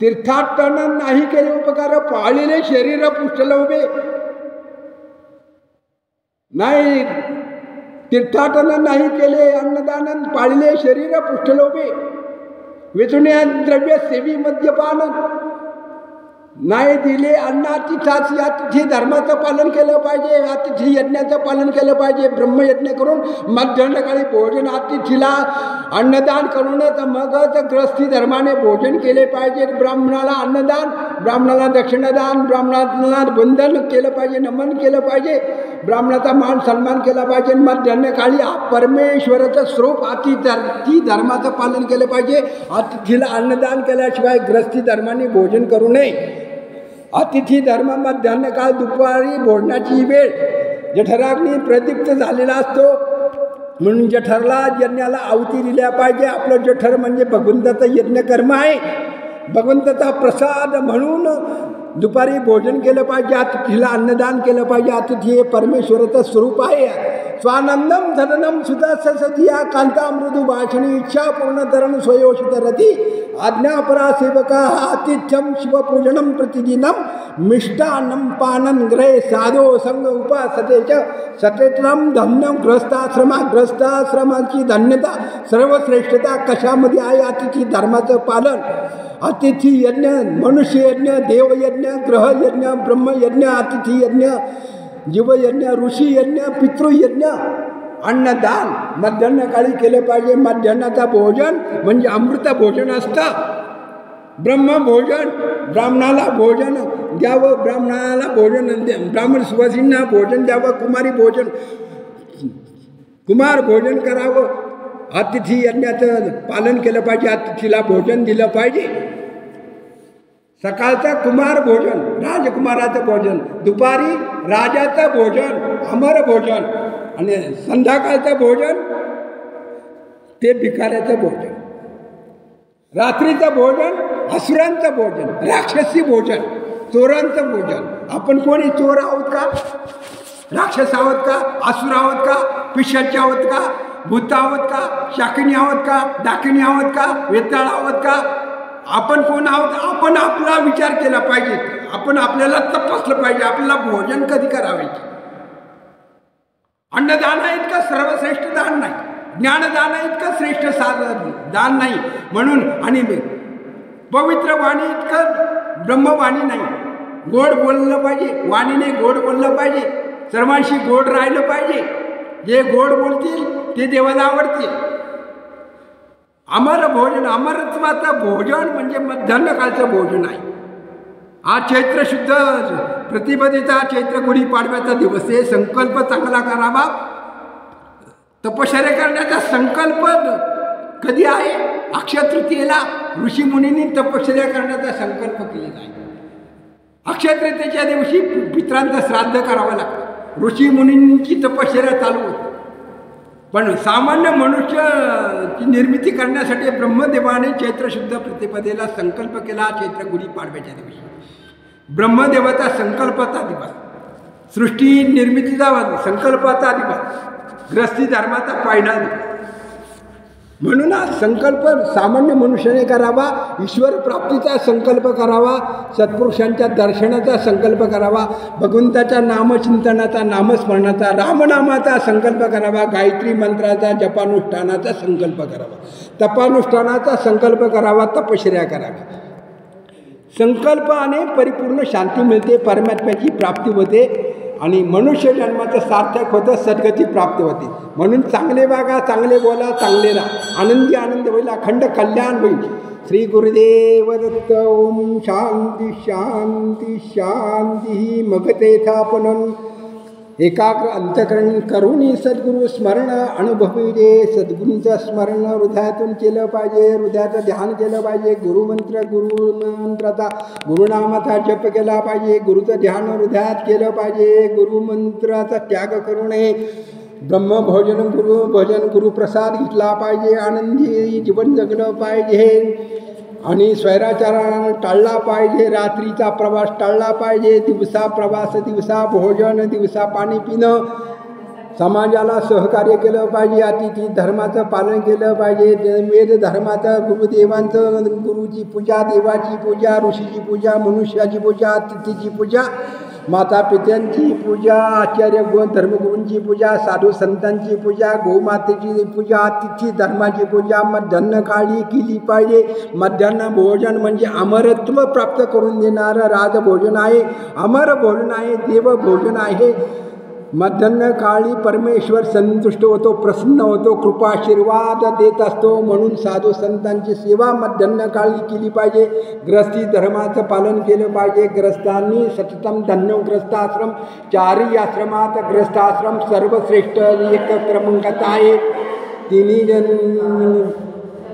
तीर्थाटन नाही केले उपकार. पाळलेले शरीर पुष्टले उभे. नाही तीर्थाटन नाही केले अन्नदान. पाळले शरीर पुष्टलोभे. वेचुण्या द्रव्य सेवी मद्यपान. नाही दिले अन्न अतिथाच. या तिथी धर्माचं पालन केलं पाहिजे. अतिथी यज्ञाचं पालन केलं पाहिजे. ब्रह्मयज्ञ करून मध्यान्हकाळी भोजन. अतिथीला अन्नदान करूनच मगच ग्रस्ती धर्माने भोजन केले पाहिजे. ब्राह्मणाला अन्नदान, ब्राह्मणाला दक्षिणदान, ब्राह्मणाला वंदन केलं पाहिजे, नमन केलं पाहिजे. ब्राह्मणाचा मान सन्मान केला पाहिजे. मध्यान्हकाळी परमेश्वराचं स्वरूप अतिथी धर्माचं पालन केलं पाहिजे. अतिथीला अन्नदान केल्याशिवाय ग्रस्ती धर्माने भोजन करू नये. अतिथी धर्म मध्यान्हकाळ दुपारी भोजनाची वेळ जठराग्नी प्रदीप्त झालेला असतो. म्हणून जठरला यज्ञाला आहुती दिल्या पाहिजे. आपलं जठर म्हणजे भगवंताचं यज्ञकर्म आहे. भगवंताचा प्रसाद म्हणून दुपारी भोजन केलं पाहिजे. अतिथीला अन्नदान केलं पाहिजे. अतिथी हे परमेश्वराचं स्वरूप आहे. स्वानंदम धननम सुधा ससधिया कांता मृदू भाषणी इच्छा पूर्णतरण स्वयोषित रती आज्ञापरा सेवका आतिथ्यम शिवपूजनम प्रतिदिनम मिष्टान्नम पानन ग्रहे साधो संग उपासतेच सतेत्रम धन्यम ग्रस्ताश्रमाची धन्यता सर्वश्रेष्ठता कशामध्ये आहे? अतिथी धर्माचं पालन. अतिथी यज्ञ, मनुष्य यज्ञ, देवयज्ञ, ग्रहयज्ञ, ब्रह्मयज्ञ, अतिथी यज्ञ, जीवयज्ञ, ऋषी यज्ञ, पितृयज्ञ, अन्नदान मध्यान्हकाळी केलं पाहिजे. मध्यान्हाचा भोजन म्हणजे अमृत भोजन असतं. ब्रह्मभोजन, ब्राह्मणाला भोजन द्यावं, ब्राह्मणाला भोजन ब्राह्मण सुवासींना भोजन द्यावं, कुमार भोजन करावं. अतिथी यज्ञाचं पालन केलं पाहिजे. अतिथीला भोजन दिलं पाहिजे. सकाळचं कुमार भोजन, राजकुमाराचं भोजन, दुपारी राजाचं भोजन, अमर भोजन, आणि संध्याकाळचं भोजन ते भिकाऱ्याचं भोजन. रात्रीचं भोजन असुरांचं भोजन, राक्षसी भोजन, चोरांचं भोजन. आपण कोणी चोर आहोत का? राक्षस आहोत का? असुर आहोत का? पिशाच आहोत का? भूत आहोत का? शाकिनी आहोत का? डाकिनी आहोत का? वेताळ आहोत का? आपण कोण आहोत? आपण आपला विचार केला पाहिजे. आपण आपल्याला तपासलं पाहिजे. आपल्याला भोजन कधी करावे? अन्नदान इतकं सर्वश्रेष्ठ दान नाही, ज्ञानदान इतकं श्रेष्ठ दान नाही. म्हणून आणि पवित्र वाणी इतकं ब्रह्मवाणी नाही. गोड बोललं पाहिजे, वाणीने गोड बोललं पाहिजे, सर्वांशी गोड राहिलं पाहिजे. जे गोड बोलतील ते देवाला आवडतील. अमर भोजन, अमरत्वाचं भोजन म्हणजे मध्यान्हकाळचं भोजन आहे. आज चैत्र शुद्ध प्रतिपदेचा, चैत्र गुढीपाडव्याचा दिवस आहे. संकल्प चांगला करावा. तपश्चर्या करण्याचा संकल्प कधी आहे? अक्षय तृतीयेला ऋषीमुनींनी तपश्चर्या करण्याचा संकल्प केलेला आहे. अक्षय तृतीयेच्या दिवशी पितरांचं श्राद्ध करावं लागतं. ऋषीमुनींची तपश्चर्या चालू होती. पण सामान्य मनुष्याची निर्मिती करण्यासाठी ब्रह्मदेवाने चैत्र शुद्ध प्रतिपदेला संकल्प केला. चैत्र गुढीपाडव्याच्या दिवशी ब्रह्मदेवाचा संकल्पाचा दिवस, सृष्टी निर्मितीचा संकल्पाचा दिवस, ग्रस्ती धर्माचा पहिला दिवस. म्हणून हा संकल्प सामान्य मनुष्याने करावा. ईश्वर प्राप्तीचा संकल्प करावा. सत्पुरुषांच्या दर्शनाचा संकल्प करावा. भगवंताच्या नामचिंतनाचा, नामस्मरणाचा, रामनामाचा संकल्प करावा. गायत्री मंत्राचा, जपानुष्ठानाचा संकल्प करावा. तपानुष्ठानाचा संकल्प करावा. तपश्चर्या करावी. संकल्पाने परिपूर्ण शांती मिळते, परमात्म्याची प्राप्ती होते आणि मनुष्य जन्माचं सार्थक होतं, सद्गती प्राप्त होते. म्हणून चांगले वागा, चांगले बोला, चांगले राहा. आनंदी आनंद होईल, अखंड कल्याण होईल. श्री गुरुदेव दत्त. ओम शांती शांती शांती. मग तेथापणन एकाग्र अंतकरण करून सद्गुरू स्मरण अनुभवी दे. सद्गुरूंचं स्मरण हृदयातून केलं पाहिजे. हृदयाचं ध्यान केलं पाहिजे. गुरुमंत्राचा, गुरुनामाचा जप केला पाहिजे. गुरुचं ध्यान हृदयात केलं पाहिजे. गुरुमंत्राचा त्याग करू नये. ब्रह्मभोजन, गुरुभोजन, गुरुप्रसाद घेतला पाहिजे. आनंदी जीवन जगलं पाहिजे आणि स्वैराचारानं टाळला पाहिजे. रात्रीचा प्रवास टाळला पाहिजे. दिवसा प्रवास, दिवसा भोजन, दिवसा पाणी पिणं. समाजाला सहकार्य केलं पाहिजे. अतिथी धर्माचं पालन केलं पाहिजे. वेद धर्माचं, गुरुदेवांचं, गुरुची पूजा, देवाची पूजा, ऋषीची पूजा, मनुष्याची पूजा, अतिथीची पूजा, माता पित्यांची पूजा, आचार्य धर्मगुरूंची पूजा, साधू संतांची पूजा, गोमातेची पूजा, अतिथी धर्माची पूजा मध्यान्हकाळी केली पाहिजे. मध्यान्ह भोजन म्हणजे अमरत्व प्राप्त करून देणारं राजभोजन आहे, अमर भोजन आहे, देवभोजन आहे. मध्यान्हकाळी परमेश्वर संतुष्ट होतो, प्रसन्न होतो, कृपाशीर्वाद देत असतो. म्हणून साधू संतांची सेवा मध्यान्हकाळी केली पाहिजे. ग्रस्ती धर्माचं पालन केलं पाहिजे. ग्रस्तांनी सततम धन्य ग्रस्ताश्रम, चारही आश्रमात ग्रस्ताश्रम सर्वश्रेष्ठ एक क्रमांकात आहे. तिन्ही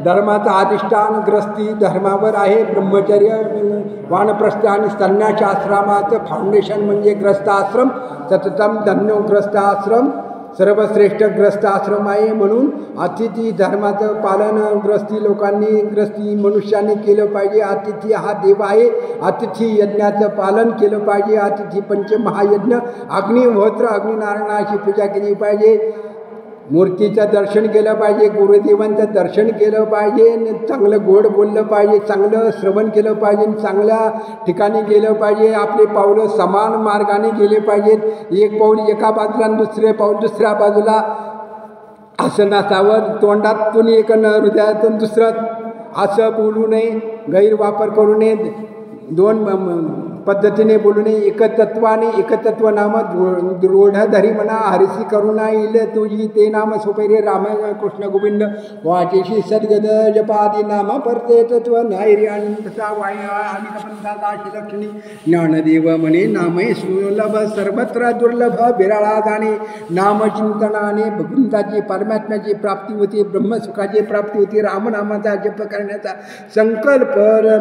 धर्माचं अधिष्ठान ग्रस्ती धर्मावर आहे. ब्रह्मचर्य वानप्रस्थ आणि संन्यास आश्रमाचं फाउंडेशन म्हणजे ग्रस्ताश्रम. सततम धन्यो ग्रस्ताश्रम सर्वश्रेष्ठ ग्रस्त आश्रम आहे. म्हणून अतिथी धर्माचं पालन ग्रस्ती लोकांनी ग्रस्ती मनुष्याने केलं पाहिजे. अतिथी हा देव आहे. अतिथी यज्ञाचं पालन केलं पाहिजे. अतिथी पंचमहायज्ञ अग्निहोत्र अग्निनारायणाची पूजा केली पाहिजे. मूर्तीचं दर्शन केलं पाहिजे. गुरुदेवांचं दर्शन केलं पाहिजे. चांगलं गोड बोललं पाहिजे. चांगलं श्रवण केलं पाहिजे. चांगल्या ठिकाणी गेलं पाहिजे. आपले पावलं समान मार्गाने गेले पाहिजेत. एक पाऊल एका बाजूला दुसरे पाऊल दुसऱ्या बाजूला असं नसावं. तोंडातून एक हृदयातून दुसरं असं बोलू नये. गैरवापर करू नये. दोन पद्धतीने बोलू नये. एकतत्वाने एकतत्व नाम दृढधरी म्हणा. हरिसी करुणा येईल तुझी ते नाम सोपैरे राम कृष्ण गोविंद वाचेशी सद्गद जपादी नाम परते तत्व नायरी अनंतसा वाय अनिकपंथाचा लक्षणी ज्ञानदेव म्हणे नामे सुलभ सर्वत्र दुर्लभ बिराळा जाणे. नामचिंतनाने भगवंताची परमात्म्याची प्राप्ती होती. ब्रह्मसुखाची प्राप्ती होती. रामनामाचा जप करण्याचा संकल्प.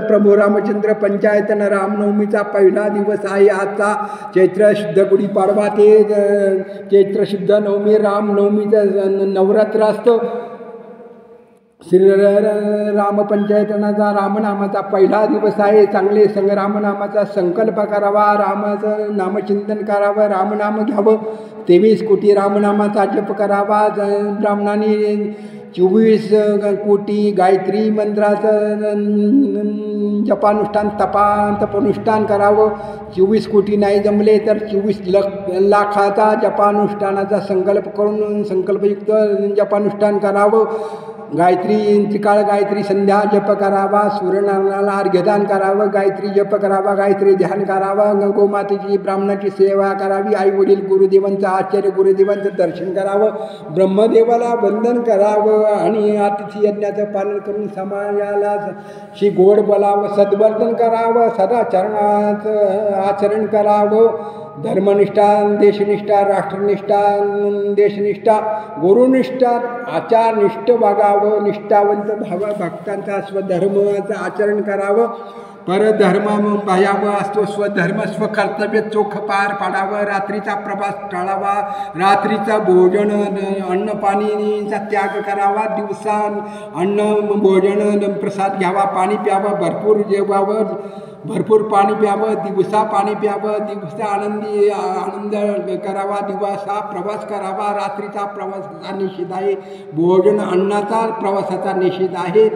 प्रभू रामचंद्र पंचायतन रामनवमीचा पहिला दिवस आहे आजचा. चैत्र शुद्ध गुढीपाडवा ते चैत्र शुद्ध नवमी रामनवमीचं नवरात्र असतं. श्री रामपंचायतनाचा रामनामाचा पहिला दिवस आहे. चांगले रामनामाचा संकल्प करावा. रामाचं नामचिंतन करावं. रामनाम घ्यावं. 23 कोटी रामनामाचा जप करावा. ब्राह्मणांनी 24 कोटी गायत्री मंत्राचं जपानुष्ठान तपानुष्ठान करावं. 24 कोटी नाही जमले तर 24 लाखाचा जपानुष्ठानाचा संकल्प करून संकल्पयुक्त जपानुष्ठान करावं. गायत्री त्रिकाळ गायत्री संध्या जप करावा. सूर्यनारायणाला अर्घ्यदान करावं. गायत्री जप करावा. गायत्री ध्यान करावं. गोमातेची ब्राह्मणाची सेवा करावी. आई वडील गुरुदेवांचं आचार्य गुरुदेवांचं दर्शन करावं. ब्रह्मदेवाला वंदन करावं आणि अतिथी यज्ञाचं पालन करून समाजाला शी गोड बोलावं. सद्वर्तन करावं. सदाचरणाचं आचरण करावं. धर्मनिष्ठा देशनिष्ठा राष्ट्रनिष्ठा देशनिष्ठा गुरुनिष्ठा आचारनिष्ठ वागावं. निष्ठावंत भक्तांचा स्वधर्माचं आचरण करावं. परधर्म पाहावं. असतो स्वधर्म स्वकर्तव्य चोख पार पाडावं. रात्रीचा प्रवास टाळावा. रात्रीचा भोजन अन्न पाणीचा त्याग करावा. दिवसा अन्न भोजन प्रसाद घ्यावा. पाणी प्यावं. भरपूर जेवावं. भरपूर पाणी प्यावं. दिवसा पाणी प्यावं. दिवसा आनंद करावा. दिवसा प्रवास करावा. रात्रीचा प्रवासाचा निषेध आहे. भोजन अन्नाचा प्रवासाचा निषेध आहे.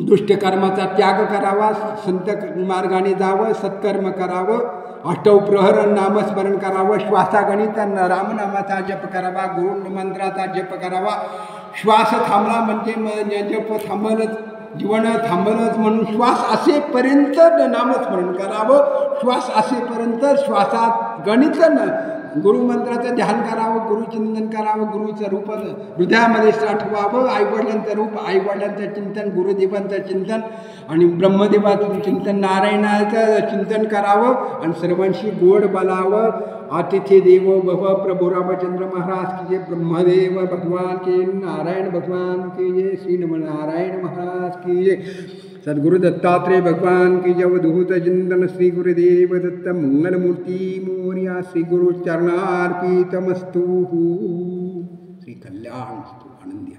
दुष्टकर्माचा त्याग करावा. संत मार्गाने जावं. सत्कर्म करावं. अष्टप्रहर नामस्मरण करावं. श्वासागणित रामनामाचा जप करावा. गुरुमंत्राचा जप करावा. श्वास थांबला म्हणजे जप थांबलच. जीवन थांबलंच. म्हणून श्वास असेपर्यंत नामस्मरण करावं. श्वास असेपर्यंत श्वासात गणित गुरुमंत्राचं ध्यान करावं. गुरुचिंतन करावं. गुरुचं रूप हृदयामध्ये साठवावं. आईवडिलांचं रूप आईवडिलांचं चिंतन गुरुदेवांचं चिंतन आणि ब्रह्मदेवाचं चिंतन नारायणाचं चिंतन करावं आणि सर्वांशी गोड बोलावं. अतिथि देवो भव. प्रभु रामचंद्र महाराज की जय. ब्रह्मदेव भगवान के नारायण भगवान की जय. श्री नारायण महाराज की जय. सद्गुरु दत्तात्रेय भगवान की जय. अवधूत चिंतन श्री गुरुदेव दत्त मंगलमूर्ती मोर्या. श्री गुरु चरणार्पितमस्तु. श्री कल्याण आनंदी.